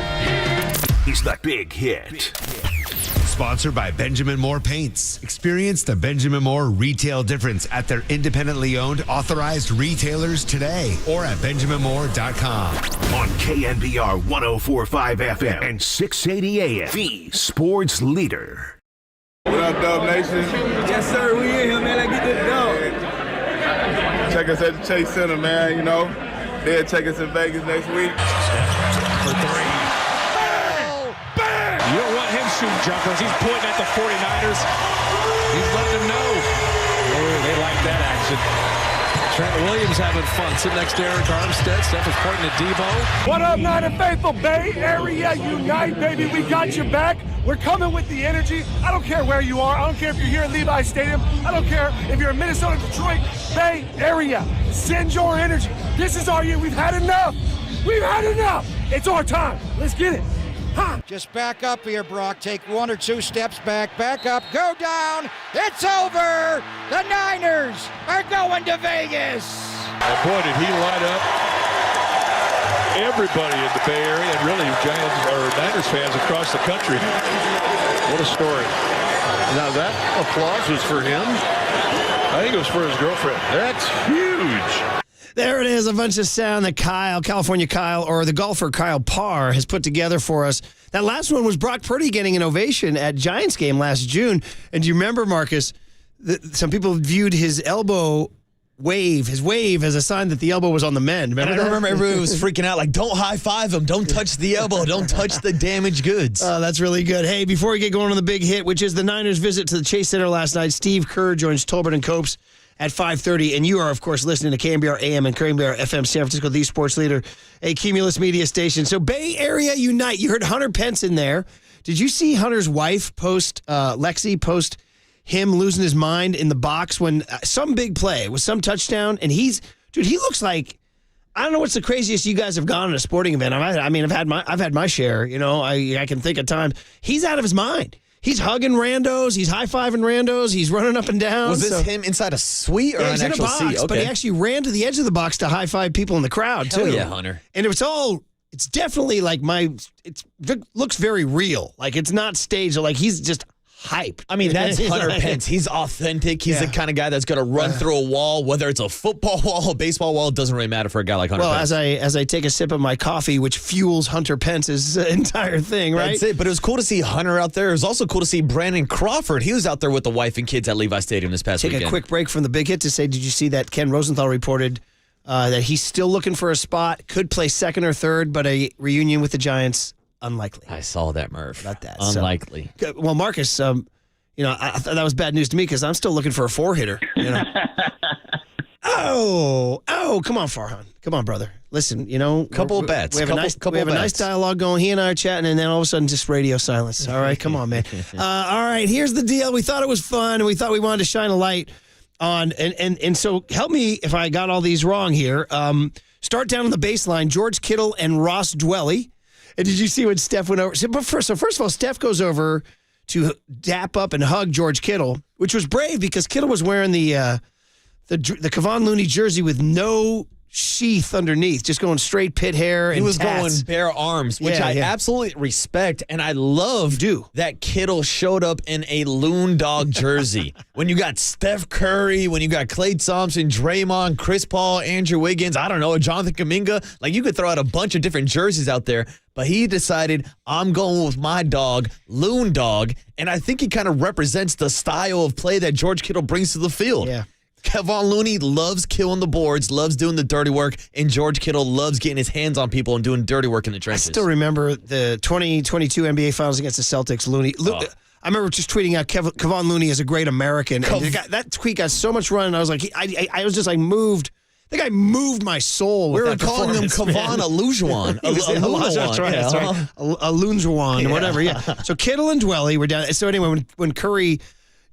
is The Big Hit. Sponsored by Benjamin Moore Paints. Experience the Benjamin Moore retail difference at their independently owned, authorized retailers today or at benjaminmoore.com. On KNBR 104.5 FM and 680 AM, the sports leader. What up, Dub Nation? Yes, sir. We in here, man. Let's get this dub. Check us at the Chase Center, man. You know, they'll check us in Vegas next week. For three. Bang! You don't want him shooting jumpers. He's pointing at the 49ers. He's letting them know. Oh, they like that action. Trent Williams having fun. Sitting next to Eric Armstead. Steph is pointing to Debo. What up, Niner faithful? Bay Area unite, baby. We got your back. We're coming with the energy. I don't care where you are. I don't care if you're here at Levi Stadium. I don't care if you're in Minnesota, Detroit, Bay Area. Send your energy. This is our year. We've had enough. We've had enough. It's our time. Let's get it. Huh. Just back up here, Brock. Take 1 or 2 steps back. Back up. Go down. It's over. The Niners are going to Vegas. And boy, did he light up everybody in the Bay Area and really Giants or Niners fans across the country. What a story. Now that applause was for him. I think it was for his girlfriend. That's huge. There it is, a bunch of sound that California Kyle, or the golfer Kyle Parr, has put together for us. That last one was Brock Purdy getting an ovation at Giants game last June. And do you remember, Marcus, some people viewed his elbow wave as a sign that the elbow was on the mend. I remember everybody was freaking out, like, don't high-five him, don't touch the elbow, don't touch the damaged goods. Oh, that's really good. Hey, before we get going on the big hit, which is the Niners' visit to the Chase Center last night, Steve Kerr joins Tolbert and Copes at 5:30, and you are, of course, listening to KNBR AM and KNBR FM San Francisco, the sports leader, a Cumulus media station. So Bay Area Unite. You heard Hunter Pence in there. Did you see Hunter's wife Lexi post him losing his mind in the box when some big play with some touchdown, and he looks like, I don't know what's the craziest you guys have gone at a sporting event. I've had my share. You know, I can think of times he's out of his mind. He's hugging randos. He's high-fiving randos. He's running up and down. Was this him inside a suite or an actual seat? Okay. But he actually ran to the edge of the box to high-five people in the crowd, too. Hell yeah, Hunter. And it's definitely like it looks very real. Like, it's not staged. Like, he's just hype. I mean, that's Hunter Pence. He's authentic. He's the kind of guy that's going to run through a wall, whether it's a football wall, a baseball wall. It doesn't really matter for a guy like Hunter Pence. Well, as I take a sip of my coffee, which fuels Hunter Pence's entire thing, right? That's it. But it was cool to see Hunter out there. It was also cool to see Brandon Crawford. He was out there with the wife and kids at Levi Stadium this past weekend. Take a quick break from the big hit to say, did you see that Ken Rosenthal reported that he's still looking for a spot, could play second or third, but a reunion with the Giants, unlikely. I saw that, Murph. About that. Unlikely. So, well, Marcus, I thought that was bad news to me because I'm still looking for a 4-hitter. You know? Oh, come on, Farhan. Come on, brother. Listen, couple of bets. We have a nice dialogue going. He and I are chatting, and then all of a sudden, just radio silence. All right, come on, man. All right, here's the deal. We thought it was fun, and we thought we wanted to shine a light on, and so help me if I got all these wrong here. Start down on the baseline, George Kittle and Ross Dwelly. And did you see when Steph went over? So first of all, Steph goes over to dap up and hug George Kittle, which was brave because Kittle was wearing the Kevon Looney jersey with no sheath underneath, just going straight pit hair. He was going bare arms, which I absolutely respect, and I love that Kittle showed up in a Loon Dog jersey. When you got Steph Curry, when you got Klay Thompson, Draymond, Chris Paul, Andrew Wiggins, I don't know, Jonathan Kuminga, like you could throw out a bunch of different jerseys out there, but he decided, I'm going with my dog, Loon Dog, and I think he kind of represents the style of play that George Kittle brings to the field. Yeah. Kevon Looney loves killing the boards, loves doing the dirty work, and George Kittle loves getting his hands on people and doing dirty work in the trenches. I still remember the 2022 NBA Finals against the Celtics. I remember just tweeting out Kevon Looney is a great American. And that tweet got so much run, and I was like, I was just like moved. I think I moved my soul. We were calling him Kevon Alujuan. That's right. Alunjuan, whatever. Yeah. So Kittle and Dwelly were down. So anyway, when Curry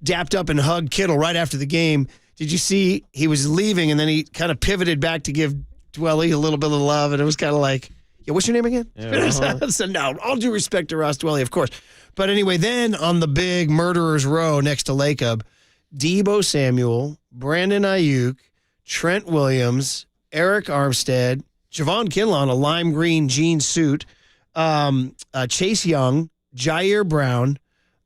dapped up and hugged Kittle right after the game, did you see he was leaving and then he kind of pivoted back to give Dwelly a little bit of love, and it was kind of like, yeah, what's your name again? So no, all due respect to Ross Dwelly, of course. But anyway, then on the big murderer's row next to Lacob, Debo Samuel, Brandon Ayuk, Trent Williams, Eric Armstead, Javon Kinlaw, a lime green jean suit. Chase Young, Jair Brown.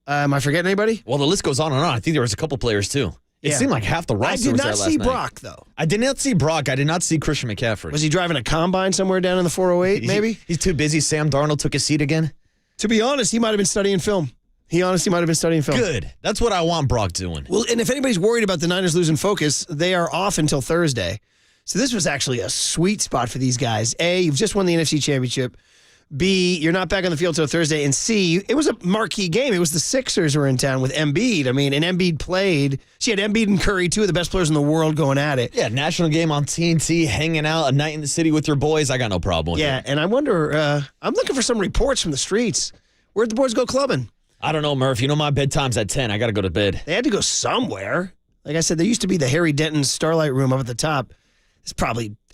Am I forgetting anybody? Well, the list goes on and on. I think there was a couple players, too. It seemed like half the roster was there last night. I did not see Brock, though. I did not see Brock. I did not see Christian McCaffrey. Was he driving a combine somewhere down in the 408, maybe? He's too busy. Sam Darnold took his seat again. To be honest, he might have been studying film. Good. That's what I want Brock doing. Well, and if anybody's worried about the Niners losing focus, they are off until Thursday. So this was actually a sweet spot for these guys. A, you've just won the NFC Championship. B, you're not back on the field till Thursday. And C, it was a marquee game. It was the Sixers who were in town with Embiid. I mean, and Embiid played. She had Embiid and Curry, two of the best players in the world, going at it. Yeah, national game on TNT, hanging out, a night in the city with your boys. I got no problem with it. Yeah, and I wonder, I'm looking for some reports from the streets. Where'd the boys go clubbing? I don't know, Murph. You know my bedtime's at 10. I got to go to bed. They had to go somewhere. Like I said, there used to be the Harry Denton Starlight Room up at the top.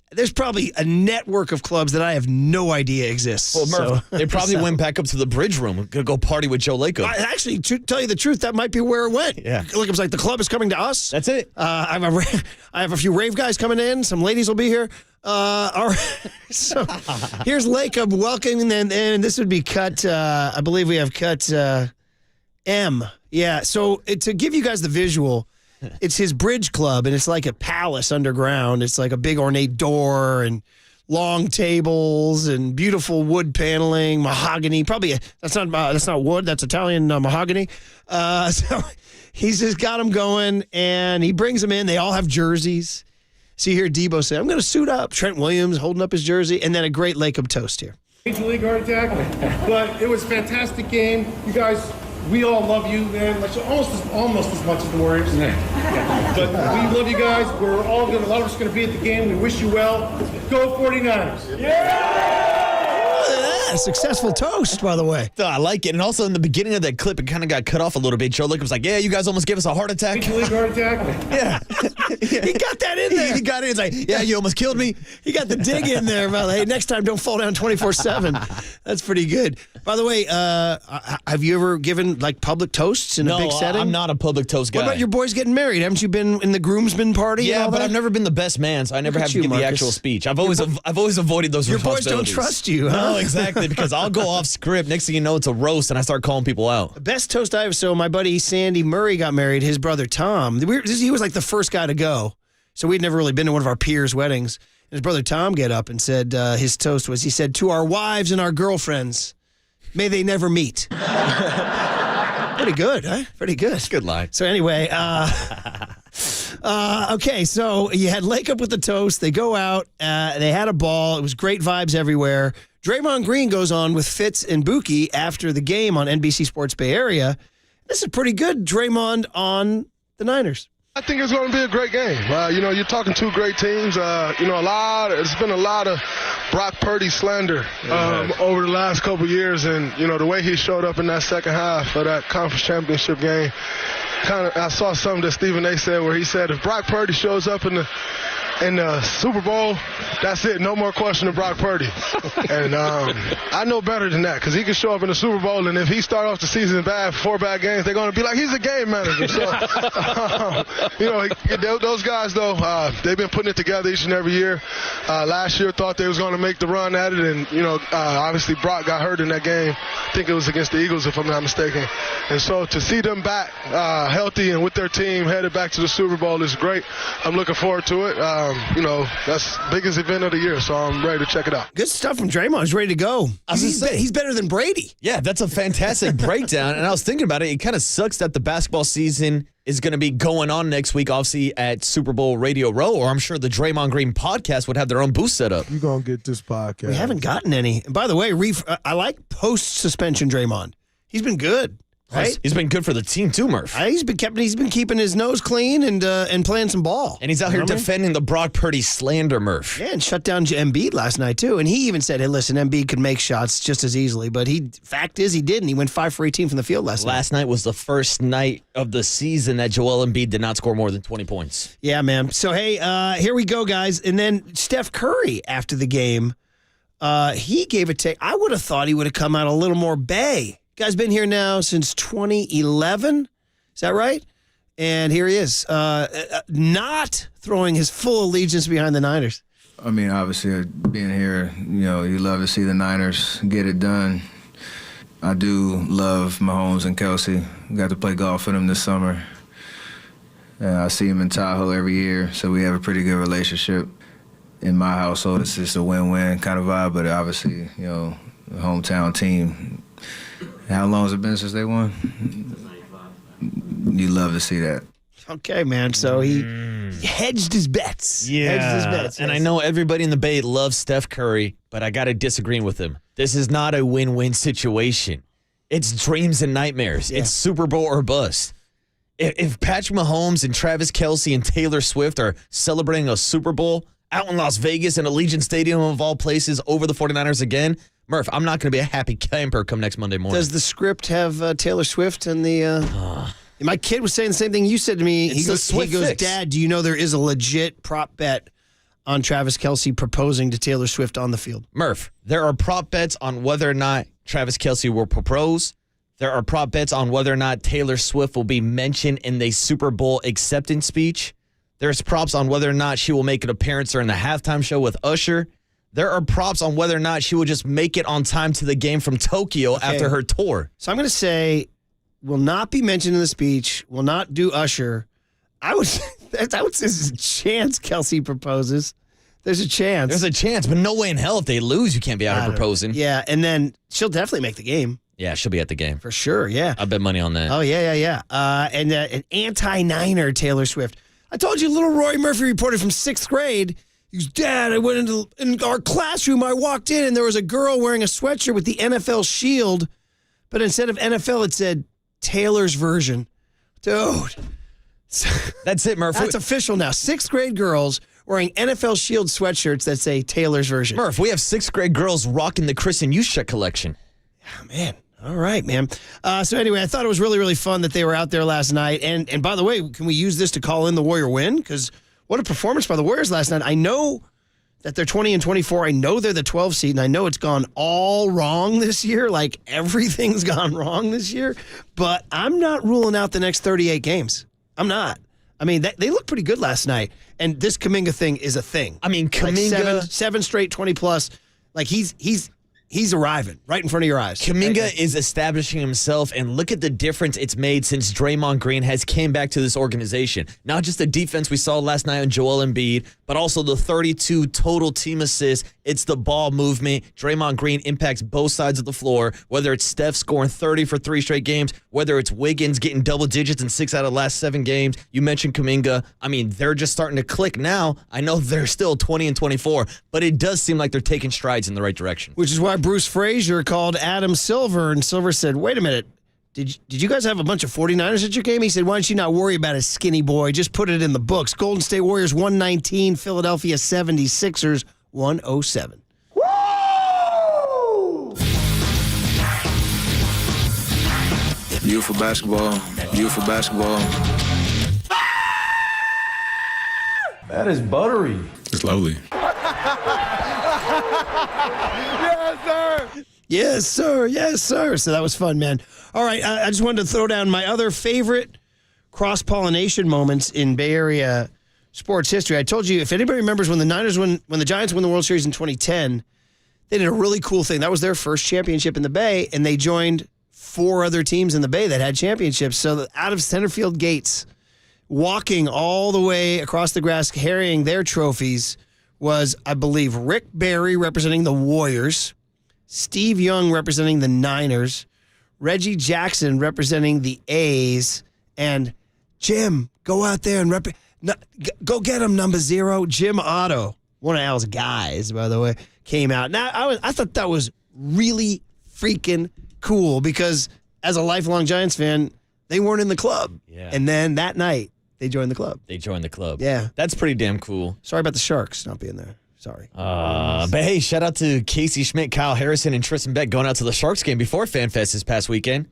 There's probably a network of clubs that I have no idea exists. Well, Murph, they probably went back up to the bridge room. Gonna go party with Joe Lacob. Actually, to tell you the truth, that might be where it went. Yeah. Like, it was like the club is coming to us. That's it. I have a few rave guys coming in. Some ladies will be here. All right. So here's Lacob welcoming, and this would be cut. I believe we have cut M. Yeah. So to give you guys the visual. It's his bridge club, and it's like a palace underground. It's like a big ornate door and long tables and beautiful wood paneling, mahogany. That's not wood. That's Italian mahogany. So he's just got them going, and he brings them in. They all have jerseys. So you hear Debo say, "I'm going to suit up." Trent Williams holding up his jersey, and then a great Lacob toast here. Major League heart attack, but it was a fantastic game. You guys. We all love you, man. Almost as much as the Warriors. But we love you guys. A lot of us going to be at the game. We wish you well. Go 49ers. Yeah! Successful toast, by the way. I like it. And also in the beginning of that clip, it kind of got cut off a little bit. Joe Lacob was like, yeah, you guys almost gave us a heart attack. Major League heart attack? Yeah. He got that in there. He got it. He's like, yeah, you almost killed me. He got the dig in there. About, hey, next time don't fall down 24/7. That's pretty good. By the way, have you ever given like public toasts in a big setting? I'm not a public toast guy. What about your boys getting married? Haven't you been in the groomsmen party? Yeah, but I've never been the best man, so I never have to give the actual speech. I've always avoided those responsibilities. Your boys don't trust you, huh? No, exactly, because I'll go off script. Next thing you know, it's a roast, and I start calling people out. The best toast I have. So my buddy Sandy Murray got married. His brother Tom. He was like the first guy to go. So we'd never really been to one of our peers' weddings. And his brother Tom get up and said his toast was, he said, "To our wives and our girlfriends, may they never meet." Pretty good, huh? Pretty good. Good line. So anyway, okay, so you had Lacob with the toast. They go out. They had a ball. It was great vibes everywhere. Draymond Green goes on with Fitz and Buki after the game on NBC Sports Bay Area. This is pretty good, Draymond on the Niners. I think it's going to be a great game. You're talking two great teams. It's been a lot of Brock Purdy slander over the last couple of years, and the way he showed up in that second half of that conference championship game. I saw something that Stephen A. said where he said if Brock Purdy shows up in the Super Bowl, that's it. No more question of Brock Purdy. And I know better than that because he can show up in the Super Bowl, and if he starts off the season bad, 4 bad games, they're going to be like, he's a game manager. So, those guys, though, they've been putting it together each and every year. Last year, thought they was going to make the run at it, and, obviously Brock got hurt in that game. I think it was against the Eagles, if I'm not mistaken. And so to see them back healthy and with their team headed back to the Super Bowl is great. I'm looking forward to it. That's the biggest event of the year, so I'm ready to check it out. Good stuff from Draymond. He's ready to go. He's better than Brady. Yeah, that's a fantastic breakdown. And I was thinking about it. It kind of sucks that the basketball season is going to be going on next week, obviously, at Super Bowl Radio Row, or I'm sure the Draymond Green podcast would have their own booth set up. You're going to get this podcast. We haven't gotten any. And by the way, I like post-suspension Draymond. He's been good. Right? He's been good for the team too, Murph. He's been keeping his nose clean and playing some ball. And he's out here defending the Brock Purdy slander, Murph. Yeah, and shut down Embiid last night too. And he even said, "Hey, listen, Embiid could make shots just as easily, but fact is he didn't. He went 5 for 18 from the field last night. Last night was the first night of the season that Joel Embiid did not score more than 20 points. Yeah, man. So hey, here we go, guys. And then Steph Curry after the game, he gave a take. I would have thought he would have come out a little more bay. Guy's been here now since 2011. Is that right? And here he is, not throwing his full allegiance behind the Niners. I mean, obviously, being here, you love to see the Niners get it done. I do love Mahomes and Kelsey. Got to play golf with them this summer. I see him in Tahoe every year, so we have a pretty good relationship. In my household, it's just a win-win kind of vibe, but obviously, the hometown team. How long has it been since they won? You love to see that. Okay, man. So he hedged his bets. Yeah. Hedged his bets. And yes. I know everybody in the Bay loves Steph Curry, but I got to disagree with him. This is not a win-win situation. It's dreams and nightmares. Yeah. It's Super Bowl or bust. If Patrick Mahomes and Travis Kelce and Taylor Swift are celebrating a Super Bowl out in Las Vegas in Allegiant Stadium of all places over the 49ers again, Murph, I'm not going to be a happy camper come next Monday morning. Does the script have Taylor Swift and the... My kid was saying the same thing you said to me. He goes, Dad, do you know there is a legit prop bet on Travis Kelce proposing to Taylor Swift on the field? Murph, there are prop bets on whether or not Travis Kelce will propose. There are prop bets on whether or not Taylor Swift will be mentioned in the Super Bowl acceptance speech. There's props on whether or not she will make an appearance during the halftime show with Usher. There are props on whether or not she will just make it on time to the game from Tokyo after her tour. So I'm going to say will not be mentioned in the speech, will not do Usher. I would say there's a chance Kelce proposes. There's a chance. There's a chance, but no way in hell if they lose, you can't be out here proposing. Yeah, and then she'll definitely make the game. Yeah, she'll be at the game. For sure, yeah. I bet money on that. Oh, yeah. And an anti-Niner Taylor Swift. I told you little Roy Murphy reported from 6th grade. He goes, Dad, I went in our classroom. I walked in, and there was a girl wearing a sweatshirt with the NFL shield. But instead of NFL, it said Taylor's version. Dude. That's it, Murph. That's official now. 6th grade girls wearing NFL shield sweatshirts that say Taylor's version. Murph, we have 6th grade girls rocking the Kristen Juszczyk collection. Oh, man. All right, man. So anyway, I thought it was really, really fun that they were out there last night. And by the way, can we use this to call in the Warrior win? Because what a performance by the Warriors last night. I know that they're 20-24. I know they're the 12 seed, and I know it's gone all wrong this year. Like, everything's gone wrong this year. But I'm not ruling out the next 38 games. I'm not. I mean, they look pretty good last night. And this Kuminga thing is a thing. I mean, Kuminga... Like seven straight 20-plus. Like, he's arriving right in front of your eyes. Kuminga is establishing himself, and look at the difference it's made since Draymond Green has came back to this organization. Not just the defense we saw last night on Joel Embiid, but also the 32 total team assists. It's the ball movement. Draymond Green impacts both sides of the floor, whether it's Steph scoring 30 for 3 straight games, whether it's Wiggins getting double digits in 6 out of the last 7 games. You mentioned Kuminga. I mean, they're just starting to click now. I know they're still 20-24, but it does seem like they're taking strides in the right direction. Which is why Bruce Frazier called Adam Silver, and Silver said, wait a minute, did you guys have a bunch of 49ers at your game? He said, why don't you not worry about a skinny boy? Just put it in the books. Golden State Warriors 119, Philadelphia 76ers 107. Woo! Beautiful basketball. Beautiful basketball. That is buttery. It's lovely. Yes, sir. Yes, sir. Yes, sir. So that was fun, man. All right, I just wanted to throw down my other favorite cross-pollination moments in Bay Area sports history. I told you, if anybody remembers when the Giants won the World Series in 2010, they did a really cool thing. That was their first championship in the Bay, and they joined 4 other teams in the Bay that had championships. So out of center field gates, walking all the way across the grass, carrying their trophies was, I believe, Rick Barry representing the Warriors, Steve Young representing the Niners, Reggie Jackson representing the A's, and Jim, go out there and go get him, number 0. Jim Otto, one of Al's guys, by the way, came out. Now, I thought that was really freaking cool because as a lifelong Giants fan, they weren't in the club. Yeah. And then that night, they joined the club. Yeah. That's pretty damn cool. Sorry about the Sharks not being there. Sorry. But hey, shout out to Casey Schmidt, Kyle Harrison, and Tristan Beck going out to the Sharks game before FanFest this past weekend.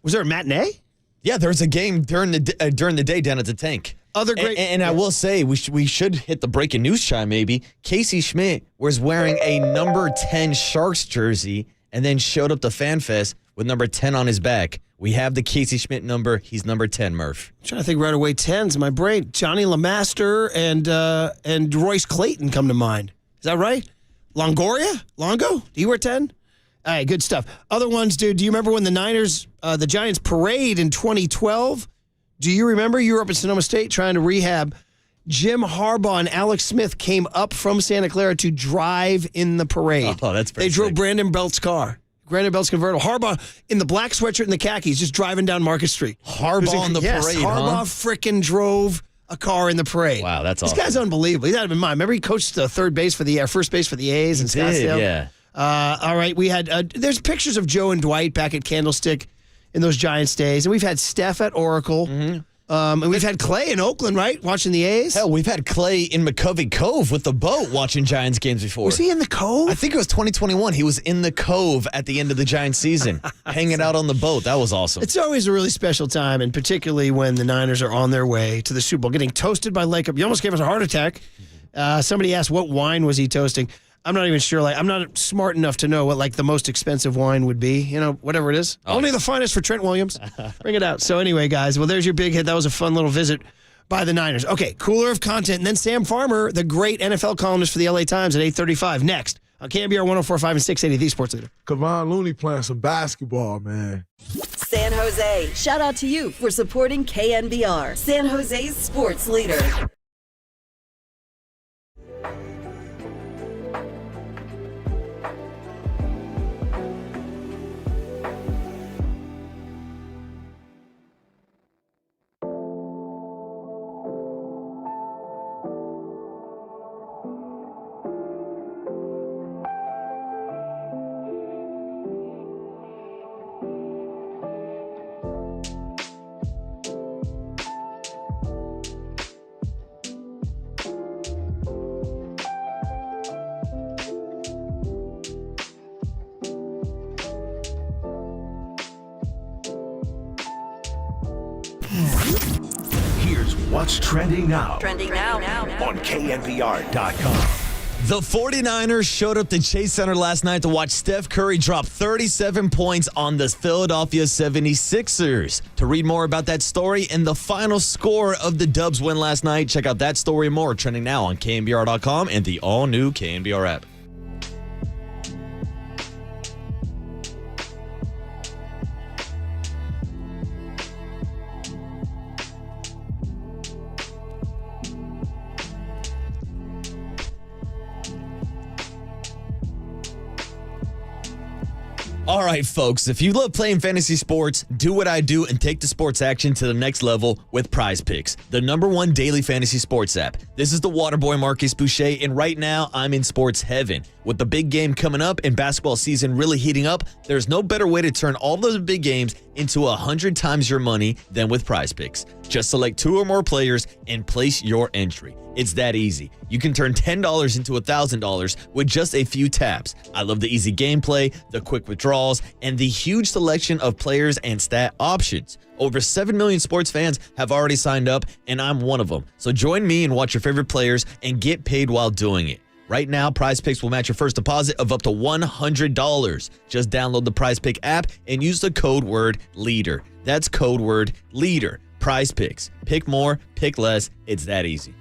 Was there a matinee? Yeah, there was a game during the day down at the Tank. Other great, and I will say we should hit the breaking news chime. Maybe Casey Schmidt was wearing a number 10 Sharks jersey and then showed up to FanFest with number 10 on his back. We have the Casey Schmidt number. He's number 10, Murph. I'm trying to think right away. 10's in my brain. Johnny LeMaster and Royce Clayton come to mind. Is that right? Longoria? Longo? Do you wear 10? All right, good stuff. Other ones, dude, do you remember when the Giants parade in 2012? Do you remember? You were up in Sonoma State trying to rehab. Jim Harbaugh and Alex Smith came up from Santa Clara to drive in the parade. Oh, that's pretty They drove sick. Brandon Belt's car. Brandon Belt's convertible. Harbaugh in the black sweatshirt and the khakis just driving down Market Street. Harbaugh in the parade, Harbaugh frickin' drove a car in the parade. Wow, that's This awesome. guy's unbelievable. He's out of his mind. Remember he coached first base for the A's in Scottsdale? Yeah. All right, we had there's pictures of Joe and Dwight back at Candlestick in those Giants days, and we've had Steph at Oracle, and we've had Clay in Oakland, right, watching the A's. Hell, we've had Clay in McCovey Cove with the boat watching Giants games before. Was he in the Cove? I think it was 2021. He was in the Cove at the end of the Giants season, hanging out on the boat. That was awesome. It's always a really special time, and particularly when the Niners are on their way to the Super Bowl, getting toasted by Lacob. You almost gave us a heart attack. Somebody asked what wine was he toasting. I'm not even sure. I'm not smart enough to know what the most expensive wine would be. Whatever it is. Only the finest for Trent Williams. Bring it out. So anyway, guys, well, there's your big hit. That was a fun little visit by the Niners. Okay, cooler of content. And then Sam Farmer, the great NFL columnist for the LA Times at 8:35. Next on KNBR 104.5 and 680, the Sports Leader. Kevon Looney playing some basketball, man. San Jose, shout out to you for supporting KNBR, San Jose's sports leader. Here's what's trending now. Trending now. On KNBR.com. The 49ers showed up to Chase Center last night to watch Steph Curry drop 37 points on the Philadelphia 76ers. To read more about that story and the final score of the Dubs win last night, check out that story and more trending now on KNBR.com and the all-new KNBR app. All right, folks, if you love playing fantasy sports, do what I do and take the sports action to the next level with Prize Picks, the #1 daily fantasy sports app. This is the Waterboy Marcus Boucher, and right now I'm in sports heaven. With the big game coming up and basketball season really heating up, there's no better way to turn all those big games into 100 times your money than with Prize Picks. Just select 2 or more players and place your entry. It's that easy. You can turn $10 into $1,000 with just a few taps. I love the easy gameplay, the quick withdrawals, and the huge selection of players and stat options. Over 7 million sports fans have already signed up, and I'm one of them. So join me and watch your favorite players and get paid while doing it. Right now, Prize Picks will match your first deposit of up to $100. Just download the Prize Pick app and use the code word LEADER. That's code word LEADER. Prize Picks. Pick more, pick less. It's that easy.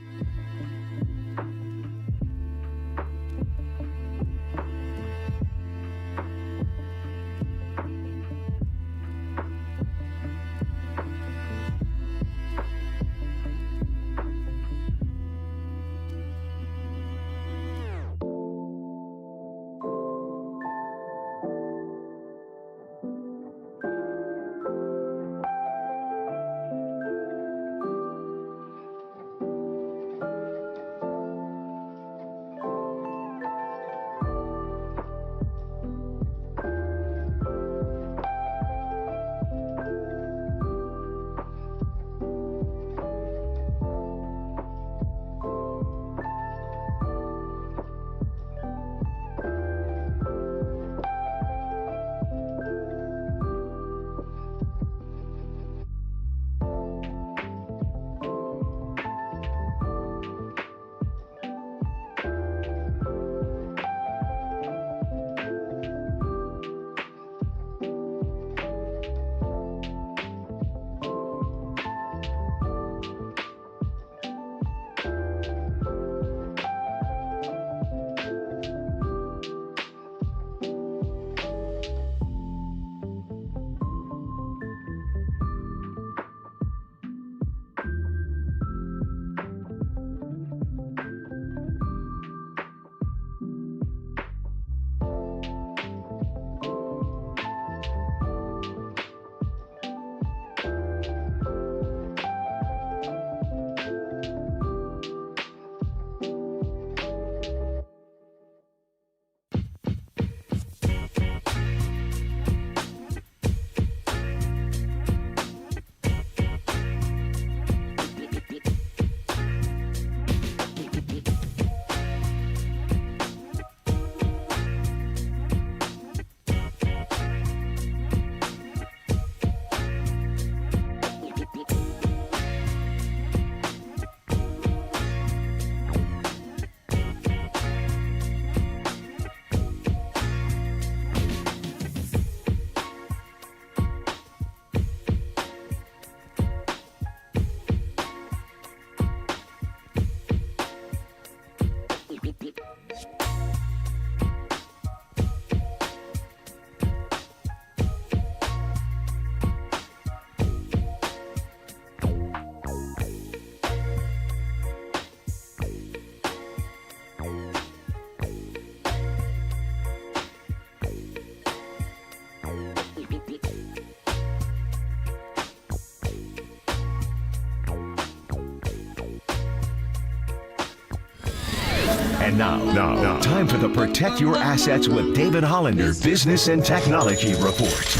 And now, time for the Protect Your Assets with David Hollander Business and Technology Report.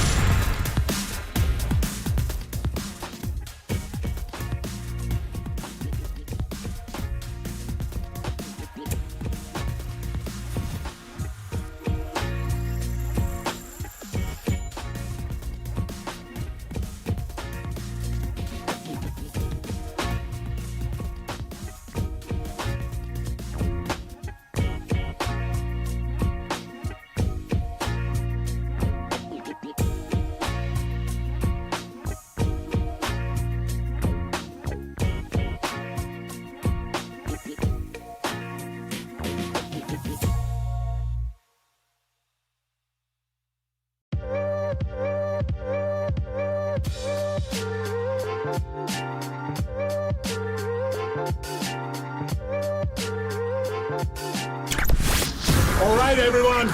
All right, everyone,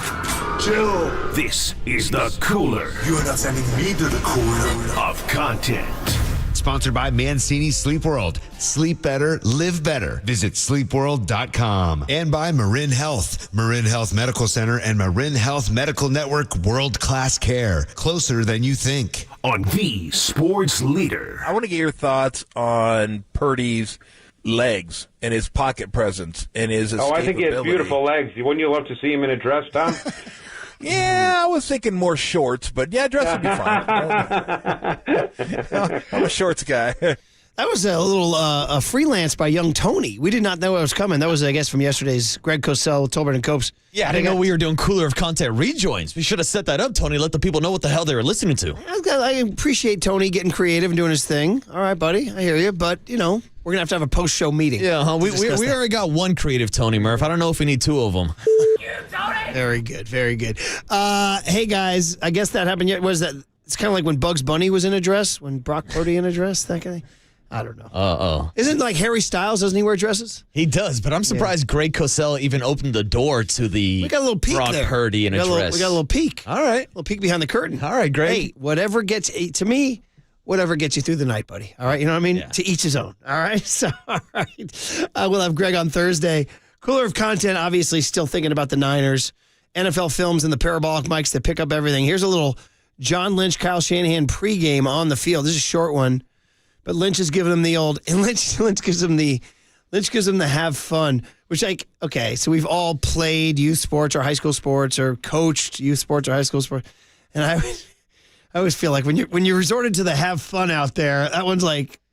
chill. This is the Cooler. You're not sending me to the cooler of content. Sponsored by Mancini Sleep World. Sleep better, live better. Visit sleepworld.com. And by Marin Health. Marin Health Medical Center and Marin Health Medical Network world-class care. Closer than you think. On the Sports Leader. I want to get your thoughts on Purdy's legs and his pocket presence and his escapability. I think he has beautiful legs. Wouldn't you love to see him in a dress, Tom? Yeah, I was thinking more shorts, but yeah, dress would be fine. I'm a shorts guy. That was a little a freelance by young Tony. We did not know it was coming. That was, I guess, from yesterday's Greg Cosell, Tolbert and Copes. Yeah, I didn't know we were doing Cooler of Content rejoins. We should have set that up, Tony, let the people know what the hell they were listening to. I appreciate Tony getting creative and doing his thing. All right, buddy, I hear you. But, you know, we're going to have a post-show meeting. Yeah, we already got one creative Tony, Murph. I don't know if we need two of them. Very good, very good. Hey, guys, I guess that happened yet. Was that? It's kind of like when Bugs Bunny was in a dress, when Brock Purdy in a dress, that kind of thing. I don't know. Isn't it like Harry Styles? Doesn't he wear dresses? He does, but I'm surprised Greg Cosell even opened the door to the we got a little peek Brock there. Purdy in a dress. We got a little peek. All right. A little peek behind the curtain. All right, Greg. Hey, whatever gets you through the night, buddy. All right, you know what I mean? Yeah. To each his own. All right? So, all right. We'll have Greg on Thursday. Cooler of Content, obviously still thinking about the Niners. NFL Films and the parabolic mics that pick up everything. Here's a little John Lynch, Kyle Shanahan pregame on the field. This is a short one. But Lynch is giving him the old, and Lynch gives him the have fun, which okay, so we've all played youth sports or high school sports or coached youth sports or high school sports. And I always feel like when you resorted to the have fun out there,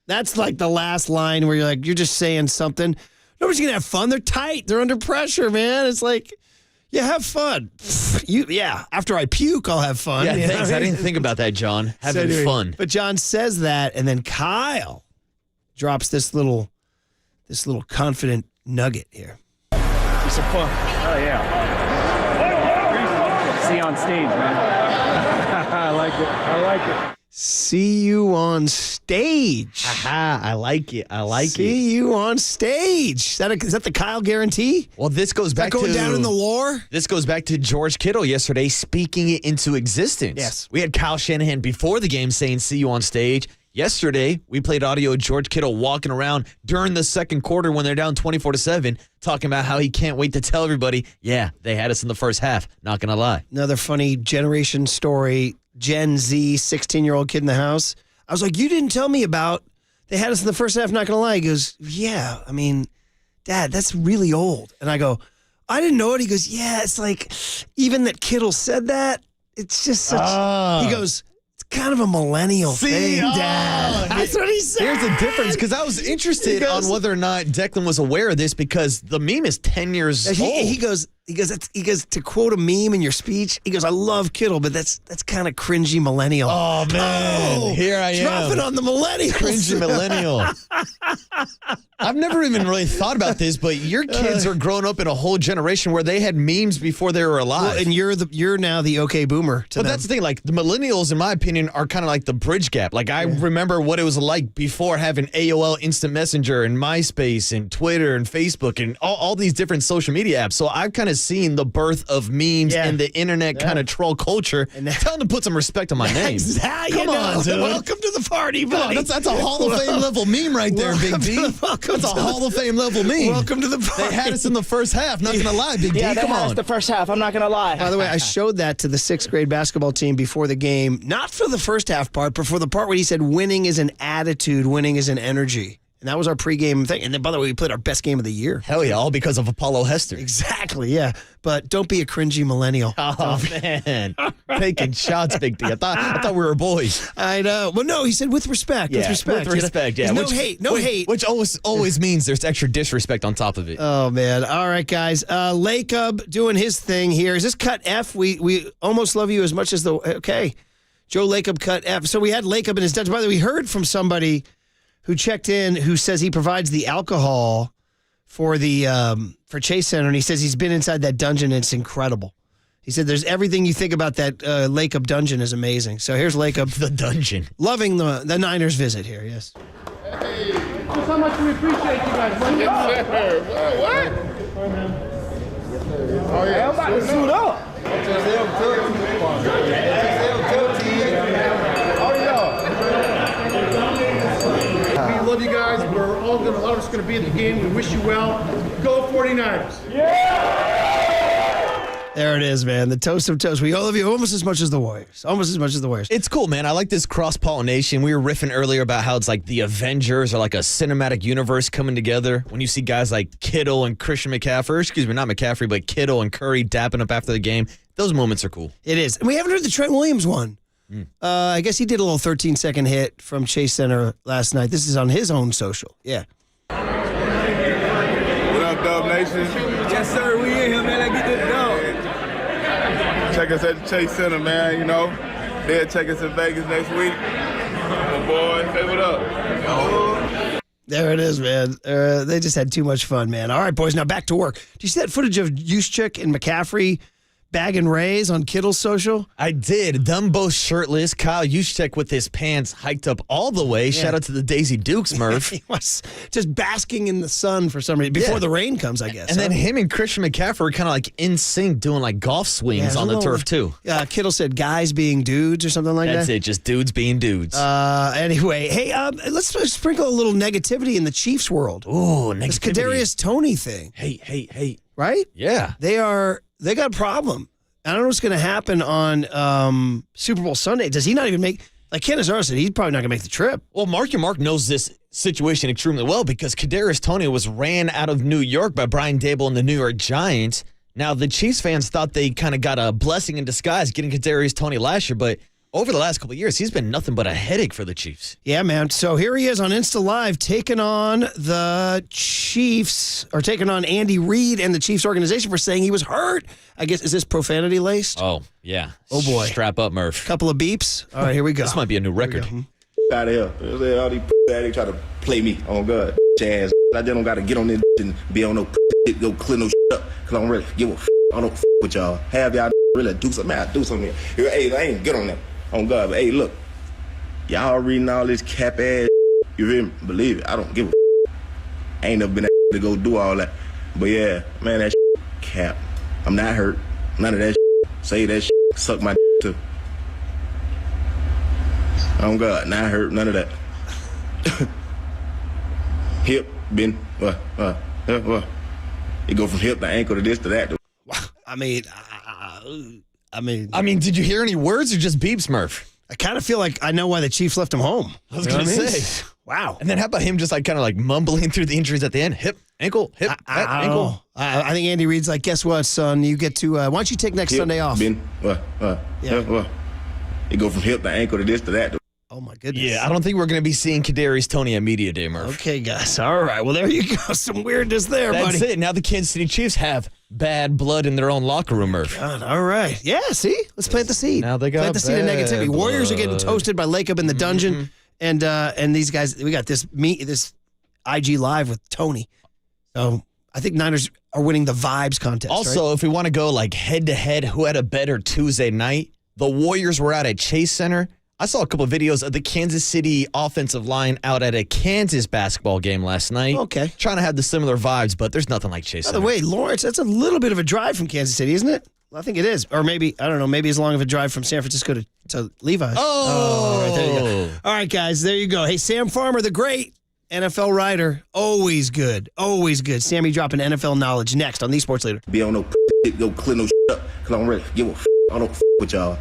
that's like the last line where you're just saying something. Nobody's going to have fun. They're tight. They're under pressure, man. It's like, yeah, have fun. After I puke, I'll have fun. Yeah, thanks. I didn't think about that, John. Having fun. But John says that, and then Kyle drops this little confident nugget here. Some fun. Oh, yeah. See you on stage, man. I like it. See you on stage. Aha, I like it. See you on stage. Is that the Kyle guarantee? Well, this goes back to... going down in the war? This goes back to George Kittle yesterday speaking it into existence. Yes. We had Kyle Shanahan before the game saying, see you on stage. Yesterday, we played audio of George Kittle walking around during the second quarter when they're down 24-7, talking about how he can't wait to tell everybody, yeah, they had us in the first half. Not going to lie. Another funny generation story. Gen Z, 16-year-old kid in the house. I was like, you didn't tell me about they had us in the first half, not going to lie. He goes, yeah, I mean, Dad, that's really old. And I go, I didn't know it. He goes, yeah, it's like, even that Kittle said that, it's just such, he goes, it's kind of a millennial thing, Dad. That's what he said. Here's the difference, because I was interested on whether or not Declan was aware of this, because the meme is 10 years old. He goes, to quote a meme in your speech, he goes, I love Kittle, but that's kind of cringy millennial. Oh, man. Here I am. Dropping on the millennials. Cringy millennial. I've never even really thought about this, but your kids are growing up in a whole generation where they had memes before they were alive. Well, and you're now the okay boomer to them. But that's the thing, like the millennials, in my opinion, are kind of like the bridge gap. Like I remember what it was like before having AOL Instant Messenger and MySpace and Twitter and Facebook and all these different social media apps. So I've kind of seen the birth of memes and the internet kind of troll culture. And tell them to put some respect on my name. Come on, dude. Welcome to the party, buddy. That's a Hall of Fame level meme right there, Big D. Welcome That's a Hall of Fame level meme. Welcome to the party. They had us in the first half. Not gonna lie, Big D. Yeah, they Come had on. us the first half. I'm not gonna lie. By the way, I showed that to the 6th grade basketball team before the game, not for the first half part, but for the part where he said winning is an attitude, winning is an energy. And that was our pregame thing. And then, by the way, we played our best game of the year. Hell yeah, all because of Apollo Hester. Exactly, yeah. But don't be a cringy millennial. Oh, man. Taking shots, Big D. I thought we were boys. I know. Well, no, he said with respect. Yeah, with respect. With respect, yeah. No hate. No hate. Which always means there's extra disrespect on top of it. Oh, man. All right, guys. Lacob doing his thing here. Is this cut F? We almost love you as much as the... Okay. Joe Lacob cut F. So we had Lacob in his dungeon. By the way, we heard from somebody who checked in who says he provides the alcohol for the for Chase Center, and he says he's been inside that dungeon, and it's incredible. He said there's everything you think about that Lacob dungeon is amazing. So here's Lacob. The dungeon. Loving the Niners visit here, yes. Hey, just how much we appreciate you guys. Yes, sir. What? Oh, yeah. I'm about to suit up. We love you guys. We're all gonna, a lot of us are going to be at the game. We wish you well. Go 49ers. There it is, man. The toast of toast. We all love you almost as much as the Warriors. Almost as much as the Warriors. It's cool, man. I like this cross-pollination. We were riffing earlier about how it's like the Avengers or like a cinematic universe coming together. When you see guys like Kittle and Christian McCaffrey, excuse me, not McCaffrey, but Kittle and Curry dapping up after the game. Those moments are cool. It is. And we haven't heard the Trent Williams one. I guess he did a little 13-second hit from Chase Center last night. This is on his own social. Yeah. What up, Dub Nation? Yes, sir. We in here, man. Let's get this done. Check us at the Chase Center, man. You know, they'll check us in Vegas next week. My boy, say what up. There it is, man. They just had too much fun, man. All right, boys, now back to work. Do you see that footage of Juszczyk and McCaffrey bagging Rays on Kittle's social? I did. Them both shirtless. Kyle Juszczyk with his pants hiked up all the way. Yeah. Shout out to the Daisy Dukes, Murph. He was just basking in the sun for some reason before the rain comes, I guess. And then him and Christian McCaffrey were kind of like in sync doing like golf swings on the turf too. Kittle said guys being dudes or something like that. That's it. Just dudes being dudes. Anyway, hey, let's sprinkle a little negativity in the Chiefs world. Ooh, negativity. This Kadarius Toney thing. Hey. Right? Yeah. They got a problem. I don't know what's going to happen on Super Bowl Sunday. Does he not even make, like Canizaro said, he's probably not going to make the trip. Well, Mark knows this situation extremely well because Kadarius Toney was ran out of New York by Brian Daboll and the New York Giants. Now, the Chiefs fans thought they kind of got a blessing in disguise getting Kadarius Toney last year, but over the last couple of years, he's been nothing but a headache for the Chiefs. Yeah, man. So here he is on Insta Live taking on the Chiefs, or taking on Andy Reid and the Chiefs organization for saying he was hurt. I guess, is this profanity laced? Oh, yeah. Oh, boy. Strap up, Murph. Couple of beeps. All right, here we go. This might be a new record. Out of here. All these they try to play me on God. Ass. I just don't got to get on this and be on no shit, go clear no shit up, because I don't really give a I don't with y'all. Have y'all really do something. I do something here. Hey, I ain't good on that. On God, but hey, look, y'all reading all this cap ass. You feel me? Believe it, I don't give a. I ain't never been to go do all that. But yeah, man, that cap. I'm not hurt. None of that. Say that. Suck my too. On God, not hurt. None of that. Hip, been what? You go from hip to ankle to this to that. I mean, did you hear any words or just beeps, Murph? I kind of feel like I know why the Chiefs left him home. I was going to say. Wow. And then how about him just like kind of like mumbling through the injuries at the end? Hip, ankle, hip, ankle. I think Andy Reid's like, guess what, son? You get to, why don't you take next Sunday off? You go from hip to ankle to this to that. Oh, my goodness. Yeah, I don't think we're going to be seeing Kadarius Toney at Media Day, Murph. Okay, guys. All right. Well, there you go. Some weirdness there, buddy. That's it. Now the Kansas City Chiefs have bad blood in their own locker room, Murph. God, all right. Yeah, see? Let's plant the seed. Now they got plant the seed of negativity. blood. Warriors are getting toasted by Lacob in the dungeon. And these guys, we got this IG Live with Toney. So I think Niners are winning the vibes contest. Also, right? if we want to go like head-to-head, who had a better Tuesday night, the Warriors were out at Chase Center. I saw a couple of videos of the Kansas City offensive line out at a Kansas basketball game last night. Okay. Trying to have the similar vibes, but there's nothing like Chase Center. By the way, Lawrence, that's a little bit of a drive from Kansas City, isn't it? Well, I think it is. Or maybe, I don't know, maybe as long of a drive from San Francisco to Levi's. Oh, right, there you go. All right, guys, there you go. Hey, Sam Farmer, the great, NFL writer. Always good. Always good. Sammy dropping NFL knowledge next on The Sports Leader. Be on no shit, go clear no shit up, because I don't really give a f. I don't f with y'all.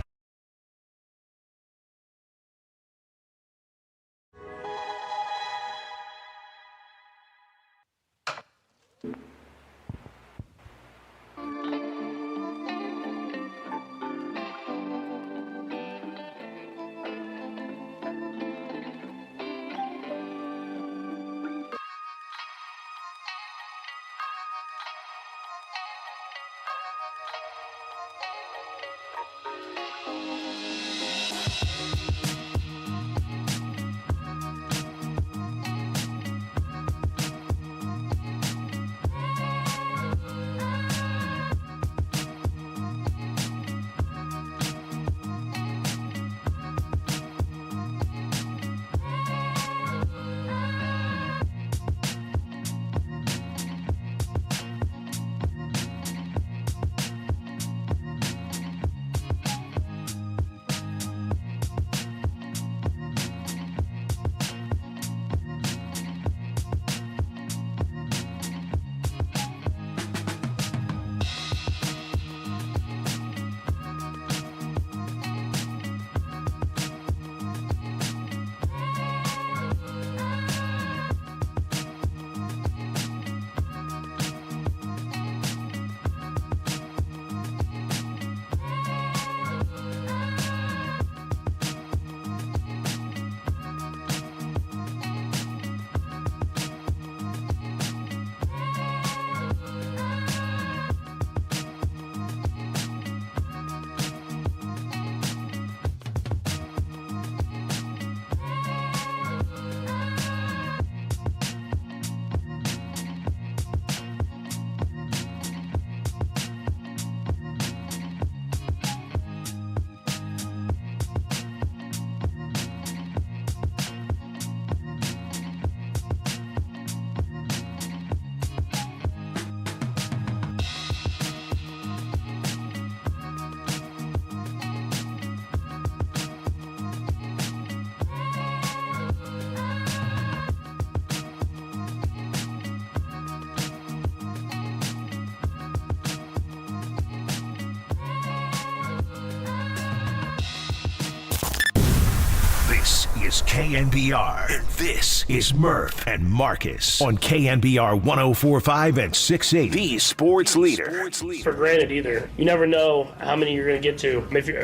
This is KNBR, and this is Murph and Marcus on KNBR 104.5 and 680, the sports leader. For granted either. You never know how many you're going to get to,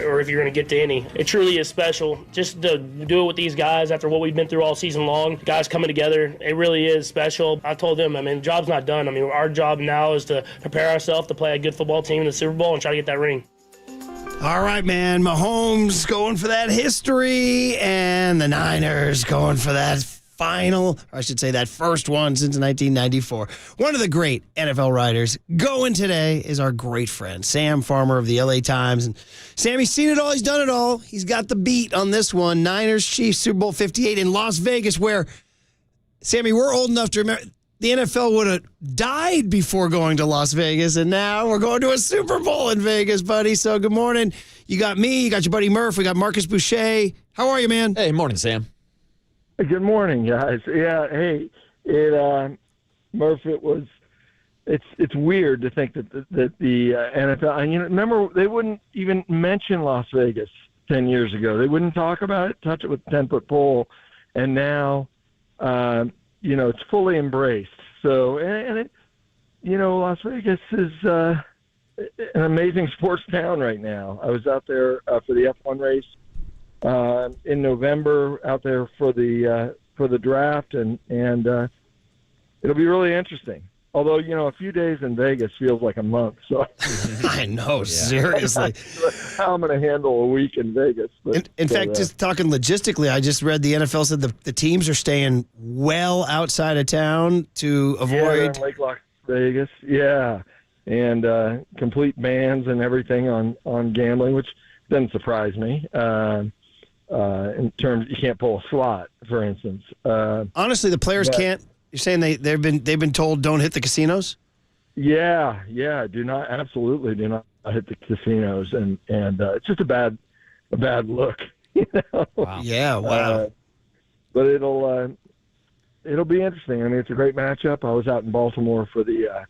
or if you're going to get to any. It truly is special. Just to do it with these guys after what we've been through all season long, guys coming together, it really is special. I told them, the job's not done. Our job now is to prepare ourselves to play a good football team in the Super Bowl and try to get that ring. All right, man. Mahomes going for that history, and the Niners going for that final, or I should say that first one since 1994. One of the great NFL writers going today is our great friend, Sam Farmer of the LA Times. And Sammy's seen it all. He's done it all. He's got the beat on this one. Niners, Chiefs, Super Bowl 58 in Las Vegas, where, Sammy, we're old enough to remember the NFL would have died before going to Las Vegas, and now we're going to a Super Bowl in Vegas, buddy. So good morning. You got me, you got your buddy Murph, we got Marcus Boucher. How are you, man? Hey, morning, Sam. Good morning, guys. Yeah, hey, Murph, it's weird to think that the NFL, and remember, they wouldn't even mention Las Vegas 10 years ago. They wouldn't talk about it, touch it with a 10-foot pole, and now, it's fully embraced. So, Las Vegas is an amazing sports town right now. I was out there for the F1 race in November, out there for the draft, and it'll be really interesting. Although, a few days in Vegas feels like a month. So I know, seriously. How I'm going to handle a week in Vegas. But, in fact, just talking logistically, I just read the NFL said the teams are staying well outside of town to avoid Lake Las Vegas. Yeah, and complete bans and everything on gambling, which doesn't surprise me. In terms, you can't pull a slot, for instance. Honestly, the players can't. You're saying they've been told don't hit the casinos? Yeah, absolutely do not hit the casinos, and it's just a bad look. Wow. Yeah, wow. But it'll it'll be interesting. I mean, it's a great matchup. I was out in Baltimore for the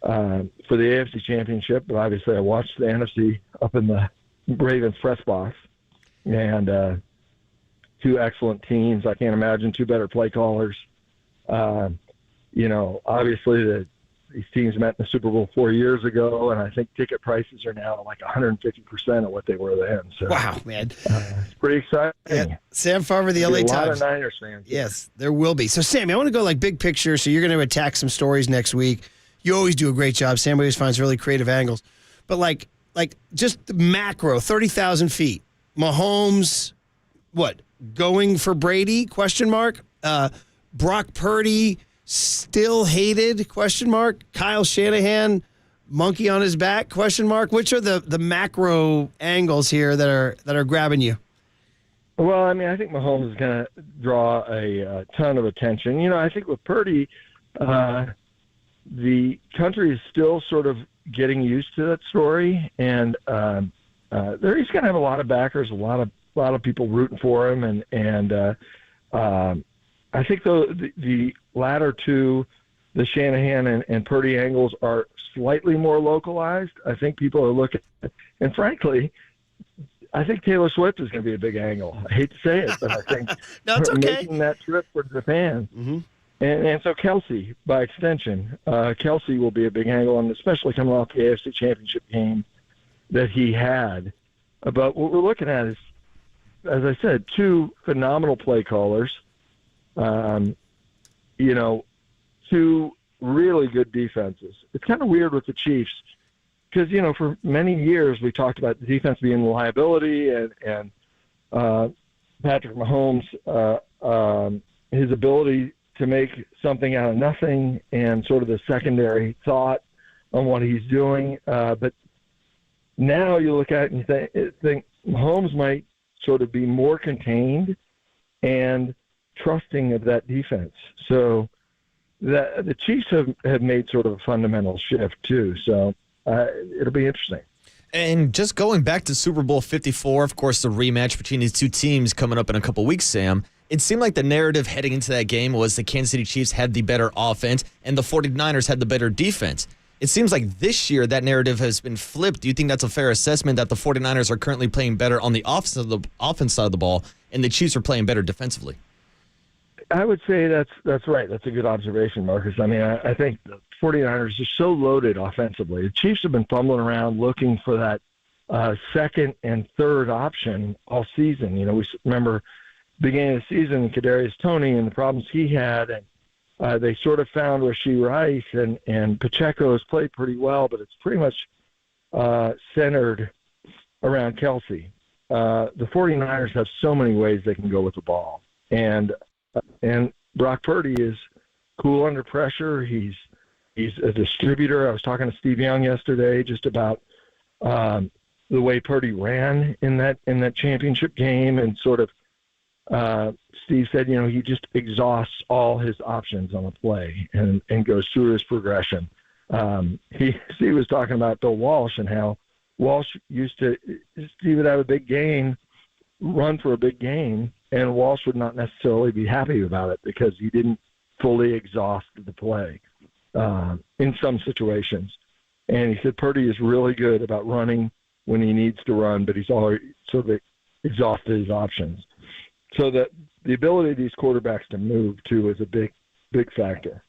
AFC Championship, but obviously I watched the NFC up in the Ravens press box, and two excellent teams. I can't imagine two better play callers. Obviously these teams met in the Super Bowl 4 years ago, and I think ticket prices are now like 150% of what they were then. So, wow, man. It's pretty exciting. Yeah. Sam Farmer, the LA Times. Times. A lot of Niners fans. Yes, there will be. So, Sammy, I want to go like big picture. So you're going to attack some stories next week. You always do a great job. Sam always finds really creative angles. But like just the macro, 30,000 feet. Mahomes, going for Brady, question mark. Brock Purdy, still hated, question mark. Kyle Shanahan, monkey on his back, question mark. Which are the macro angles here that are grabbing you? Well, I mean, I think Mahomes is going to draw a ton of attention. I think with Purdy, the country is still sort of getting used to that story, and he's going to have a lot of backers, a lot of people rooting for him, and I think the latter two, the Shanahan and Purdy angles, are slightly more localized. I think people are looking, and frankly, I think Taylor Swift is going to be a big angle. I hate to say it, but I think no, it's okay. Making that trip for Japan. Mm-hmm. And so Kelsey, by extension, Kelsey will be a big angle, and especially coming off the AFC Championship game that he had. But what we're looking at is, as I said, two phenomenal play callers, two really good defenses. It's kind of weird with the Chiefs because, for many years we talked about the defense being a liability and Patrick Mahomes, his ability to make something out of nothing and sort of the secondary thought on what he's doing. But now you look at it and you think Mahomes might sort of be more contained and trusting of that defense. So the Chiefs have made sort of a fundamental shift too. So it'll be interesting. And just going back to Super Bowl 54, of course, the rematch between these two teams coming up in a couple weeks, Sam, it seemed like the narrative heading into that game was the Kansas City Chiefs had the better offense and the 49ers had the better defense. It seems like this year that narrative has been flipped. Do you think that's a fair assessment that the 49ers are currently playing better on the offense side of the ball and the Chiefs are playing better defensively? I would say that's right. That's a good observation, Marcus. I mean, I think the 49ers are so loaded offensively. The Chiefs have been fumbling around looking for that second and third option all season. We remember beginning of the season, Kadarius Toney and the problems he had, and they sort of found Rashee Rice and Pacheco has played pretty well, but it's pretty much centered around Kelsey. The 49ers have so many ways they can go with the ball, and Brock Purdy is cool under pressure. He's a distributor. I was talking to Steve Young yesterday just about the way Purdy ran in that championship game, and sort of Steve said, he just exhausts all his options on the play and goes through his progression. Steve was talking about Bill Walsh and how Walsh Steve would have a big game, run for a big game, and Walsh would not necessarily be happy about it because he didn't fully exhaust the play in some situations. And he said Purdy is really good about running when he needs to run, but he's already sort of exhausted his options. So that the ability of these quarterbacks to move, too, is a big, big factor.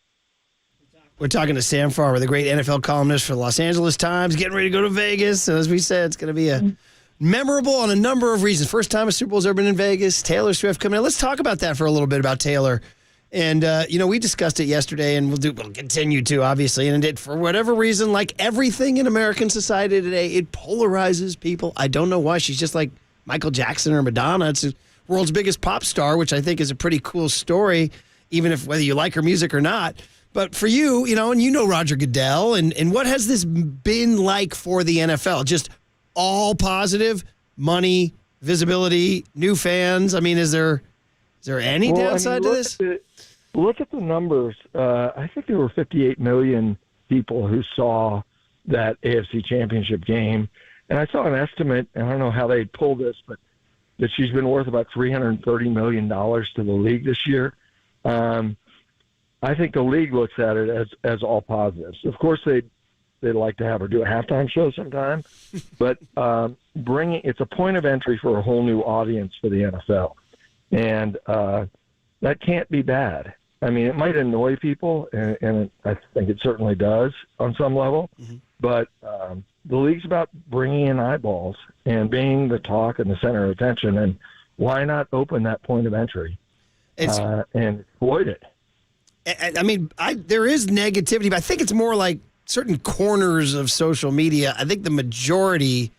We're talking to Sam Farmer, the great NFL columnist for the Los Angeles Times, getting ready to go to Vegas. And as we said, it's going to be memorable on a number of reasons. First time a Super Bowl's ever been in Vegas. Taylor Swift coming in. Let's talk about that for a little bit, about Taylor. And, we discussed it yesterday, and we'll continue to, obviously. And it, for whatever reason, like everything in American society today, it polarizes people. I don't know why. She's just like Michael Jackson or Madonna. It's the world's biggest pop star, which I think is a pretty cool story, even if whether you like her music or not. But for you, and Roger Goodell, and what has this been like for the NFL? Just all positive, money, visibility, new fans. I mean, is there any downside to this? Look at the numbers. I think there were 58 million people who saw that AFC Championship game. And I saw an estimate, and I don't know how they pulled this, but that she's been worth about $330 million to the league this year. I think the league looks at it as all positives. Of course, they'd like to have her do a halftime show sometime, but it's a point of entry for a whole new audience for the NFL, and that can't be bad. I mean, it might annoy people, and I think it certainly does on some level, but the league's about bringing in eyeballs and being the talk and the center of attention, and why not open that point of entry and exploit it? I mean, there is negativity, but I think it's more like certain corners of social media. I think the majority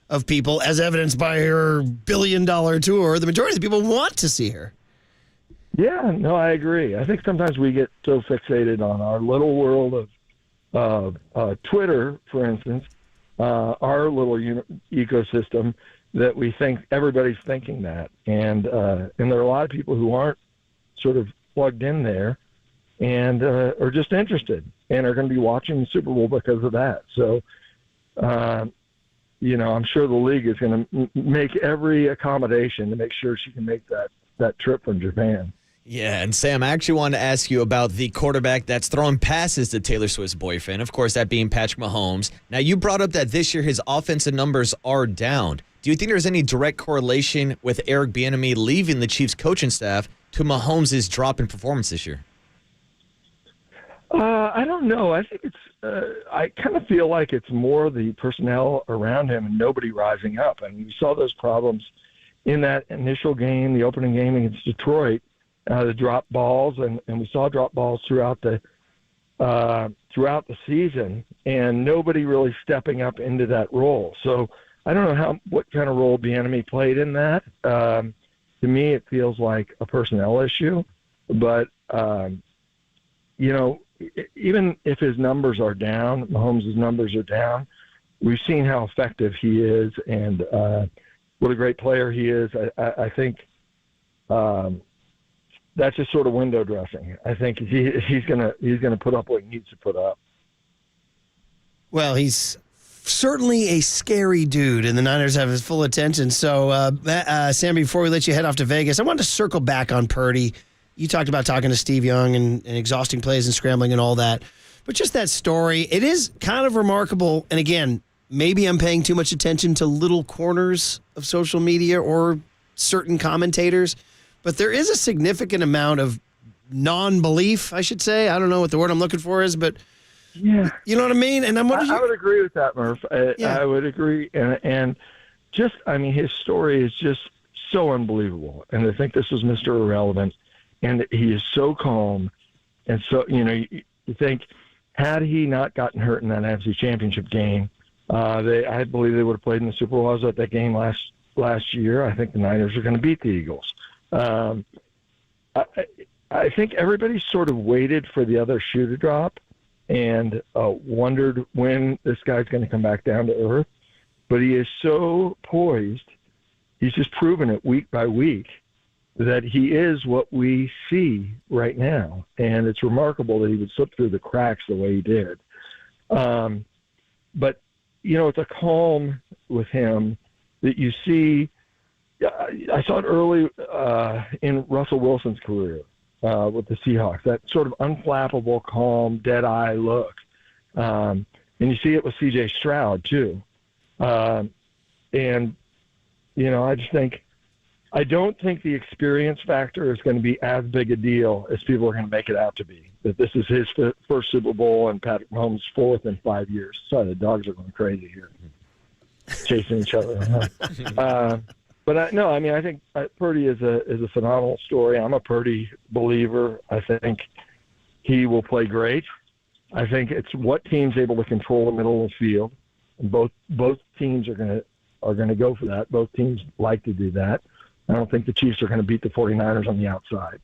of people, as evidenced by her billion-dollar tour, the majority of the people want to see her. Yeah, no, I agree. I think sometimes we get so fixated on our little world of Twitter, for instance, our little ecosystem, that we think everybody's thinking that. And there are a lot of people who aren't sort of plugged in there and are just interested and are going to be watching the Super Bowl because of that. So, I'm sure the league is going to make every accommodation to make sure she can make that trip from Japan. Yeah, and Sam, I actually wanted to ask you about the quarterback that's throwing passes to Taylor Swift's boyfriend, of course, that being Patrick Mahomes. Now, you brought up that this year his offensive numbers are down. Do you think there's any direct correlation with Eric Bieniemy leaving the Chiefs coaching staff to Mahomes' drop in performance this year? I don't know. I think I kind of feel like it's more the personnel around him and nobody rising up. I mean, we saw those problems in that initial game, the opening game against Detroit, the drop balls, and we saw drop balls throughout the season, and nobody really stepping up into that role. So I don't know what kind of role Bieniemy played in that. To me, it feels like a personnel issue, but even if his numbers are down, Mahomes' numbers are down, we've seen how effective he is and what a great player he is. I think that's just sort of window dressing. I think he's gonna put up what he needs to put up. Well, he's certainly a scary dude, and the Niners have his full attention. So, Sam, before we let you head off to Vegas, I wanted to circle back on Purdy. You talked about talking to Steve Young and exhausting plays and scrambling and all that. But just that story, it is kind of remarkable. And again, maybe I'm paying too much attention to little corners of social media or certain commentators. But there is a significant amount of non-belief, I should say. I don't know what the word I'm looking for is, but yeah, you know what I mean? And I would agree with that, Murph. I would agree. And just, I mean, his story is just so unbelievable. And I think this is Mr. Irrelevant. And he is so calm. And so, you think, had he not gotten hurt in that NFC Championship game, I believe they would have played in the Super Bowl. I was at that game last year. I think the Niners are going to beat the Eagles. I think everybody sort of waited for the other shoe to drop and wondered when this guy's going to come back down to earth. But he is so poised. He's just proven it week by week that he is what we see right now. And it's remarkable that he would slip through the cracks the way he did. But, it's a calm with him that you see. I saw it early in Russell Wilson's career with the Seahawks, that sort of unflappable, calm, dead-eye look. And you see it with C.J. Stroud, too. I just think, I don't think the experience factor is going to be as big a deal as people are going to make it out to be, that this is his first Super Bowl and Patrick Mahomes' fourth in 5 years. Sorry, the dogs are going crazy here, chasing each other. But I think Purdy is a phenomenal story. I'm a Purdy believer. I think he will play great. I think it's what team's able to control the middle of the field, and both teams are going to go for that. Both teams like to do that. I don't think the Chiefs are going to beat the 49ers on the outside.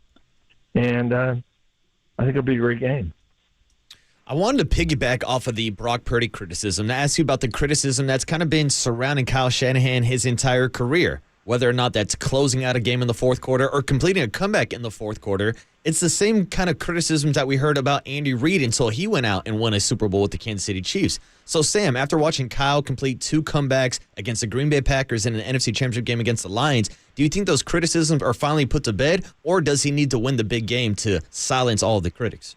And I think it'll be a great game. I wanted to piggyback off of the Brock Purdy criticism to ask you about the criticism that's kind of been surrounding Kyle Shanahan his entire career, whether or not that's closing out a game in the fourth quarter or completing a comeback in the fourth quarter. It's the same kind of criticisms that we heard about Andy Reid until he went out and won a Super Bowl with the Kansas City Chiefs. So, Sam, after watching Kyle complete 2 comebacks against the Green Bay Packers in an NFC Championship game against the Lions, do you think those criticisms are finally put to bed, or does he need to win the big game to silence all of the critics?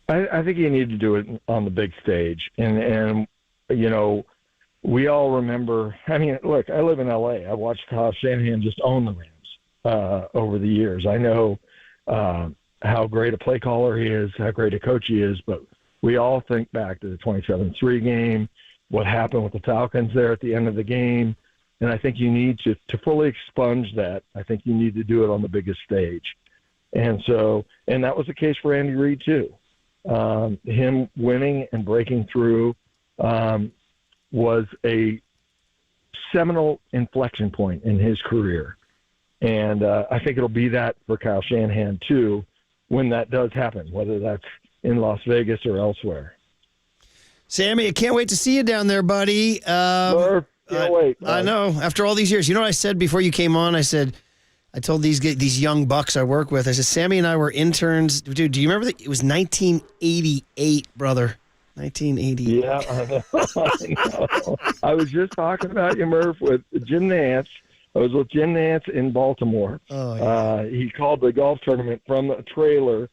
I think you need to do it on the big stage. And you know, we all remember, I mean, look, I live in L.A. I watched Kyle Shanahan just own the Rams over the years. I know how great a play caller he is, how great a coach he is, but we all think back to the 27-3 game, what happened with the Falcons there at the end of the game, and I think you need to fully expunge that. I think you need to do it on the biggest stage. And that was the case for Andy Reid too. Him winning and breaking through was a seminal inflection point in his career. And I think it'll be that for Kyle Shanahan too when that does happen, whether that's in Las Vegas or elsewhere. Sammy, I can't wait to see you down there, buddy. Can't wait. I know. After all these years, you know what I said before you came on? I told these young bucks I work with, I said, Sammy and I were interns. Dude, do you remember that? It was 1988, brother. 1988. Yeah, I know. I was just talking about you, Murph, with Jim Nantz. I was with Jim Nantz in Baltimore. Oh, yeah. He called the golf tournament from a trailer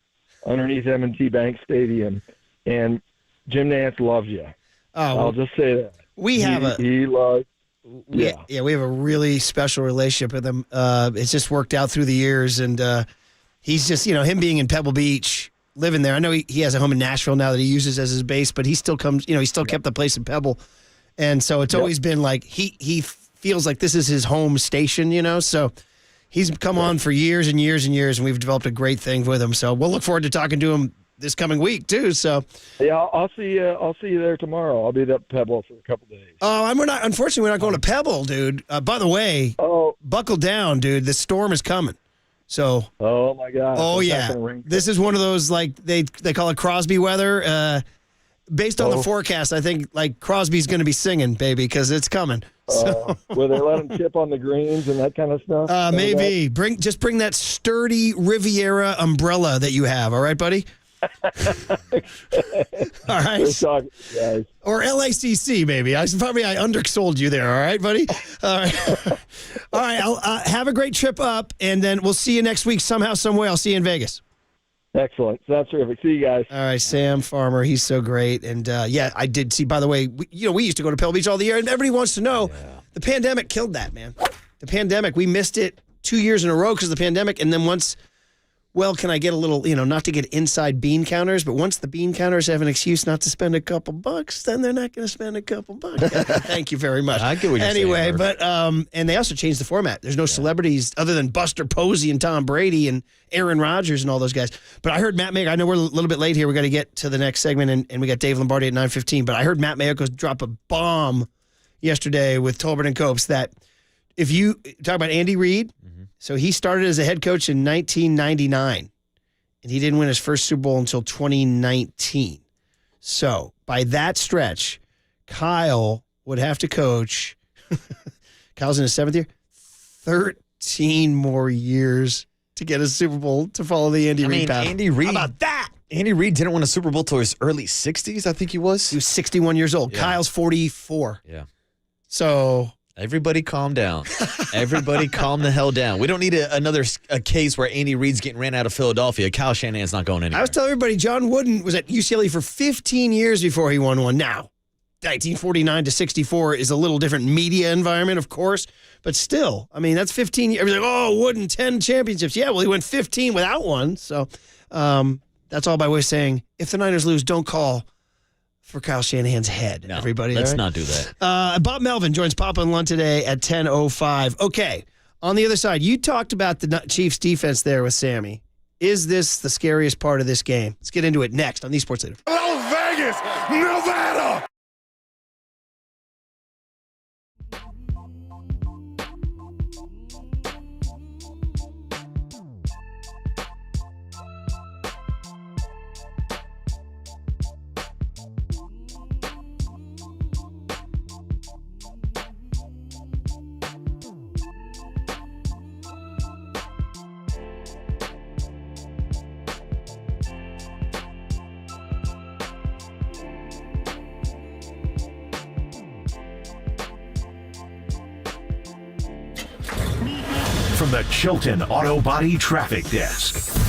underneath M&T Bank Stadium, and Jim Nantz loves you. Oh, I'll just say that. We have he loves. we have a really special relationship with him. It's just worked out through the years, and he's just, him being in Pebble Beach, living there. I know he has a home in Nashville now that he uses as his base, but he still comes, he still kept the place in Pebble. And so it's always been like he feels like this is his home station, so he's come on for years and years and years, and we've developed a great thing with him. So we'll look forward to talking to him this coming week too. So yeah, I'll see you. I'll see you there tomorrow. I'll be at Pebble for a couple days. Oh, unfortunately, we're not going to Pebble, dude. By the way, buckle down, dude. The storm is coming. So. Oh my God. Oh yeah. This is one of those, like they call it Crosby weather. Based on the forecast, I think like Crosby's going to be singing, baby, because it's coming. So. Will they let him chip on the greens and that kind of stuff? Maybe. Bring that sturdy Riviera umbrella that you have. All right, buddy. All right. Guys. Or LACC, maybe. I undersold you there. All right, buddy. All right. All right. I'll have a great trip up, and then we'll see you next week somehow, some way. I'll see you in Vegas. Excellent. That's terrific. See you guys. All right, Sam Farmer. He's so great. And I did see. By the way, we used to go to Pebble Beach all the year, and everybody wants to know the pandemic killed that, man. The pandemic, we missed it 2 years in a row because of the pandemic, and then once. Well, can I get a little, not to get inside bean counters, but once the bean counters have an excuse not to spend a couple bucks, then they're not going to spend a couple bucks. Thank you very much. I get what you're saying, but and they also changed the format. There's no celebrities other than Buster Posey and Tom Brady and Aaron Rodgers and all those guys. But I heard Matt Mayock. I know we're a little bit late here. We got to get to the next segment, and we got Dave Lombardi at 9:15. But I heard Matt Mayock drop a bomb yesterday with Tolbert and Copes that if you talk about Andy Reid. So he started as a head coach in 1999, and he didn't win his first Super Bowl until 2019. So by that stretch, Kyle would have to coach. Kyle's in his 7th year, 13 more years to get a Super Bowl to follow the Andy Reid path. Andy Reid. How about that? Andy Reid didn't win a Super Bowl till his early 60s, I think he was. He was 61 years old. Yeah. Kyle's 44. Yeah. So... Everybody calm down. Everybody calm the hell down. We don't need another case where Andy Reid's getting ran out of Philadelphia. Kyle Shanahan's not going anywhere. I was telling everybody John Wooden was at UCLA for 15 years before he won one. Now, 1949 to 64 is a little different media environment, of course, but still, that's 15 years. Everybody's like, Wooden, 10 championships. Yeah, well, he went 15 without one. So that's all by way of saying, if the Niners lose, don't call for Kyle Shanahan's head, no, everybody. Let's not do that. Bob Melvin joins Papa and Lund today at 10:05. Okay, on the other side, you talked about the Chiefs defense there with Sammy. Is this the scariest part of this game? Let's get into it next on the Sports Leader. Las Vegas, Nevada. from the Chilton Auto Body Traffic Desk.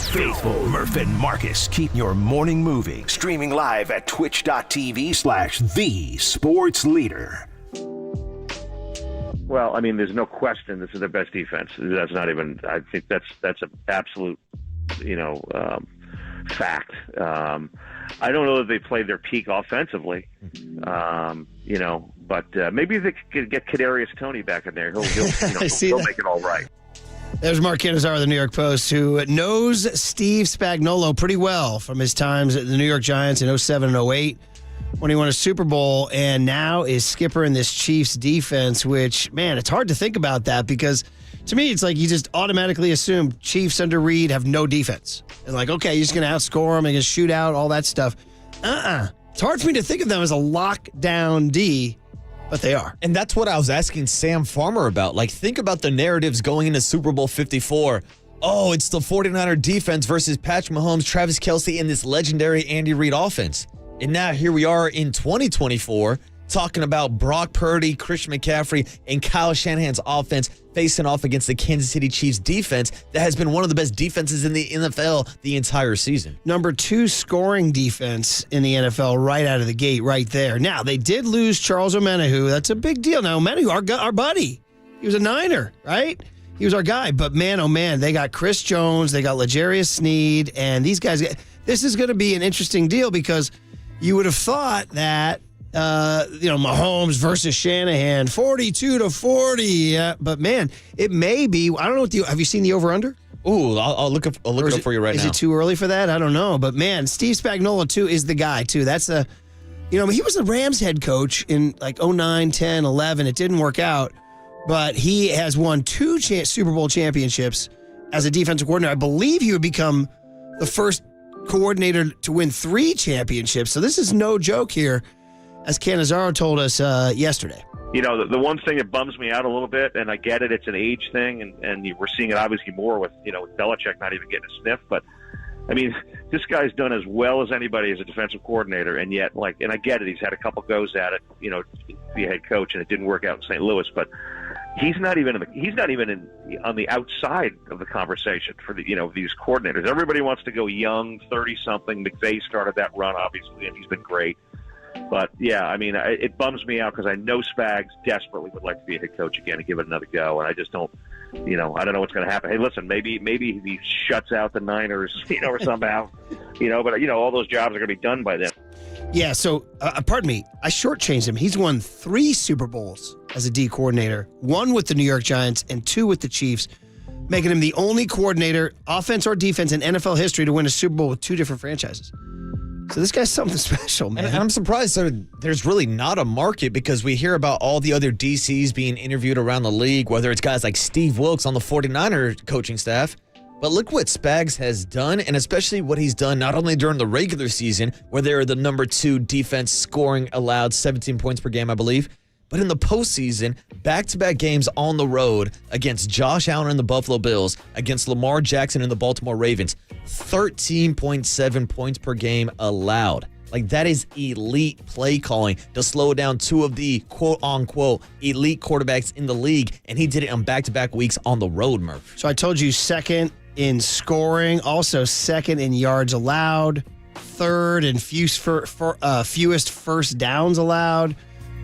faithful Murph and Marcus keep your morning moving. Streaming live at twitch.tv/the sports leader. Well, I mean, there's no question this is their best defense. That's not even, I think that's an absolute, fact. I don't know that they played their peak offensively, but maybe they could get Kadarius Toney back in there. He'll make it all right. There's Mark Cannizzaro of the New York Post, who knows Steve Spagnuolo pretty well from his times at the New York Giants in 07 and 08 when he won a Super Bowl, and now is skipper in this Chiefs defense, which, man, it's hard to think about that because to me, it's like you just automatically assume Chiefs under Reed have no defense. And like, okay, you're just going to outscore them, you're going to shoot out, all that stuff. It's hard for me to think of them as a lockdown D, but they are. And that's what I was asking Sam Farmer about. Like, think about the narratives going into Super Bowl 54. Oh, it's the 49er defense versus Patrick Mahomes, Travis Kelce, and this legendary Andy Reid offense. And now here we are in 2024 talking about Brock Purdy, Christian McCaffrey, and Kyle Shanahan's offense facing off against the Kansas City Chiefs defense that has been one of the best defenses in the NFL the entire season. Number 2 scoring defense in the NFL right out of the gate right there. Now, they did lose Charles Omenihu. That's a big deal. Now, Omenihu, our buddy, he was a Niner, right? He was our guy. But, man, oh, man, they got Chris Jones, they got L'Jarius Sneed, and these guys, this is going to be an interesting deal because you would have thought that, Mahomes versus Shanahan, 42-40. But, man, it may be. I don't know. Have you seen the over-under? Ooh, I'll look it up for you right now. Is it too early for that? I don't know. But, man, Steve Spagnuolo, too, is the guy, too. That's he was the Rams head coach in, 09, 10, 11. It didn't work out. But he has won 2 Super Bowl championships as a defensive coordinator. I believe he would become the first coordinator to win 3 championships. So this is no joke here, as Cannizzaro told us yesterday. The one thing that bums me out a little bit, and I get it, it's an age thing, and we're seeing it obviously more with, with Belichick not even getting a sniff, but, I mean, this guy's done as well as anybody as a defensive coordinator, and yet, and I get it, he's had a couple goes at it, to be a head coach, and it didn't work out in St. Louis, but he's not even on the outside of the conversation for the these coordinators. Everybody wants to go young, 30-something. McVay started that run, obviously, and he's been great. But yeah, I mean, it bums me out because I know Spags desperately would like to be a head coach again and give it another go, and I just don't. I don't know what's going to happen. Hey, listen, maybe he shuts out the Niners, or somehow, but all those jobs are going to be done by then. Yeah, so, pardon me, I shortchanged him. He's won 3 Super Bowls as a D coordinator, 1 with the New York Giants and 2 with the Chiefs, making him the only coordinator, offense or defense, in NFL history to win a Super Bowl with 2 different franchises. So this guy's something special, man. And I'm surprised there's really not a market because we hear about all the other DCs being interviewed around the league, whether it's guys like Steve Wilks on the 49er coaching staff. But look what Spags has done, and especially what he's done not only during the regular season, where they're the number 2 defense scoring allowed, 17 points per game, I believe, but in the postseason, back-to-back games on the road against Josh Allen and the Buffalo Bills, against Lamar Jackson and the Baltimore Ravens, 13.7 points per game allowed. That is elite play calling to slow down 2 of the quote-unquote elite quarterbacks in the league, and he did it on back-to-back weeks on the road, Murph. So I told you second in scoring, also second in yards allowed, third in fewest first downs allowed.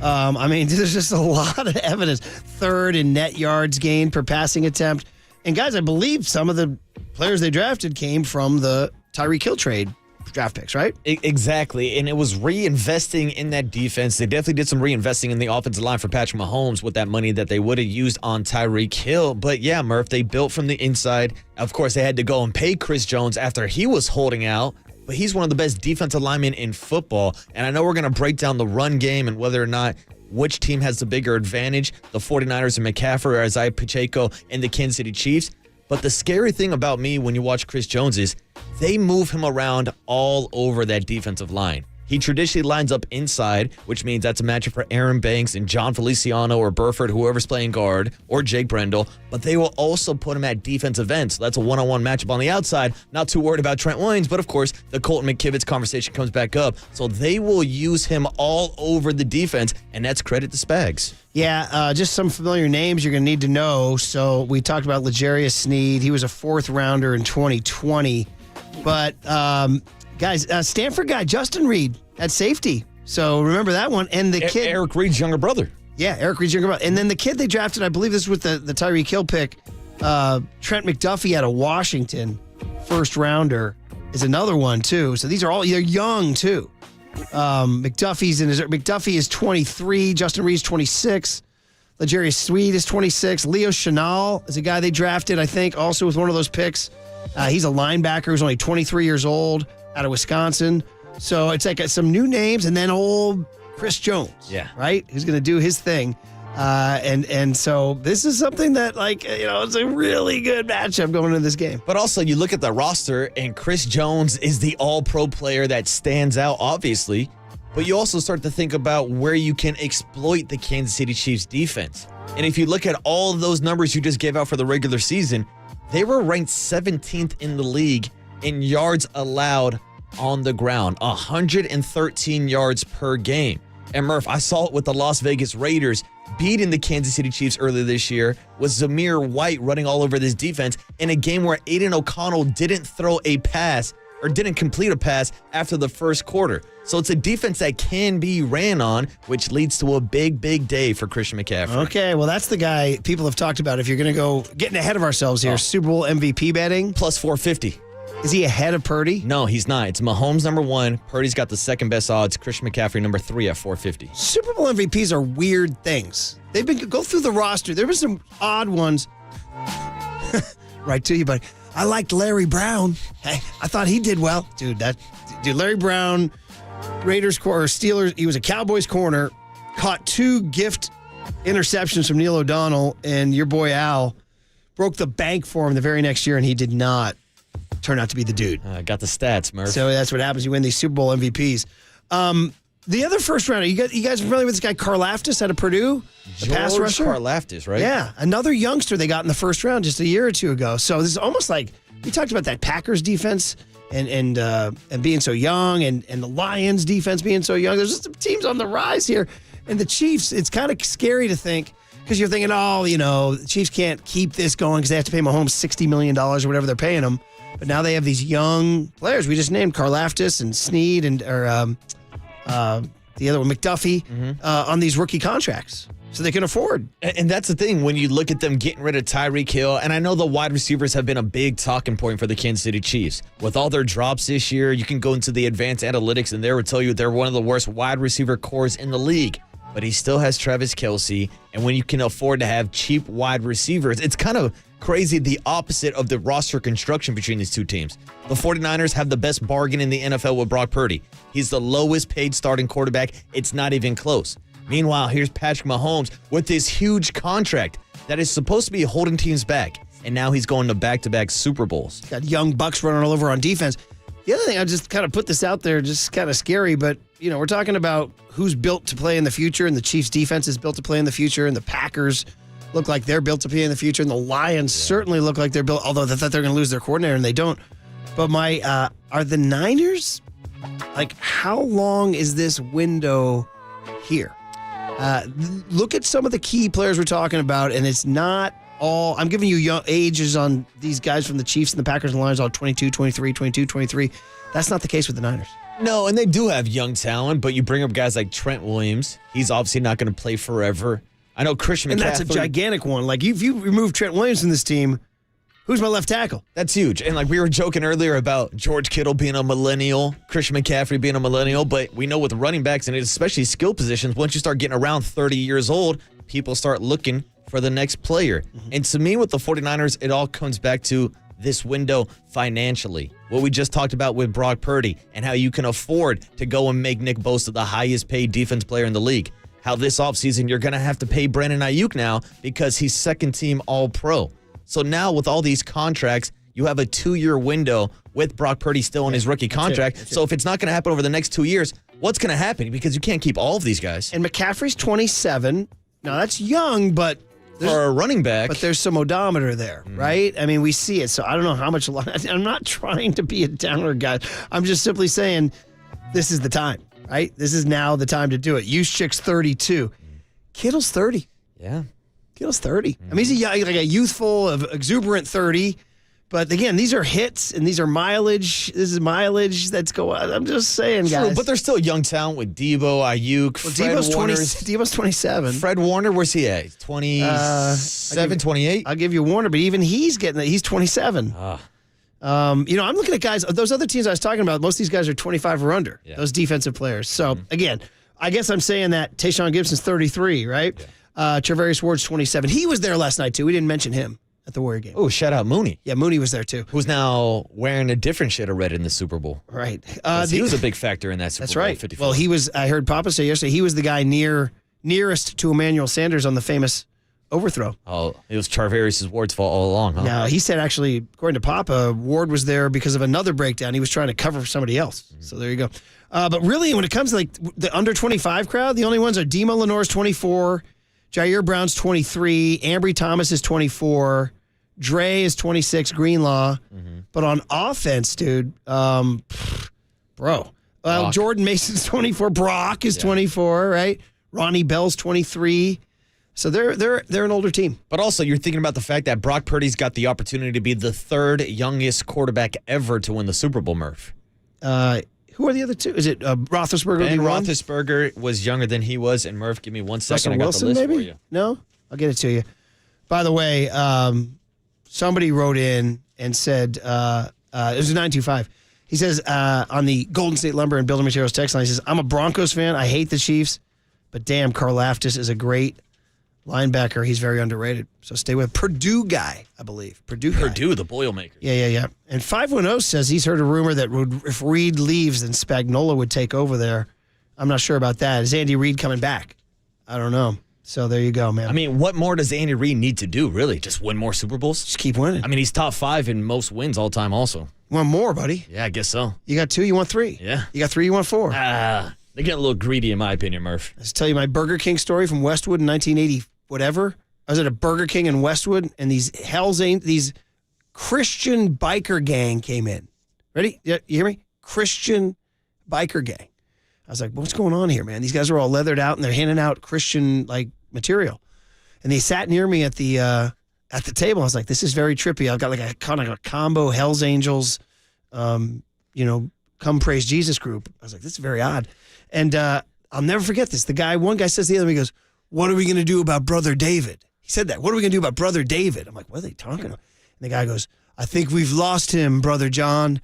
There's just a lot of evidence. Third in net yards gained per passing attempt. And guys, I believe some of the players they drafted came from the Tyreek Hill trade draft picks, right? Exactly. And it was reinvesting in that defense. They definitely did some reinvesting in the offensive line for Patrick Mahomes with that money that they would have used on Tyreek Hill. But yeah, Murph, they built from the inside. Of course, they had to go and pay Chris Jones after he was holding out. But he's one of the best defensive linemen in football. And I know we're going to break down the run game and whether or not which team has the bigger advantage, the 49ers and McCaffrey or Isaiah Pacheco and the Kansas City Chiefs. But the scary thing about me when you watch Chris Jones is they move him around all over that defensive line. He traditionally lines up inside, which means that's a matchup for Aaron Banks and John Feliciano or Burford, whoever's playing guard, or Jake Brendel. But they will also put him at defensive end. So that's a one-on-one matchup on the outside. Not too worried about Trent Williams, but of course, the Colton McKivitz conversation comes back up. So they will use him all over the defense, and that's credit to Spags. Yeah, just some familiar names you're going to need to know. So we talked about L'Jarius Sneed. He was a 4th rounder in 2020. But, guys, Stanford guy, Justin Reed, at safety. So remember that one. And the kid. Eric Reed's younger brother. Yeah, Eric Reed's younger brother. And then the kid they drafted, I believe this was with the Tyreek Hill pick, Trent McDuffie out of Washington, 1st rounder, is another one, too. So these are all, they're young, too. McDuffie is 23. Justin Reed's 26. L'Jarius Sneed is 26. Leo Chenal is a guy they drafted, I think, also with one of those picks. He's a linebacker who's only 23 years old out of Wisconsin. So it's like some new names, and then old Chris Jones, right? Who's going to do his thing. And so this is something that, it's a really good matchup going into this game. But also, you look at the roster, and Chris Jones is the all-pro player that stands out, obviously. But you also start to think about where you can exploit the Kansas City Chiefs defense. And if you look at all of those numbers you just gave out for the regular season, they were ranked 17th in the league in yards allowed on the ground, 113 yards per game. And Murph, I saw it with the Las Vegas Raiders beating the Kansas City Chiefs earlier this year with Zamir White running all over this defense in a game where Aiden O'Connell didn't throw a pass or didn't complete a pass after the first quarter. So it's a defense that can be ran on, which leads to a big, big day for Christian McCaffrey. Okay, well, that's the guy people have talked about. If you're going to go getting ahead of ourselves here, Super Bowl MVP betting. Plus 450. Is he ahead of Purdy? No, he's not. It's Mahomes number 1. Purdy's got the second best odds. Christian McCaffrey number 3 at 450. Super Bowl MVPs are weird things. Go through the roster. There were some odd ones. Right to you, buddy. I liked Larry Brown. Hey, I thought he did well. Dude, Larry Brown, Raiders or Steelers, he was a Cowboys corner, caught 2 gift interceptions from Neil O'Donnell, and your boy Al broke the bank for him the very next year, and he did not turn out to be the dude. Got the stats, Murph. So that's what happens. You win these Super Bowl MVPs. The other first rounder, you guys are familiar with this guy Karlaftis out of Purdue? The pass rusher? Karlaftis, right? Yeah, another youngster they got in the first round just a year or two ago. So this is almost like, we talked about that Packers defense and being so young and the Lions defense being so young. There's just some teams on the rise here. And the Chiefs, it's kind of scary to think, because you're thinking, the Chiefs can't keep this going because they have to pay Mahomes $60 million or whatever they're paying him. But now they have these young players. We just named Karlaftis and Sneed and the other one, McDuffie, on these rookie contracts. So they can afford. And that's the thing, when you look at them getting rid of Tyreek Hill, and I know the wide receivers have been a big talking point for the Kansas City Chiefs. With all their drops this year, you can go into the advanced analytics, and they will tell you they're one of the worst wide receiver cores in the league. But he still has Travis Kelce, and when you can afford to have cheap wide receivers, it's kind of crazy the opposite of the roster construction between these two teams. The 49ers have the best bargain in the NFL with Brock Purdy. He's the lowest paid starting quarterback. It's not even close. Meanwhile, here's Patrick Mahomes with this huge contract that is supposed to be holding teams back, and now he's going to back-to-back Super Bowls. Got young bucks running all over on defense. The other thing, I just kind of put this out there, just kind of scary, but we're talking about who's built to play in the future, and the Chiefs' defense is built to play in the future, and the Packers look like they're built to play in the future, and the Lions certainly look like they're built, although they thought they're going to lose their coordinator, and they don't. But are the Niners, how long is this window here? Look at some of the key players we're talking about, and it's not all, I'm giving you young ages on these guys from the Chiefs and the Packers and the Lions, all 22, 23, 22, 23. That's not the case with the Niners. No, and they do have young talent, but you bring up guys like Trent Williams. He's obviously not going to play forever. I know Christian McCaffrey. And that's a gigantic one. If you remove Trent Williams from this team, who's my left tackle? That's huge. And we were joking earlier about George Kittle being a millennial, Christian McCaffrey being a millennial, but we know with running backs and especially skill positions, once you start getting around 30 years old, people start looking for the next player. Mm-hmm. And to me, with the 49ers, it all comes back to this window financially. What we just talked about with Brock Purdy and how you can afford to go and make Nick Bosa the highest paid defense player in the league. How this offseason you're going to have to pay Brandon Ayuk now because he's second team All-Pro. So now with all these contracts, you have a 2-year window with Brock Purdy still in his rookie contract. So if it's not going to happen over the next 2 years, what's going to happen? Because you can't keep all of these guys. And McCaffrey's 27. Now, that's young, but for a running back. But there's some odometer there, right? I mean, we see it. So I don't know how much. I'm not trying to be a downer guy. I'm just simply saying this is the time, right? This is now the time to do it. Juszczyk's 32. Kittle's 30. Yeah. Kittle's 30. I mean, he's like a youthful, exuberant 30. But again, these are hits and these are mileage. This is mileage that's going. I'm just saying, guys. True, but there's still young talent with Debo, Ayuk, Fred Warner. Debo's 27. Fred Warner, where's he at? 27, 28? I'll give you Warner, but even he's getting it. He's 27. I'm looking at guys. Those other teams I was talking about, most of these guys are 25 or under, those defensive players. So, again, I guess I'm saying that Tayshaun Gibson's 33, right? Yeah. Travarius Ward's 27. He was there last night, too. We didn't mention him at the Warrior game. Oh, shout out Mooney. Yeah, Mooney was there, too. Who's now wearing a different shade of red in the Super Bowl. Right. He was a big factor in that Super Bowl. That's right. 54. Well, he was, I heard Papa say yesterday, he was the guy nearest to Emmanuel Sanders on the famous overthrow. Oh, it was Travarius Ward's fault all along, huh? No, he said actually, according to Papa, Ward was there because of another breakdown. He was trying to cover for somebody else. So there you go. But really, when it comes to like the under 25 crowd, the only ones are Demo Lenore's 24, Jair Brown's 23, Ambry Thomas is 24, Dre is 26, Greenlaw. But on offense, dude, Jordan Mason's 24, Brock is 24, right? Ronnie Bell's 23. So they're an older team. But also, you're thinking about the fact that Brock Purdy's got the opportunity to be the third youngest quarterback ever to win the Super Bowl, Murph. Who are the other two? Is it Roethlisberger? Ben Roethlisberger was younger than he was. And Murph, give me 1 second. Russell I got Wilson, the list maybe? for you. No? I'll get it to you. By the way, somebody wrote in and said, it was a 925. He says on the Golden State Lumber and Building Materials text line, he says, I'm a Broncos fan. I hate the Chiefs. But damn, Karlaftis is a great linebacker. He's very underrated. So stay with Purdue guy, I believe. Purdue, the Boilermaker. Yeah. And 510 says he's heard a rumor that if Reed leaves, then Spagnuolo would take over there. I'm not sure about that. Is Andy Reid coming back? I don't know. So there you go, man. I mean, what more does Andy Reid need to do, really? Just win more Super Bowls? Just keep winning. I mean, he's top 5 in most wins all time also. You want more, buddy? Yeah, I guess so. You got 2, you want 3. Yeah. You got 3, you want 4. They get a little greedy, in my opinion, Murph. Let's tell you my Burger King story from Westwood in 1980, whatever. I was at a Burger King in Westwood, and these Christian biker gang came in. Ready? You hear me? Christian biker gang. I was like, what's going on here, man? These guys are all leathered out, and they're handing out Christian material. And they sat near me at the table. I was like, this is very trippy. I've got like a kind of a combo Hell's Angels, Come Praise Jesus group. I was like, this is very odd. And I'll never forget this. One guy says to the other, he goes, what are we going to do about Brother David? He said that. What are we going to do about Brother David? I'm like, what are they talking about? And the guy goes, I think we've lost him, Brother John.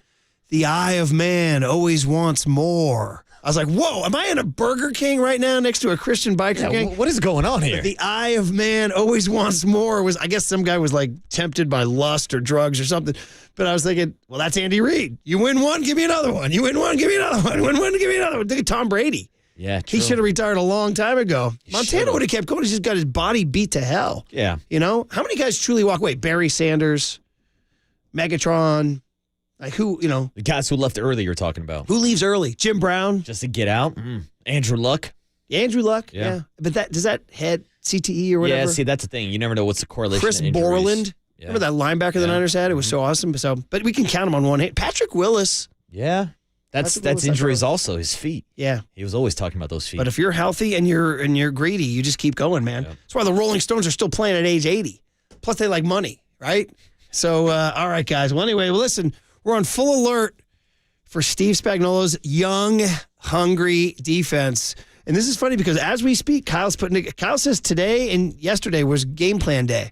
The eye of man always wants more. I was like, whoa, am I in a Burger King right now next to a Christian biker gang? What is going on here? The eye of man always wants more. I guess some guy was like tempted by lust or drugs or something. But I was thinking, well, that's Andy Reid. You win one, give me another one. You win one, give me another one. Win one, give me another one. Look at Tom Brady. Yeah, true. He should have retired a long time ago. Montana would have kept going. He's just got his body beat to hell. Yeah. How many guys truly walk away? Barry Sanders, Megatron. Like who, The guys who left early you're talking about. Who leaves early? Jim Brown. Just to get out? Andrew Luck. Andrew Luck, yeah. But does that head CTE or whatever? Yeah, see, that's the thing. You never know what's the correlation. Chris Borland. Yeah. Remember that linebacker the Niners had? It was so awesome. But we can count him on one hand. Patrick Willis. Yeah. That's injuries also, his feet. Yeah. He was always talking about those feet. But if you're healthy and you're greedy, you just keep going, man. Yeah. That's why the Rolling Stones are still playing at age 80. Plus they like money, right? So, all right, guys. Well, anyway, listen, we're on full alert for Steve Spagnuolo's young, hungry defense. And this is funny because as we speak, Kyle says today and yesterday was game plan day.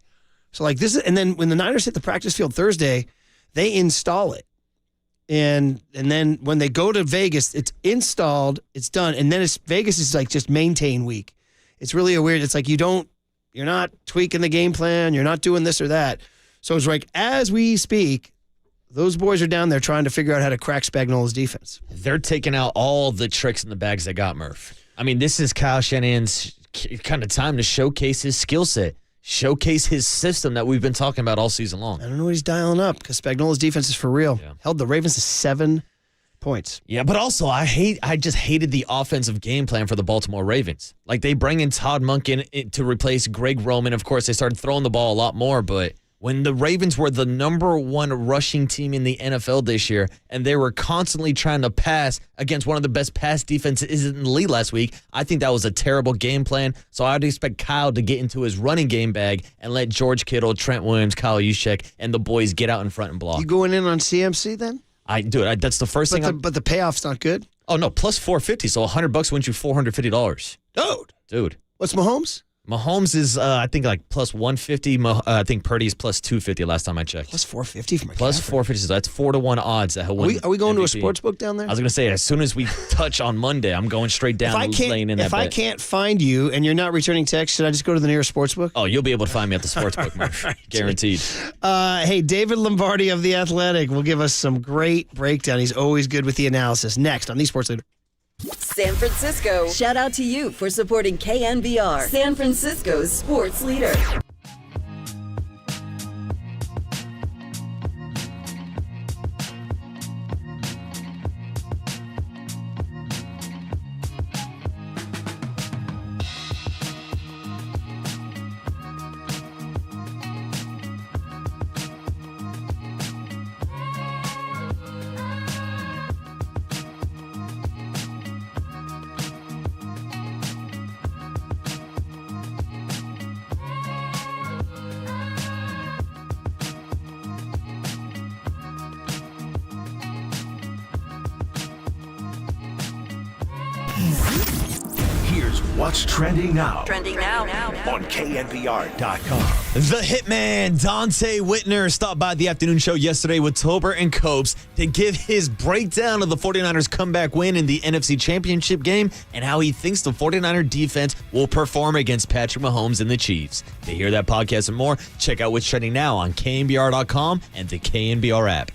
So and then when the Niners hit the practice field Thursday, they install it. And then when they go to Vegas, it's installed, it's done, and then Vegas is like just maintain week. It's really a weird. It's like you're not tweaking the game plan, you're not doing this or that. So it's like as we speak, those boys are down there trying to figure out how to crack Spagnuolo's defense. They're taking out all the tricks in the bags they got, Murph. I mean, this is Kyle Shanahan's kind of time to showcase his skill set. Showcase his system that we've been talking about all season long. I don't know what he's dialing up because Spagnuolo's defense is for real. Yeah. Held the Ravens to 7.5 points. Yeah, but also I just hated the offensive game plan for the Baltimore Ravens. Like they bring in Todd Monken to replace Greg Roman. Of course, they started throwing the ball a lot more, but when the Ravens were the number 1 rushing team in the NFL this year, and they were constantly trying to pass against one of the best pass defenses in the league last week, I think that was a terrible game plan. So I'd expect Kyle to get into his running game bag and let George Kittle, Trent Williams, Kyle Juszczyk, and the boys get out in front and block. You going in on CMC then? I do it. That's the first thing. But the payoff's not good? Oh, no, plus $450. So $100 wins you $450. Dude. What's Mahomes? Mahomes is, I think, like plus 150. I think Purdy's plus 250 last time I checked. Plus 450 for McCaffrey. Plus 450. So that's 4-1 odds that he'll win. Are we going MVP. to a sports book down there? I was going to say, as soon as we touch on Monday, I'm going straight down laying in that bet. If I can't find you and you're not returning text, should I just go to the nearest sports book? Oh, you'll be able to find me at the sports book, Murph. Guaranteed. Hey, David Lombardi of The Athletic will give us some great breakdown. He's always good with the analysis. Next on The Sports Leader. San Francisco, shout out to you for supporting KNBR, San Francisco's sports leader. Here's what's trending now. Trending now. On KNBR.com. The hitman, Dante Whitner, stopped by the afternoon show yesterday with Tober and Copes to give his breakdown of the 49ers comeback win in the NFC Championship game and how he thinks the 49er defense will perform against Patrick Mahomes and the Chiefs. To hear that podcast and more, check out what's trending now on KNBR.com and the KNBR app.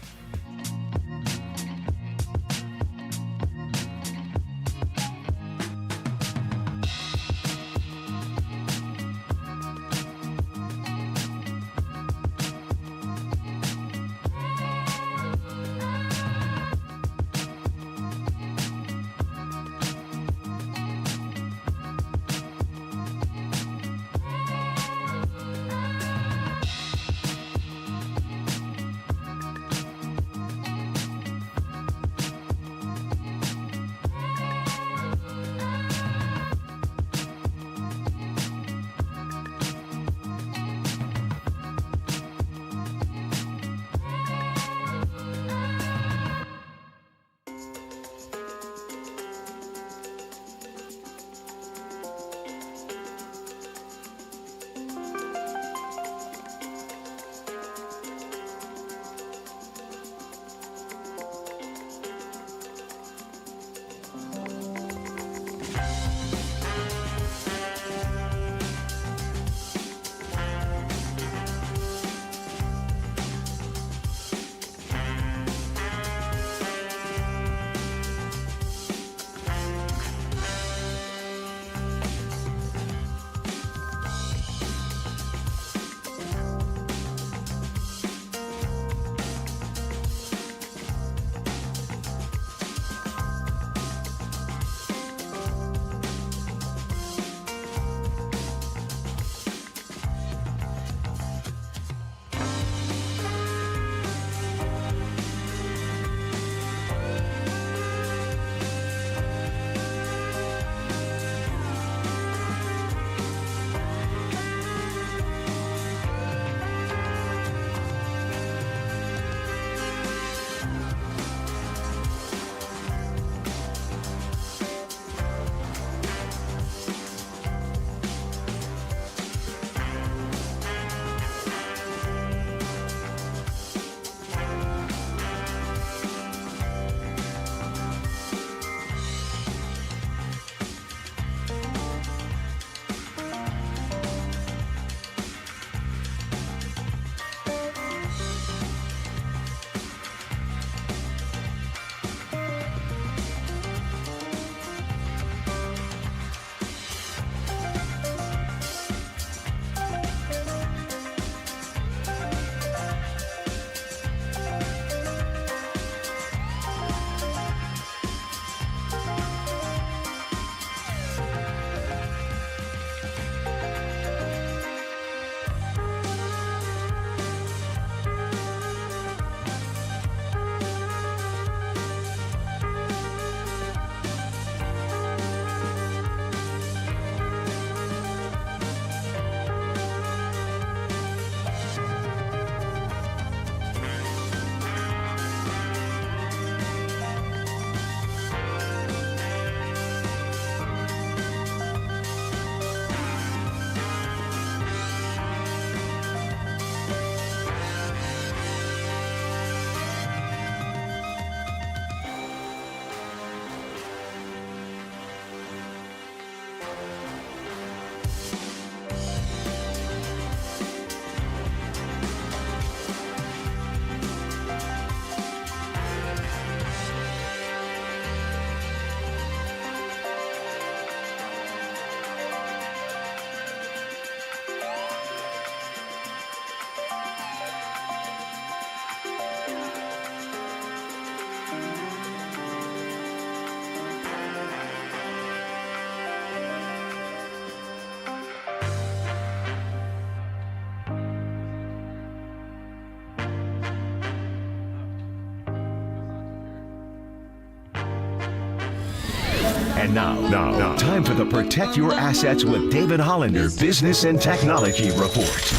And now, time for the Protect Your Assets with David Hollander Business and Technology Report.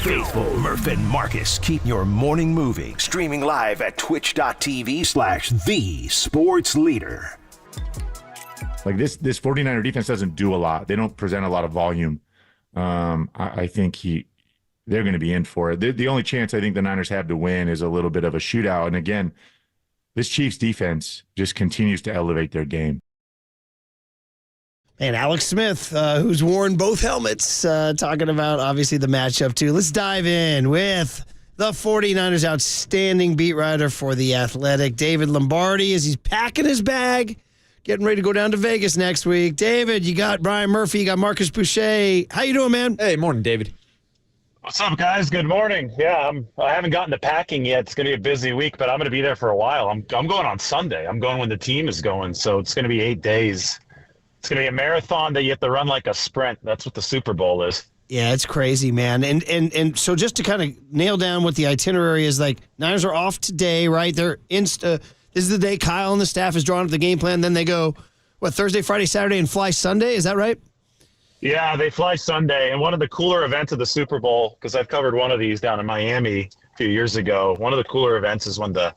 Faithful Murph and Marcus keep your morning moving. Streaming live at twitch.tv/thesportsleader. Like this 49er defense doesn't do a lot. They don't present a lot of volume. I think they're going to be in for it. The only chance I think the Niners have to win is a little bit of a shootout. And again, this Chiefs defense just continues to elevate their game. And Alex Smith, who's worn both helmets, talking about, obviously, the matchup, too. Let's dive in with the 49ers' outstanding beat writer for The Athletic, David Lombardi, as he's packing his bag, getting ready to go down to Vegas next week. David, you got Brian Murphy, you got Marcus Boucher. How you doing, man? Hey, morning, David. What's up, guys? Good morning. Yeah, I haven't gotten to packing yet. It's going to be a busy week, but I'm going to be there for a while. I'm going on Sunday. I'm going when the team is going, so it's going to be 8 days. It's going to be a marathon that you have to run like a sprint. That's what the Super Bowl is. Yeah, it's crazy, man. And so just to kind of nail down what the itinerary is, like, Niners are off today, right? This is the day Kyle and the staff is drawing up the game plan. Then they go, Thursday, Friday, Saturday, and fly Sunday? Is that right? Yeah, they fly Sunday. And one of the cooler events of the Super Bowl, because I've covered one of these down in Miami a few years ago, one of the cooler events is when the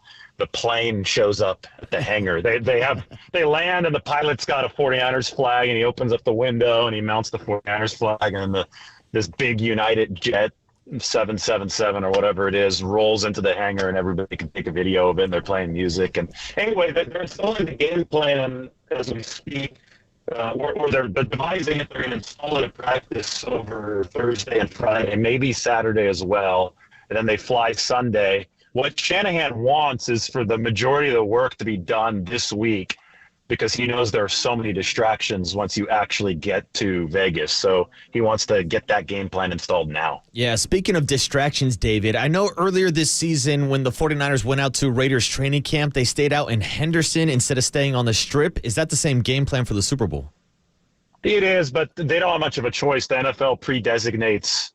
plane shows up at the hangar. They land and the pilot's got a 49ers flag and he opens up the window and he mounts the 49ers flag, and then this big United jet 777 or whatever it is rolls into the hangar and everybody can take a video of it and they're playing music. And anyway, they're installing the game plan as we speak, or they're devising it. They're going to install it at practice over Thursday and Friday, maybe Saturday as well. And then they fly Sunday. What Shanahan wants is for the majority of the work to be done this week, because he knows there are so many distractions once you actually get to Vegas. So he wants to get that game plan installed now. Yeah, speaking of distractions, David, I know earlier this season when the 49ers went out to Raiders training camp, they stayed out in Henderson instead of staying on the Strip. Is that the same game plan for the Super Bowl? It is, but they don't have much of a choice. The NFL pre-designates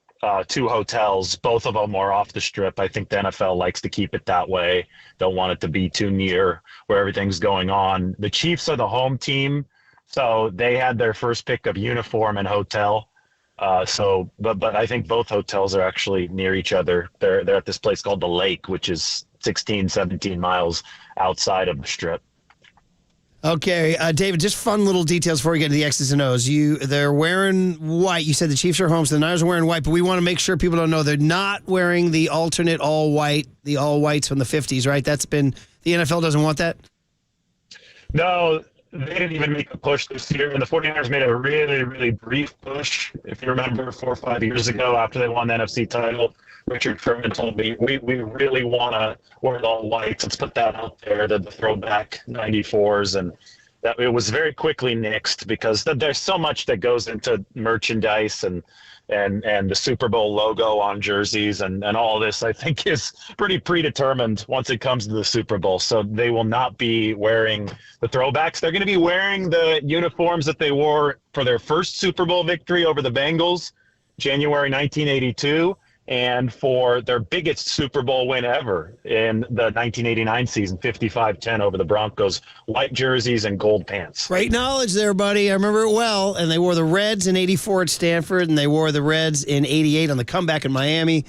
2 hotels. Both of them are off the Strip. I think the NFL likes to keep it that way. Don't want it to be too near where everything's going on. The Chiefs are the home team, so they had their first pick of uniform and hotel. But I think both hotels are actually near each other. They're at this place called The Lake, which is 16, 17 miles outside of the Strip. Okay, David, just fun little details before we get to the X's and O's. They're wearing white. You said the Chiefs are home, so the Niners are wearing white, but we want to make sure people don't know they're not wearing the alternate all-white, the all-whites from the 50s, right? The NFL doesn't want that? No, they didn't even make a push this year, and the 49ers made a really, really brief push. If you remember 4 or 5 years ago after they won the NFC title, Richard Sherman told me, we really want to wear the all whites. Let's put that out there, the throwback 94s. And that it was very quickly nixed because there's so much that goes into merchandise and the Super Bowl logo on jerseys and all this, I think, is pretty predetermined once it comes to the Super Bowl. So they will not be wearing the throwbacks. They're going to be wearing the uniforms that they wore for their first Super Bowl victory over the Bengals, January 1982. And for their biggest Super Bowl win ever in the 1989 season, 55-10 over the Broncos, white jerseys and gold pants. Great knowledge there, buddy. I remember it well. And they wore the Reds in 84 at Stanford, and they wore the Reds in 88 on the comeback in Miami.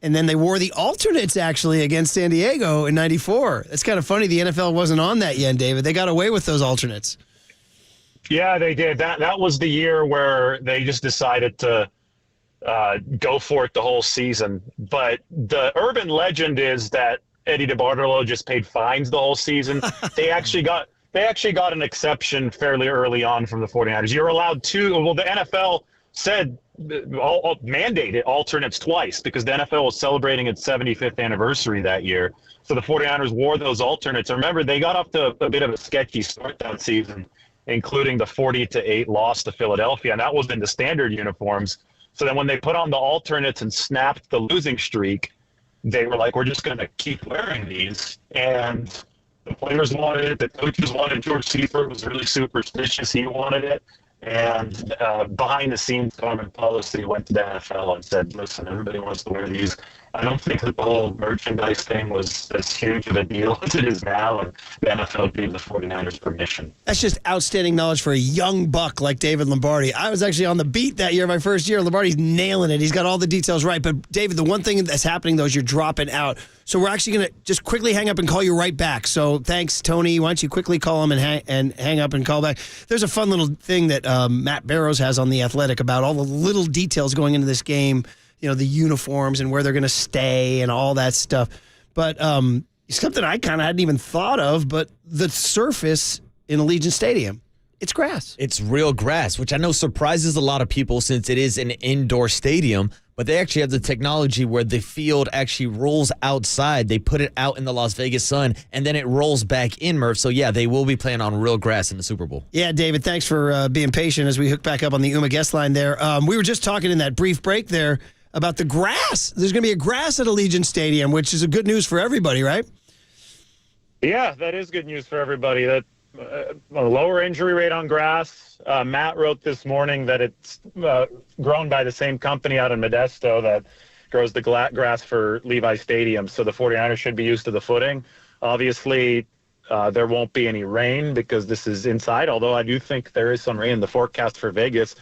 And then they wore the alternates, actually, against San Diego in 94. It's kind of funny the NFL wasn't on that yet, David. They got away with those alternates. Yeah, they did. That was the year where they just decided to go for it the whole season. But the urban legend is that Eddie DeBartolo just paid fines the whole season. They actually got an exception fairly early on from the 49ers. You're allowed the NFL said mandated alternates twice because the NFL was celebrating its 75th anniversary that year. So the 49ers wore those alternates. And remember, they got off to a bit of a sketchy start that season, including the 40-8 loss to Philadelphia, and that was in the standard uniforms. So then when they put on the alternates and snapped the losing streak, they were like, we're just going to keep wearing these. And the players wanted it. The coaches wanted it. George Seifert was really superstitious. He wanted it. And behind the scenes, Carmen Policy went to the NFL and said, listen, everybody wants to wear these. I don't think that the whole merchandise thing was as huge of a deal as it is now, and the NFL gave the 49ers permission. That's just outstanding knowledge for a young buck like David Lombardi. I was actually on the beat that year, my first year. Lombardi's nailing it. He's got all the details right. But, David, the one thing that's happening, though, is you're dropping out. So we're actually going to just quickly hang up and call you right back. So thanks, Tony. Why don't you quickly call him and hang up and call back. There's a fun little thing that Matt Barrows has on The Athletic about all the little details going into this game, you know, the uniforms and where they're going to stay and all that stuff. But something I kind of hadn't even thought of, but the surface in Allegiant Stadium, it's grass. It's real grass, which I know surprises a lot of people since it is an indoor stadium. But they actually have the technology where the field actually rolls outside. They put it out in the Las Vegas sun, and then it rolls back in, Murph. So, yeah, they will be playing on real grass in the Super Bowl. Yeah, David, thanks for being patient as we hook back up on the UMA guest line there. We were just talking in that brief break there about the grass. There's going to be a grass at Allegiant Stadium, which is a good news for everybody, right? Yeah, that is good news for everybody. That a lower injury rate on grass. Matt wrote this morning that it's grown by the same company out in Modesto that grows the grass for Levi Stadium. So the 49ers should be used to the footing. Obviously, there won't be any rain because this is inside, although I do think there is some rain in the forecast for Vegas.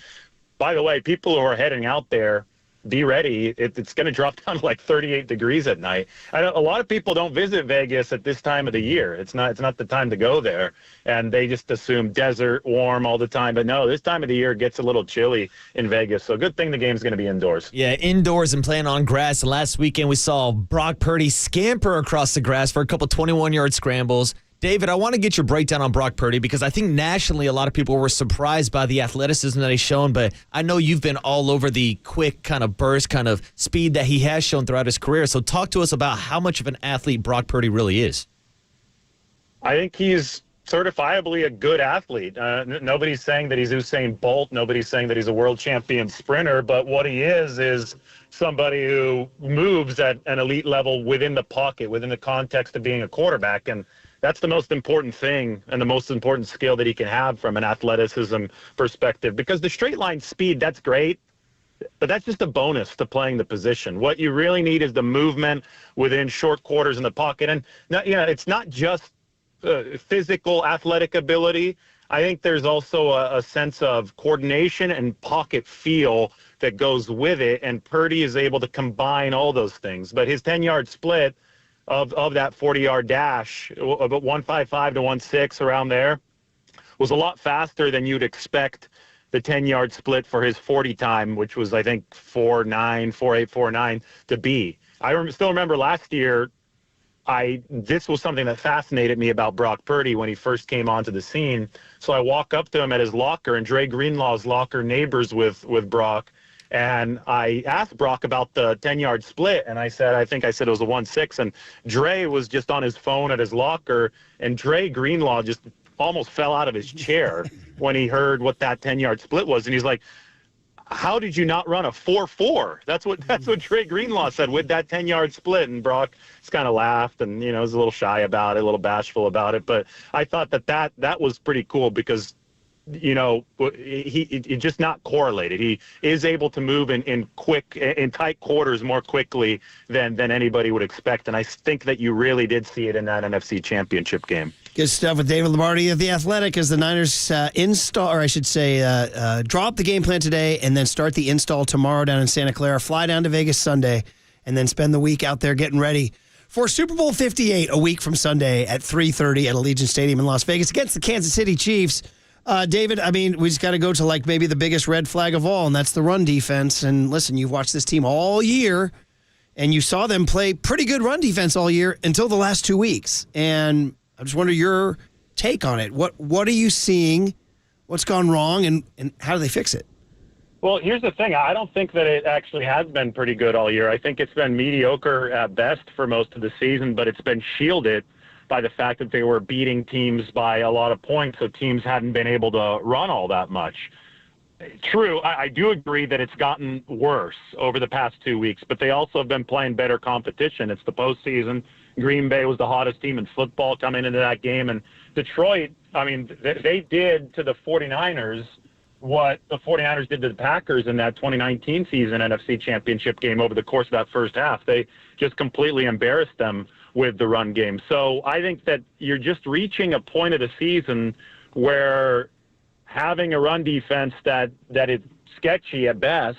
By the way, people who are heading out there, be ready. It's going to drop down to like 38 degrees at night. I know a lot of people don't visit Vegas at this time of the year. It's not the time to go there, and they just assume desert, warm all the time. But no, this time of the year it gets a little chilly in Vegas. So good thing the game's going to be indoors. Yeah, indoors and playing on grass. And last weekend we saw Brock Purdy scamper across the grass for a couple 21-yard scrambles. David, I want to get your breakdown on Brock Purdy because I think nationally a lot of people were surprised by the athleticism that he's shown, but I know you've been all over the quick kind of burst, kind of speed that he has shown throughout his career. So talk to us about how much of an athlete Brock Purdy really is. I think he's certifiably a good athlete. Nobody's saying that he's Usain Bolt. Nobody's saying that he's a world champion sprinter, but what he is somebody who moves at an elite level within the pocket, within the context of being a quarterback. And that's the most important thing and the most important skill that he can have from an athleticism perspective, because the straight line speed, that's great, but that's just a bonus to playing the position. What you really need is the movement within short quarters in the pocket. And it's not just physical athletic ability. I think there's also a sense of coordination and pocket feel that goes with it, and Purdy is able to combine all those things. But his 10-yard split of that 40-yard dash, about 155 to 16 around there, was a lot faster than you'd expect the 10-yard split for his 40 time, which was, I think, 4.849 to be. I still remember last year, this was something that fascinated me about Brock Purdy when he first came onto the scene. So I walk up to him at his locker, and Dre Greenlaw's locker neighbors with Brock. And I asked Brock about the 10-yard split, and I said it was a 16. And Dre was just on his phone at his locker, and Dre Greenlaw just almost fell out of his chair when he heard what that 10-yard split was. And he's like, how did you not run a 4.4? That's what Dre Greenlaw said with that 10-yard split. And Brock just kind of laughed and, was a little shy about it, a little bashful about it. But I thought that was pretty cool because, he just not correlated. He is able to move in tight quarters more quickly than anybody would expect. And I think that you really did see it in that NFC Championship game. Good stuff with David Lombardi of The Athletic as the Niners draw up the game plan today and then start the install tomorrow down in Santa Clara, fly down to Vegas Sunday, and then spend the week out there getting ready for Super Bowl 58 a week from Sunday at 3:30 at Allegiant Stadium in Las Vegas against the Kansas City Chiefs. David, I mean, we just got to go to like maybe the biggest red flag of all, and that's the run defense. And listen, you've watched this team all year, and you saw them play pretty good run defense all year until the last 2 weeks. And I just wonder your take on it. What are you seeing? What's gone wrong, and how do they fix it? Well, here's the thing. I don't think that it actually has been pretty good all year. I think it's been mediocre at best for most of the season, but it's been shielded by the fact that they were beating teams by a lot of points, so teams hadn't been able to run all that much. True, I do agree that it's gotten worse over the past 2 weeks, but they also have been playing better competition. It's the postseason. Green Bay was the hottest team in football coming into that game, and Detroit, I mean, they did to the 49ers what the 49ers did to the Packers in that 2019 season NFC Championship game over the course of that first half. They just completely embarrassed them with the run game. So I think that you're just reaching a point of the season where having a run defense that is sketchy at best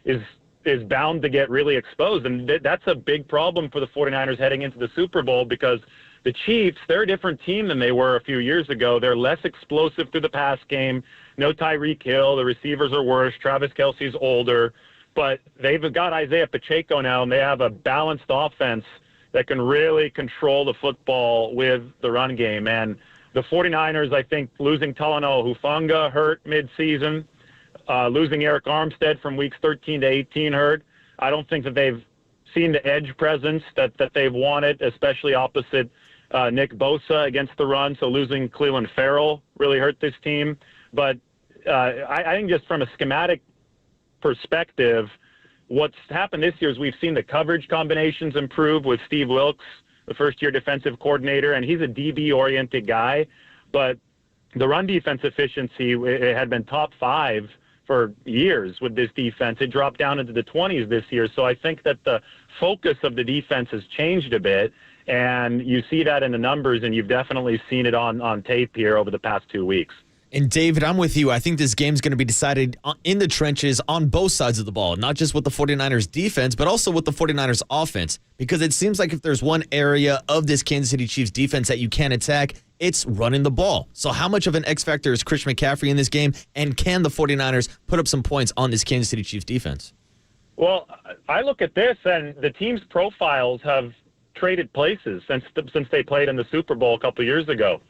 is bound to get really exposed. And that's a big problem for the 49ers heading into the Super Bowl, because the Chiefs, they're a different team than they were a few years ago. They're less explosive through the pass game. No Tyreek Hill. The receivers are worse. Travis Kelce's older. But they've got Isaiah Pacheco now, and they have a balanced offense that can really control the football with the run game. And the 49ers, I think, losing Talanoa Hufanga hurt midseason, losing Eric Armstead from weeks 13 to 18 hurt. I don't think that they've seen the edge presence that they've wanted, especially opposite Nick Bosa against the run. So losing Cleveland Farrell really hurt this team. But I think just from a schematic perspective, what's happened this year is we've seen the coverage combinations improve with Steve Wilkes, the first-year defensive coordinator, and he's a DB-oriented guy. But the run defense efficiency, it had been top 5 for years with this defense. It dropped down into the 20s this year. So I think that the focus of the defense has changed a bit, and you see that in the numbers, and you've definitely seen it on tape here over the past 2 weeks. And David, I'm with you. I think this game's going to be decided in the trenches on both sides of the ball, not just with the 49ers defense, but also with the 49ers offense, because it seems like if there's one area of this Kansas City Chiefs defense that you can attack, it's running the ball. So how much of an X factor is Christian McCaffrey in this game, and can the 49ers put up some points on this Kansas City Chiefs defense? Well, I look at this, and the team's profiles have traded places since they played in the Super Bowl a couple years ago.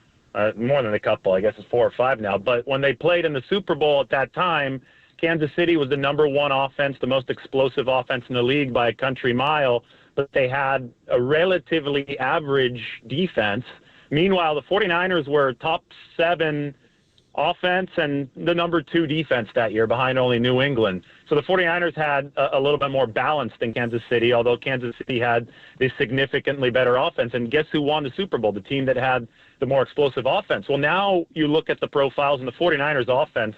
More than a couple, I guess it's 4 or 5 now. But when they played in the Super Bowl at that time, Kansas City was the number 1 offense, the most explosive offense in the league by a country mile, but they had a relatively average defense. Meanwhile, the 49ers were top 7 offense and the number 2 defense that year, behind only New England. So the 49ers had a little bit more balance than Kansas City, although Kansas City had a significantly better offense. And guess who won the Super Bowl? The team that had the more explosive offense. Well, now you look at the profiles, and the 49ers offense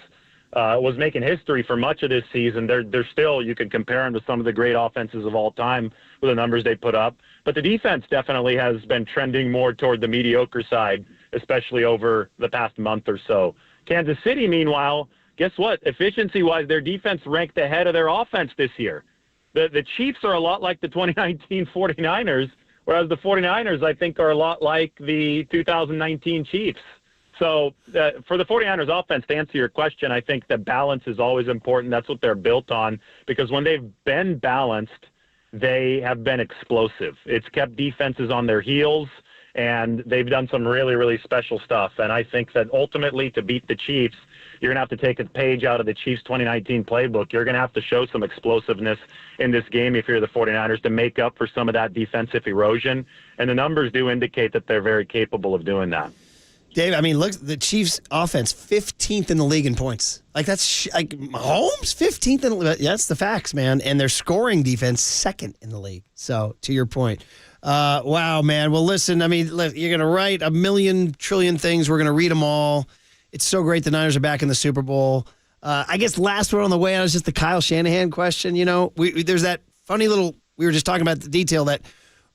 was making history for much of this season. They're still, you can compare them to some of the great offenses of all time with the numbers they put up. But the defense definitely has been trending more toward the mediocre side, especially over the past month or so. Kansas City, meanwhile, guess what? Efficiency-wise, their defense ranked ahead of their offense this year. The Chiefs are a lot like the 2019 49ers, whereas the 49ers, I think, are a lot like the 2019 Chiefs. So for the 49ers offense, to answer your question, I think that balance is always important. That's what they're built on, because when they've been balanced, they have been explosive. It's kept defenses on their heels, and they've done some really, really special stuff. And I think that ultimately, to beat the Chiefs, you're going to have to take a page out of the Chiefs' 2019 playbook. You're going to have to show some explosiveness in this game if you're the 49ers to make up for some of that defensive erosion. And the numbers do indicate that they're very capable of doing that. Dave, I mean, look, the Chiefs' offense, 15th in the league in points. Like, that's like Mahomes, 15th in the league. Yeah, that's the facts, man. And their scoring defense, 2nd in the league. So, to your point. Wow, man. Well, listen, I mean, you're going to write a million trillion things. We're going to read them all. It's so great the Niners are back in the Super Bowl. I guess last one on the way out is just the Kyle Shanahan question. You know, there's that funny little, we were just talking about the detail that,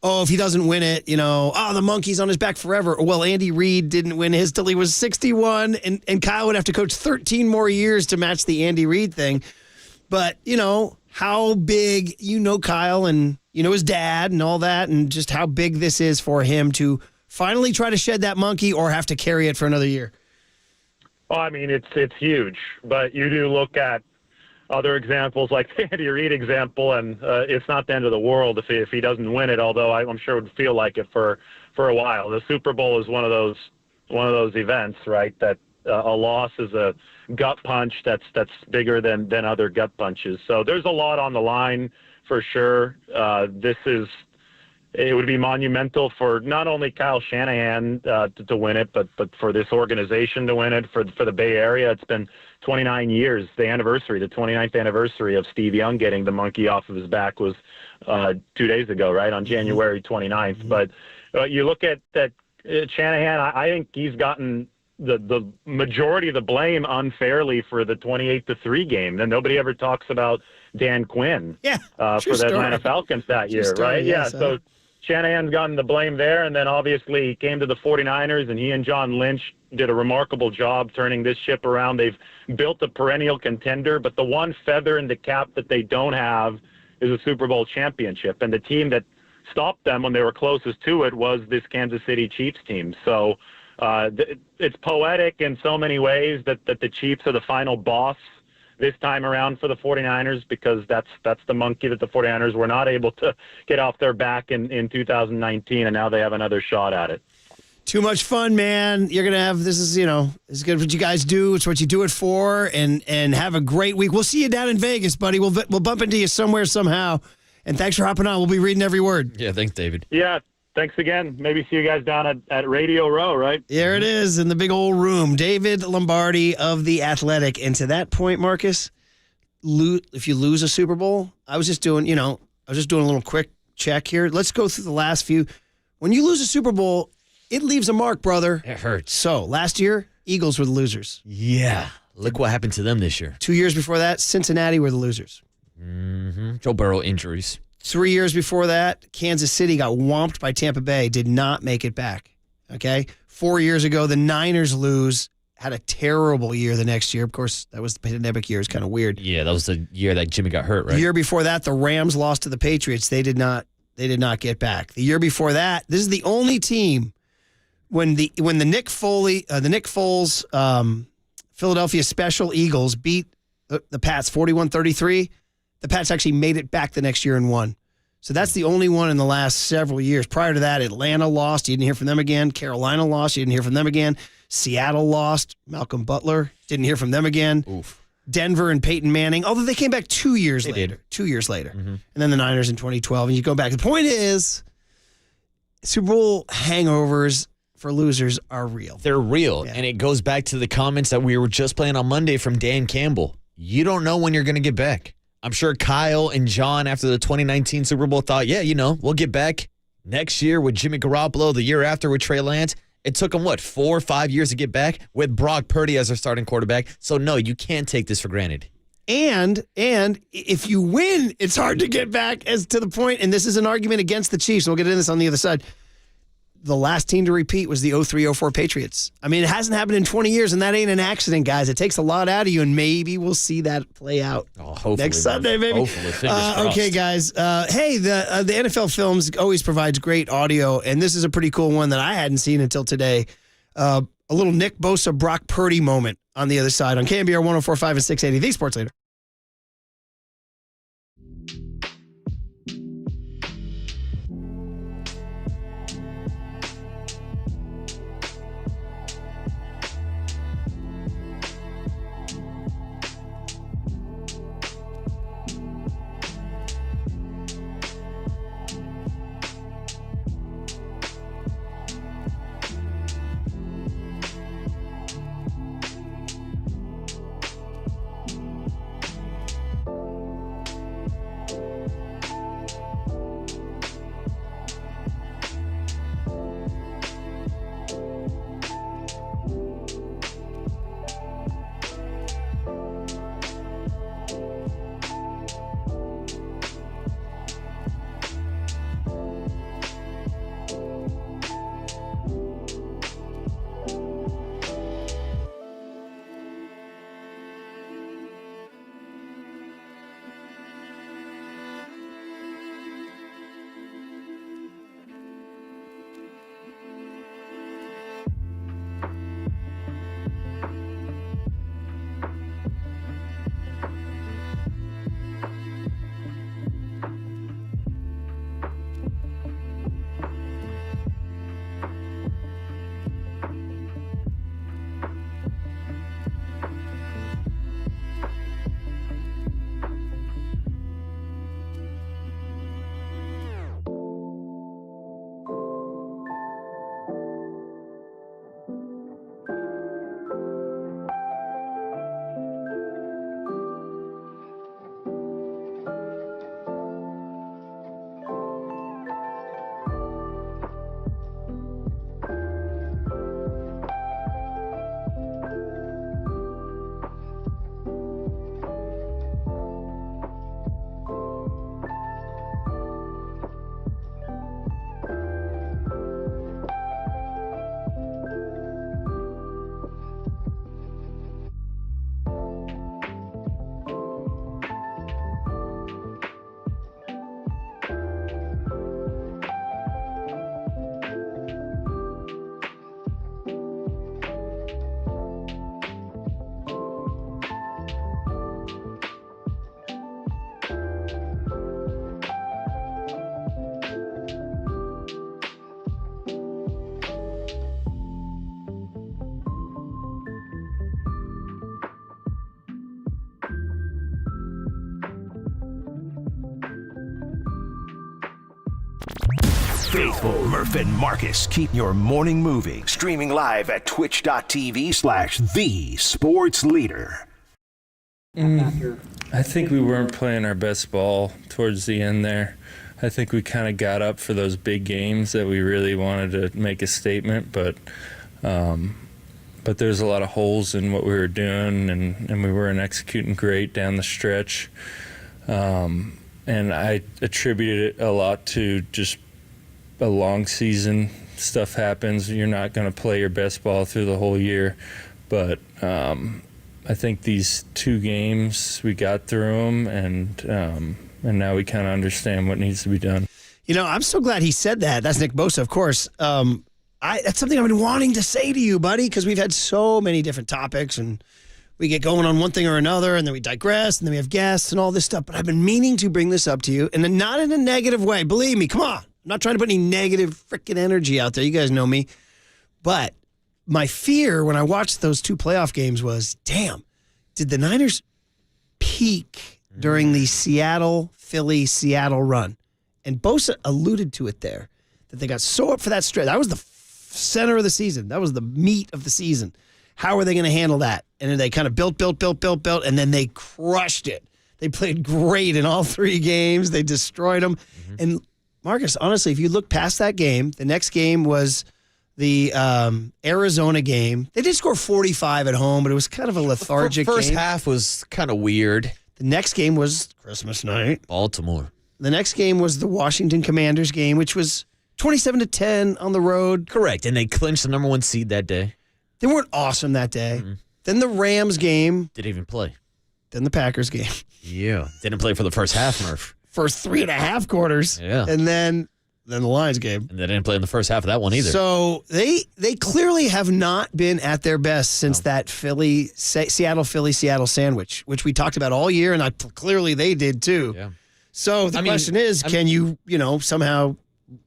if he doesn't win it, the monkey's on his back forever. Well, Andy Reid didn't win his till he was 61, and Kyle would have to coach 13 more years to match the Andy Reid thing. But, how big, Kyle and, his dad and all that, and just how big this is for him to finally try to shed that monkey or have to carry it for another year. Oh, I mean, it's huge, but you do look at other examples like the Andy Reid example, and it's not the end of the world if he doesn't win it. Although I'm sure it would feel like it for a while. The Super Bowl is one of those events, right? That a loss is a gut punch that's bigger than other gut punches. So there's a lot on the line for sure. It would be monumental for not only Kyle Shanahan to win it, but for this organization to win it, for the Bay Area. It's been 29 years. The 29th anniversary of Steve Young getting the monkey off of his back was 2 days ago, right, on January 29th. Mm-hmm. But you look at that Shanahan, I think he's gotten the majority of the blame unfairly for the 28-3 game. And nobody ever talks about Dan Quinn for the Atlanta Falcons that year, right? Yeah, so Shanahan's gotten the blame there, and then obviously he came to the 49ers, and he and John Lynch did a remarkable job turning this ship around. They've built a perennial contender, but the one feather in the cap that they don't have is a Super Bowl championship, and the team that stopped them when they were closest to it was this Kansas City Chiefs team. So it's poetic in so many ways that the Chiefs are the final boss this time around for the 49ers, because that's the monkey that the 49ers were not able to get off their back in 2019, and now they have another shot at it. Too much fun, man. You're going to have, this is good what you guys do. It's what you do it for, and have a great week. We'll see you down in Vegas, buddy. We'll bump into you somewhere, somehow. And thanks for hopping on. We'll be reading every word. Yeah, thanks, David. Yeah, thanks again. Maybe see you guys down at Radio Row, right? There it is in the big old room. David Lombardi of The Athletic. And to that point, Marcus, if you lose a Super Bowl, I was just doing a little quick check here. Let's go through the last few. When you lose a Super Bowl, it leaves a mark, brother. It hurts. So last year, Eagles were the losers. Yeah. Look what happened to them this year. 2 years before that, Cincinnati were the losers. Mm-hmm. Joe Burrow injuries. 3 years before that, Kansas City got whomped by Tampa Bay, did not make it back. Okay? 4 years ago, the Niners had a terrible year the next year. Of course, that was the pandemic year. It's kind of weird. Yeah, that was the year that Jimmy got hurt, right? The year before that, the Rams lost to the Patriots. They did not get back. The year before that, this is the only team when the Nick Foles Philadelphia Special Eagles beat the Pats 41-33. The Pats actually made it back the next year and won. So that's the only one in the last several years. Prior to that, Atlanta lost. You didn't hear from them again. Carolina lost. You didn't hear from them again. Seattle lost. Malcolm Butler. Didn't hear from them again. Oof. Denver and Peyton Manning, although they came back 2 years later. 2 years later. Mm-hmm. And then the Niners in 2012. And you go back. The point is, Super Bowl hangovers for losers are real. They're real. Yeah. And it goes back to the comments that we were just playing on Monday from Dan Campbell. You don't know when you're going to get back. I'm sure Kyle and John, after the 2019 Super Bowl, thought, we'll get back next year with Jimmy Garoppolo, the year after with Trey Lance. It took them, 4 or 5 years to get back with Brock Purdy as their starting quarterback. So, no, you can't take this for granted. And if you win, it's hard to get back, as to the point, and this is an argument against the Chiefs. We'll get into this on the other side. The last team to repeat was the 03-04 Patriots. I mean, it hasn't happened in 20 years, and that ain't an accident, guys. It takes a lot out of you, and maybe we'll see that play out next Sunday, maybe. Hopefully, okay, guys. Hey, the NFL Films always provides great audio, and this is a pretty cool one that I hadn't seen until today. A little Nick Bosa, Brock Purdy moment on the other side on KNBR 104.5 and 680, the Sports Leader. faithful Murph and Marcus keep your morning moving. Streaming live at twitch.tv/thesportsleader. I think we weren't playing our best ball towards the end there. I think we kind of got up for those big games that we really wanted to make a statement, but there's a lot of holes in what we were doing, and we weren't executing great down the stretch. And I attributed it a lot to just a long season. Stuff happens. You're not going to play your best ball through the whole year, but I think these 2 games we got through them, and now we kind of understand what needs to be done. You know, I'm so glad he said that. That's Nick Bosa, of course. That's something I've been wanting to say to you, buddy, because we've had so many different topics, and we get going on one thing or another, and then we digress, and then we have guests and all this stuff. But I've been meaning to bring this up to you, and not in a negative way. Believe me, come on. I'm not trying to put any negative freaking energy out there. You guys know me. But my fear when I watched those 2 playoff games was, damn, did the Niners peak during the Seattle run? And Bosa alluded to it there, that they got so up for that stretch. That was the center of the season. That was the meat of the season. How are they going to handle that? And then they kind of built, and then they crushed it. They played great in all 3 games. They destroyed them. Mm-hmm. And Marcus, honestly, if you look past that game, the next game was the Arizona game. They did score 45 at home, but it was kind of a lethargic First game. half was kind of weird. The next game was Christmas night. Baltimore. The next game was the Washington Commanders game, which was 27-10 on the road. Correct, and they clinched the number 1 seed that day. They weren't awesome that day. Mm-hmm. Then the Rams game. Didn't even play. Then the Packers game. Yeah, didn't play for the first half, Murph. First 3.5 quarters. Yeah. And then the Lions game. And they didn't play in the first half of that one either. So they clearly have not been at their best since that Seattle sandwich, which we talked about all year, and clearly they did too. Yeah. So the question is, can you somehow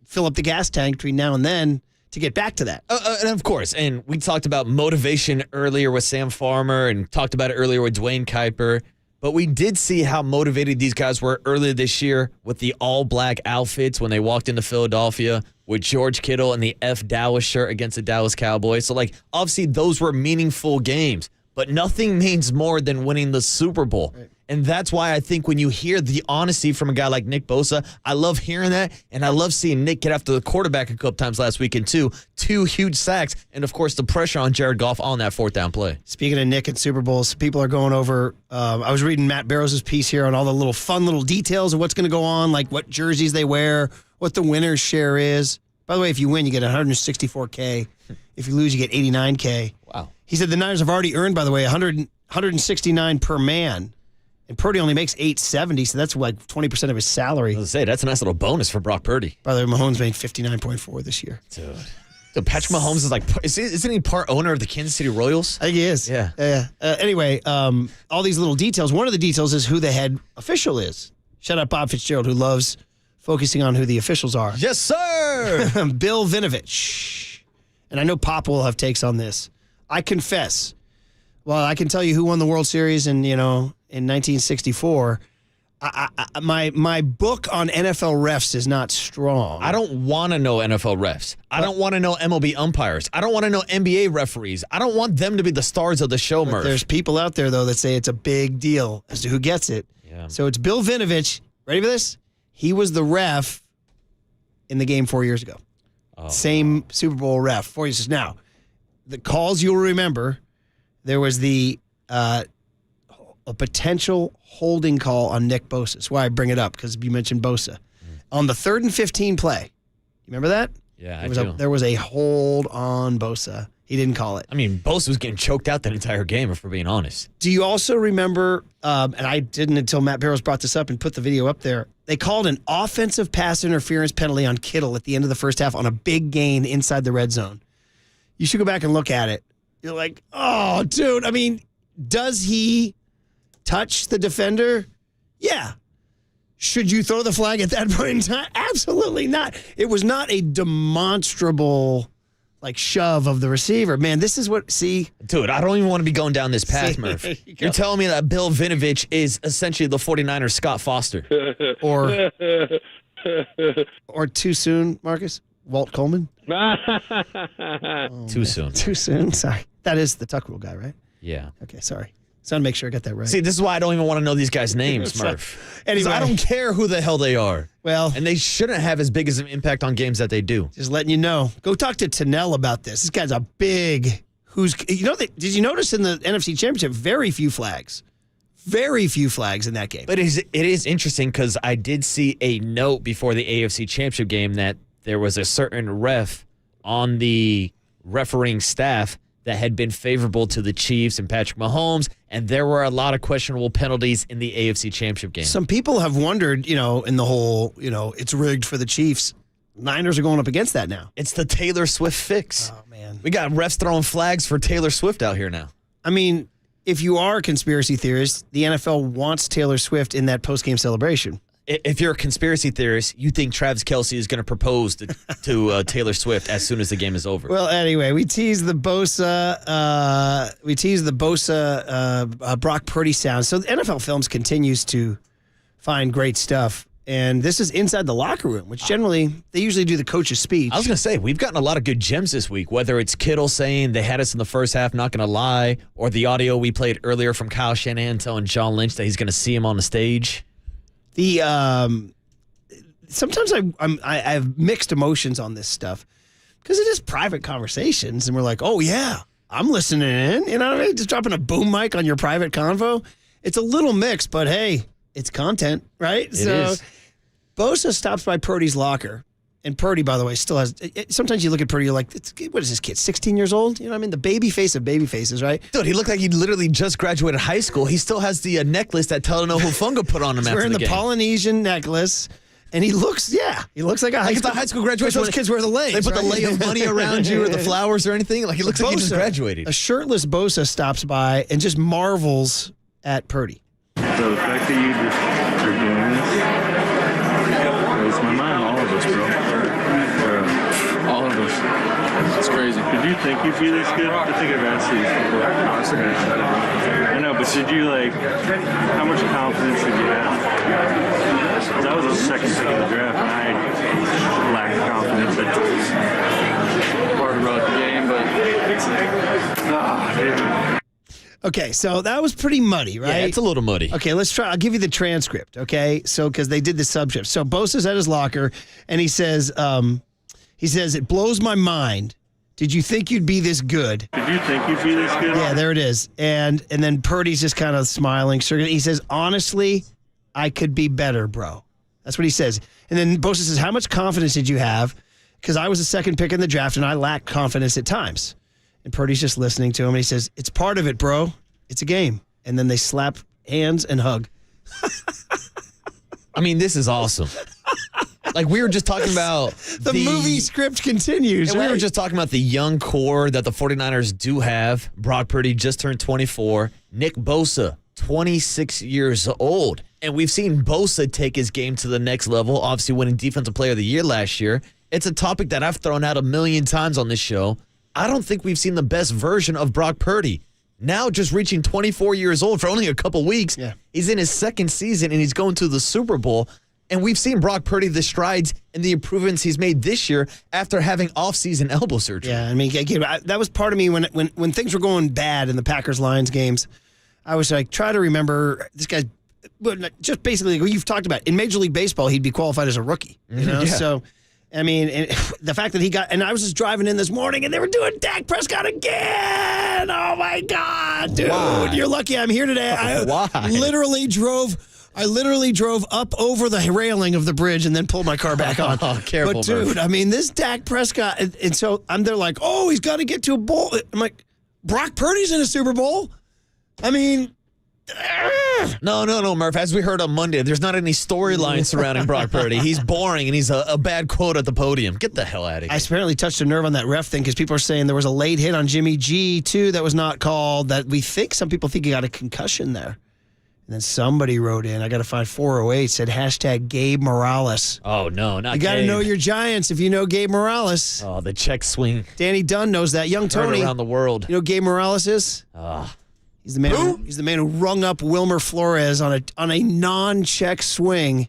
fill up the gas tank between now and then to get back to that? And of course, and we talked about motivation earlier with Sam Farmer and talked about it earlier with Dwayne Kuiper. But we did see how motivated these guys were earlier this year with the all-black outfits when they walked into Philadelphia with George Kittle and the F. Dallas shirt against the Dallas Cowboys. So, obviously those were meaningful games. But nothing means more than winning the Super Bowl. Right. And that's why I think when you hear the honesty from a guy like Nick Bosa, I love hearing that, and I love seeing Nick get after the quarterback a couple times last weekend too. 2 huge sacks, and of course the pressure on Jared Goff on that 4th down play. Speaking of Nick and Super Bowls, people are going over, I was reading Matt Barrows' piece here on all the fun little details of what's going to go on, like what jerseys they wear, what the winner's share is. By the way, if you win, you get $164K. If you lose, you get $89K. Wow. He said the Niners have already earned, by the way, $169 per man. And Purdy only makes $870, so that's like 20% of his salary. I was going to say, that's a nice little bonus for Brock Purdy. By the way, Mahomes made $59.4 this year. Dude. Patrick Mahomes is isn't he part owner of the Kansas City Royals? I think he is. Yeah. Anyway, all these little details. One of the details is who the head official is. Shout out Bob Fitzgerald, who loves focusing on who the officials are. Yes, sir. Bill Vinovich. And I know Pop will have takes on this. I confess. Well, I can tell you who won the World Series in 1964. My book on NFL refs is not strong. I don't want to know NFL refs. I don't want to know MLB umpires. I don't want to know NBA referees. I don't want them to be the stars of the show, Murph. There's people out there, though, that say it's a big deal as to who gets it. Yeah. So it's Bill Vinovich. Ready for this? He was the ref in the game 4 years ago. Same Super Bowl ref 4 years ago. Now, the calls you'll remember, there was a potential holding call on Nick Bosa. That's why I bring it up, because you mentioned Bosa. On the 3rd and 15 play. You remember that? Yeah, I do. There was a hold on Bosa. He didn't call it. I mean, Bosa was getting choked out that entire game, if we're being honest. Do you also remember, and I didn't until Matt Barrows brought this up and put the video up there, they called an offensive pass interference penalty on Kittle at the end of the first half on a big gain inside the red zone. You should go back and look at it. You're like, oh, dude. I mean, does he touch the defender? Yeah. Should you throw the flag at that point in time? Absolutely not. It was not a demonstrable shove of the receiver. Man, this is what, see? Dude, I don't even want to be going down this path, Murph. You're telling me that Bill Vinovich is essentially the 49ers Scott Foster. Or Or too soon, Marcus? Walt Coleman? Too soon. Too soon. Sorry. That is the Tuck Rule guy, right? Yeah. Okay, sorry. So I want to make sure I got that right. See, this is why I don't even want to know these guys' names, Murph. Anyway. I don't care who the hell they are. Well, and they shouldn't have as big as an impact on games that they do. Just letting you know. Go talk to Tennell about this. This guy's a big. Did you notice in the NFC Championship, very few flags? Very few flags in that game. But it is interesting because I did see a note before the AFC Championship game that there was a certain ref on the refereeing staff that had been favorable to the Chiefs and Patrick Mahomes, and there were a lot of questionable penalties in the AFC Championship game. Some people have wondered, in the whole, it's rigged for the Chiefs. Niners are going up against that now. It's the Taylor Swift fix. Oh, man. We got refs throwing flags for Taylor Swift out here now. I mean, if you are a conspiracy theorist, the NFL wants Taylor Swift in that postgame celebration. If you're a conspiracy theorist, you think Travis Kelce is going to propose to Taylor Swift as soon as the game is over. Well, anyway, we teased the Bosa, Brock Purdy sound. So the NFL Films continues to find great stuff. And this is inside the locker room, which generally, they usually do the coach's speech. I was going to say, we've gotten a lot of good gems this week, whether it's Kittle saying they had us in the first half, not going to lie, or the audio we played earlier from Kyle Shanahan telling John Lynch that he's going to see him on the stage. Sometimes I have mixed emotions on this stuff because it is private conversations, and we're like, oh yeah, I'm listening in. You know what I mean? Just dropping a boom mic on your private convo. It's a little mixed, but hey, it's content, right? It is. Bosa stops by Purdy's locker, and Purdy, by the way, still has. Sometimes you look at Purdy, you're like, what is this kid? 16 years old? You know what I mean? The baby face of baby faces, right? Dude, he looked like he literally just graduated high school. He still has the necklace that Talanoa Hufanga put on him He's after wearing the game. Polynesian necklace. And he looks like a high school graduation. Those kids wear the legs. They put right? the lei of money around you or the flowers or anything. Like he looks like he just graduated. A shirtless Bosa stops by and just marvels at Purdy. So the fact that you just are doing this blows my mind. All of us, bro. All of us. It's crazy. Did you think you'd be this good? I think I've asked you before. I know, but did you how much confidence did you have? That was the second pick of the draft, and I lacked confidence at times. Hard about the game, but Okay, so that was pretty muddy, right? Yeah, it's a little muddy. Okay, let's try. I'll give you the transcript, okay? So, because they did the subject. So, Bosa's at his locker, and he says, it blows my mind. Did you think you'd be this good? Did you think you'd be this good? Yeah, there it is. And then Purdy's just kind of smiling. He says, honestly, I could be better, bro. That's what he says. And then Bosa says, how much confidence did you have? Because I was the second pick in the draft, and I lacked confidence at times. And Purdy's just listening to him, and he says, it's part of it, bro. It's a game. And then they slap hands and hug. I mean, this is awesome. Like we were just talking about the movie script continues. And right? we were just talking about the young core that the 49ers do have. Brock Purdy just turned 24. Nick Bosa, 26 years old. And we've seen Bosa take his game to the next level, obviously winning Defensive Player of the Year last year. It's a topic that I've thrown out a million times on this show. I don't think we've seen the best version of Brock Purdy. Now just reaching 24 years old for only a couple weeks. Yeah. He's in his second season, and he's going to the Super Bowl. And we've seen Brock Purdy, the strides and the improvements he's made this year after having off-season elbow surgery. Yeah, I mean, that was part of me when things were going bad in the Packers-Lions games. I was like, try to remember this guy's just basically what you've talked about. In Major League Baseball, he'd be qualified as a rookie. You know, Yeah. So I mean, and the fact that he got, and I was just driving in this morning, and they were doing Dak Prescott again. Oh my God, dude! Why? You're lucky I'm here today. Why? I literally drove up over the railing of the bridge and then pulled my car back on. Oh, careful, but dude, Murph. I mean, this Dak Prescott, and so I'm there like, oh, he's got to get to a bowl. I'm like, Brock Purdy's in a Super Bowl. I mean. No, Murph. As we heard on Monday, there's not any storyline surrounding Brock Purdy. He's boring, and he's a bad quote at the podium. Get the hell out of here. I apparently touched a nerve on that ref thing because people are saying there was a late hit on Jimmy G, too, that was not called, that some people think he got a concussion there. And then somebody wrote in, I got to find 408, said hashtag Gabe Morales. Oh, no, not You got to Gabe. know your Giants if you know Gabe Morales. Oh, the check swing. Danny Dunn knows that. Young Tony. Heard around the world. You know who Gabe Morales is? He's the man. He's the man who rung up Wilmer Flores on a non-check swing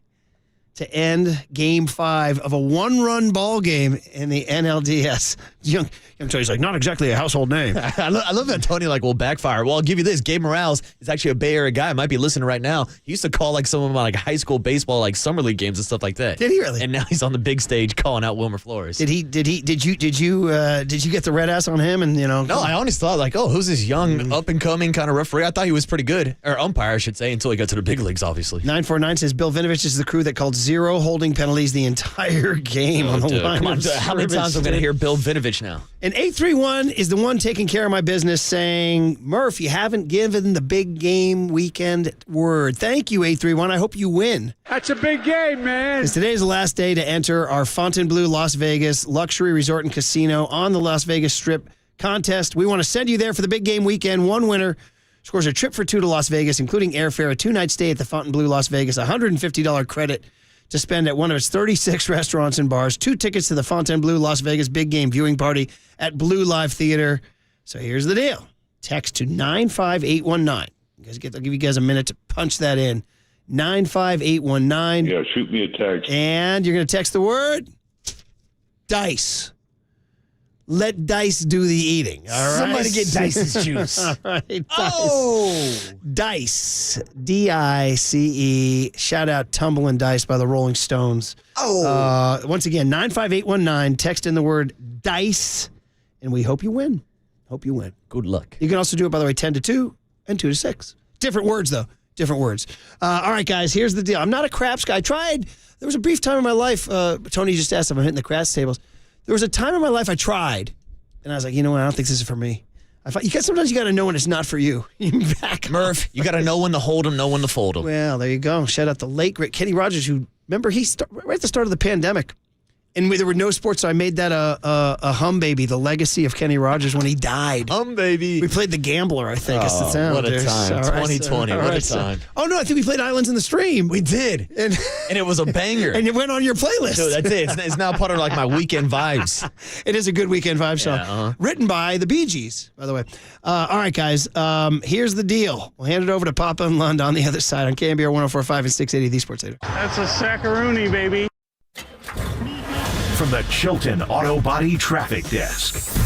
to end Game 5 of a one-run ball game in the NLDS. Young Tony's like, not exactly a household name. I love that Tony will backfire. Well, I'll give you this. Gabe Morales is actually a Bay Area guy. Might be listening right now. He used to call some of my high school baseball summer league games and stuff like that. Did he really? And now he's on the big stage calling out Wilmer Flores. Did you get the red ass on him? And No, I honestly thought who's this young up and coming kind of referee? I thought he was pretty good, or umpire I should say, until he got to the big leagues. Obviously. 949 says Bill Vinovich is the crew that called 0 holding penalties the entire game on the line. Come on, how many times am I going to hear Bill Vinovich now? And 831 is the one taking care of my business saying, Murph, you haven't given the big game weekend word. Thank you, 831. I hope you win. That's a big game, man. Because today's the last day to enter our Fontainebleau Las Vegas luxury resort and casino on the Las Vegas Strip contest. We want to send you there for the big game weekend. One winner scores a trip for 2 to Las Vegas, including airfare, a 2-night stay at the Fontainebleau Las Vegas, $150 credit to spend at one of its 36 restaurants and bars, 2 tickets to the Fontainebleau Las Vegas big game viewing party at Blue Live Theater. So here's the deal. Text to 95819. I'll give you guys a minute to punch that in. 95819. Yeah, shoot me a text. And you're going to text the word dice. Let dice do the eating. All right. Somebody get Dice's juice. All right. Dice. Dice. D-I-C-E. Shout out Tumbling Dice by the Rolling Stones. Once again, 95819. Text in the word dice, and we hope you win. Hope you win. Good luck. You can also do it, by the way, 10 to 2 and 2 to 6. Different words, though. Different words. All right, guys, here's the deal. I'm not a craps guy. I tried. There was a brief time in my life. Tony just asked if I'm hitting the craps tables. There was a time in my life I tried, and I was like, you know what? I don't think this is for me. Sometimes you got to know when it's not for you. Back Murph, you got to know when to hold them, know when to fold them. Well, there you go. Shout out the late, great Kenny Rogers, who, remember, right at the start of the pandemic, and there were no sports, so I made that a hum baby, the legacy of Kenny Rogers when he died. Hum baby. We played The Gambler, I think. It's the sound. What a time. All right, 2020, what a time. Oh, no, I think we played Islands in the Stream. We did. And it was a banger. And it went on your playlist. Dude, that's it. It's now part of my weekend vibes. It is a good weekend vibe song. Written by the Bee Gees, by the way. All right, guys. Here's the deal. We'll hand it over to Papa and Lund on the other side on KNBR 104.5 and 680, the Sports Leader. That's a sackaroonie, baby. From the Chilton Auto Body Traffic Desk.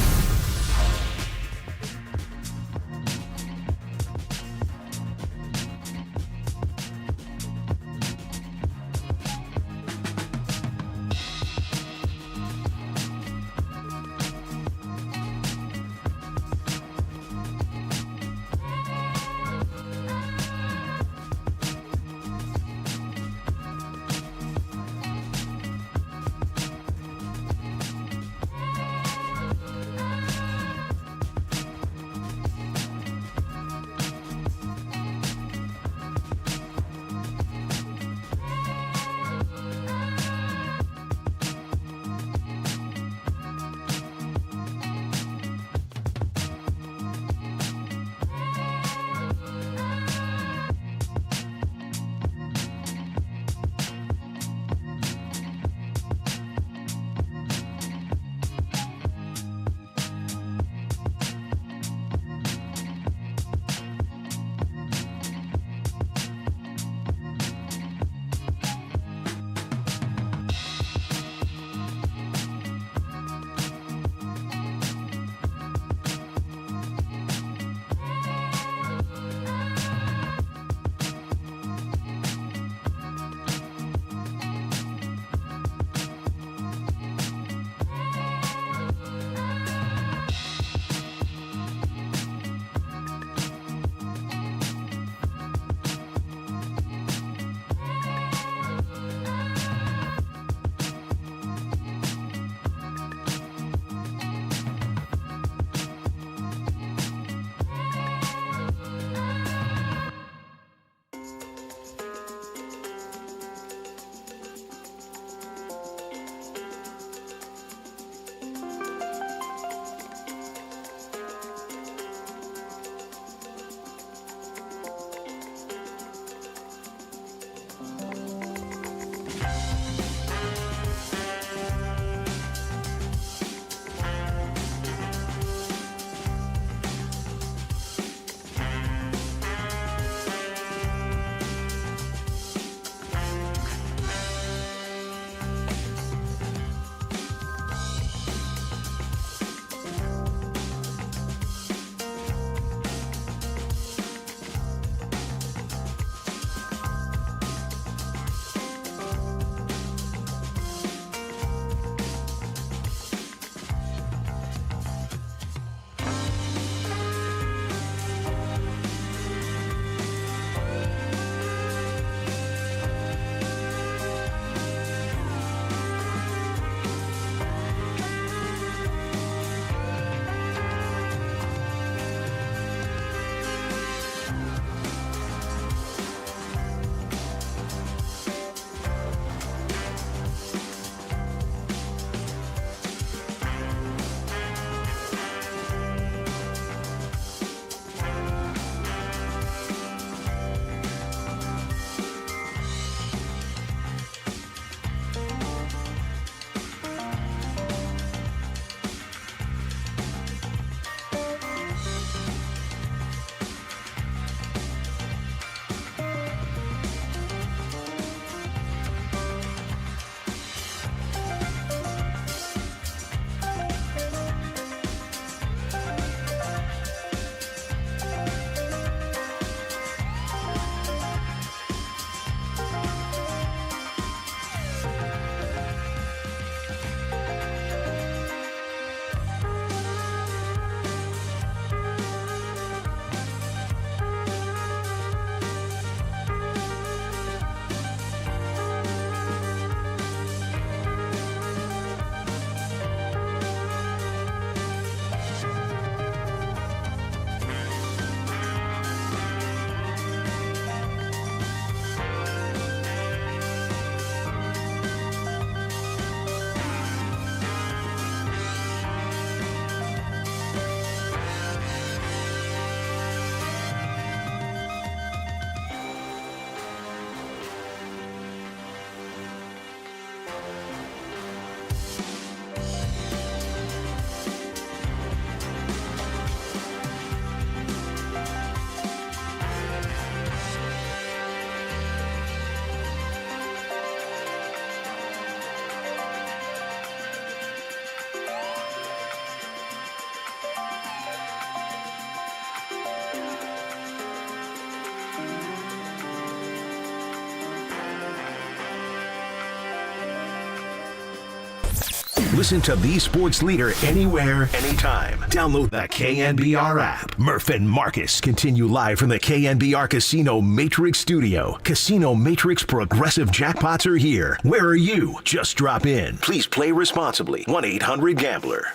Listen to the sports leader anywhere, anytime. Download the KNBR app. Murph and Marcus continue live from the KNBR Casino Matrix Studio. Casino Matrix Progressive Jackpots are here. Where are you? Just drop in. Please play responsibly. 1-800-GAMBLER.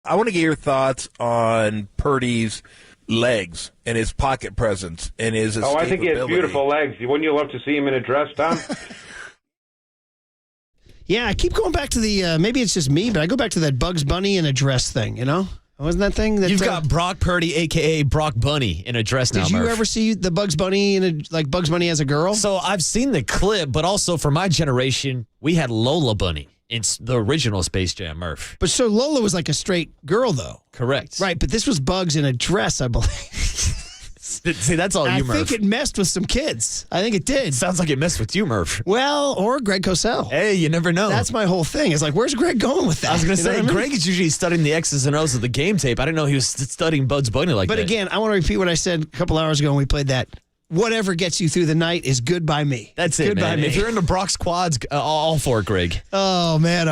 I want to get your thoughts on Purdy's legs and his pocket presence and his escapability. Oh, I think he has beautiful legs. Wouldn't you love to see him in a dress, Tom? Yeah, I keep going back to the, maybe it's just me, but I go back to that Bugs Bunny in a dress thing, you know? Wasn't that thing? That, You've got Brock Purdy, a.k.a. Brock Bunny, in a dress now, Did you Murph. ever see the Bugs Bunny, like Bugs Bunny as a girl? So I've seen the clip, but also for my generation, we had Lola Bunny in the original Space Jam, Murph. But so Lola was like a straight girl, though. Correct. Right, but this was Bugs in a dress, I believe. See, that's all you, Murph. I think it messed with some kids. I think it did. Sounds like it messed with you, Murph. Well, or Greg Cosell. Hey, you never know. That's my whole thing. It's like, where's Greg going with that? I was going to say, what I mean? Greg is usually studying the X's and O's of the game tape. I didn't know he was studying Bugs Bunny like that. But again, I want to repeat what I said a couple hours ago when we played that. Whatever gets you through the night is good by me. That's it, good man. By me. If you're into Brock's quads, all for it, Greg. Oh, man.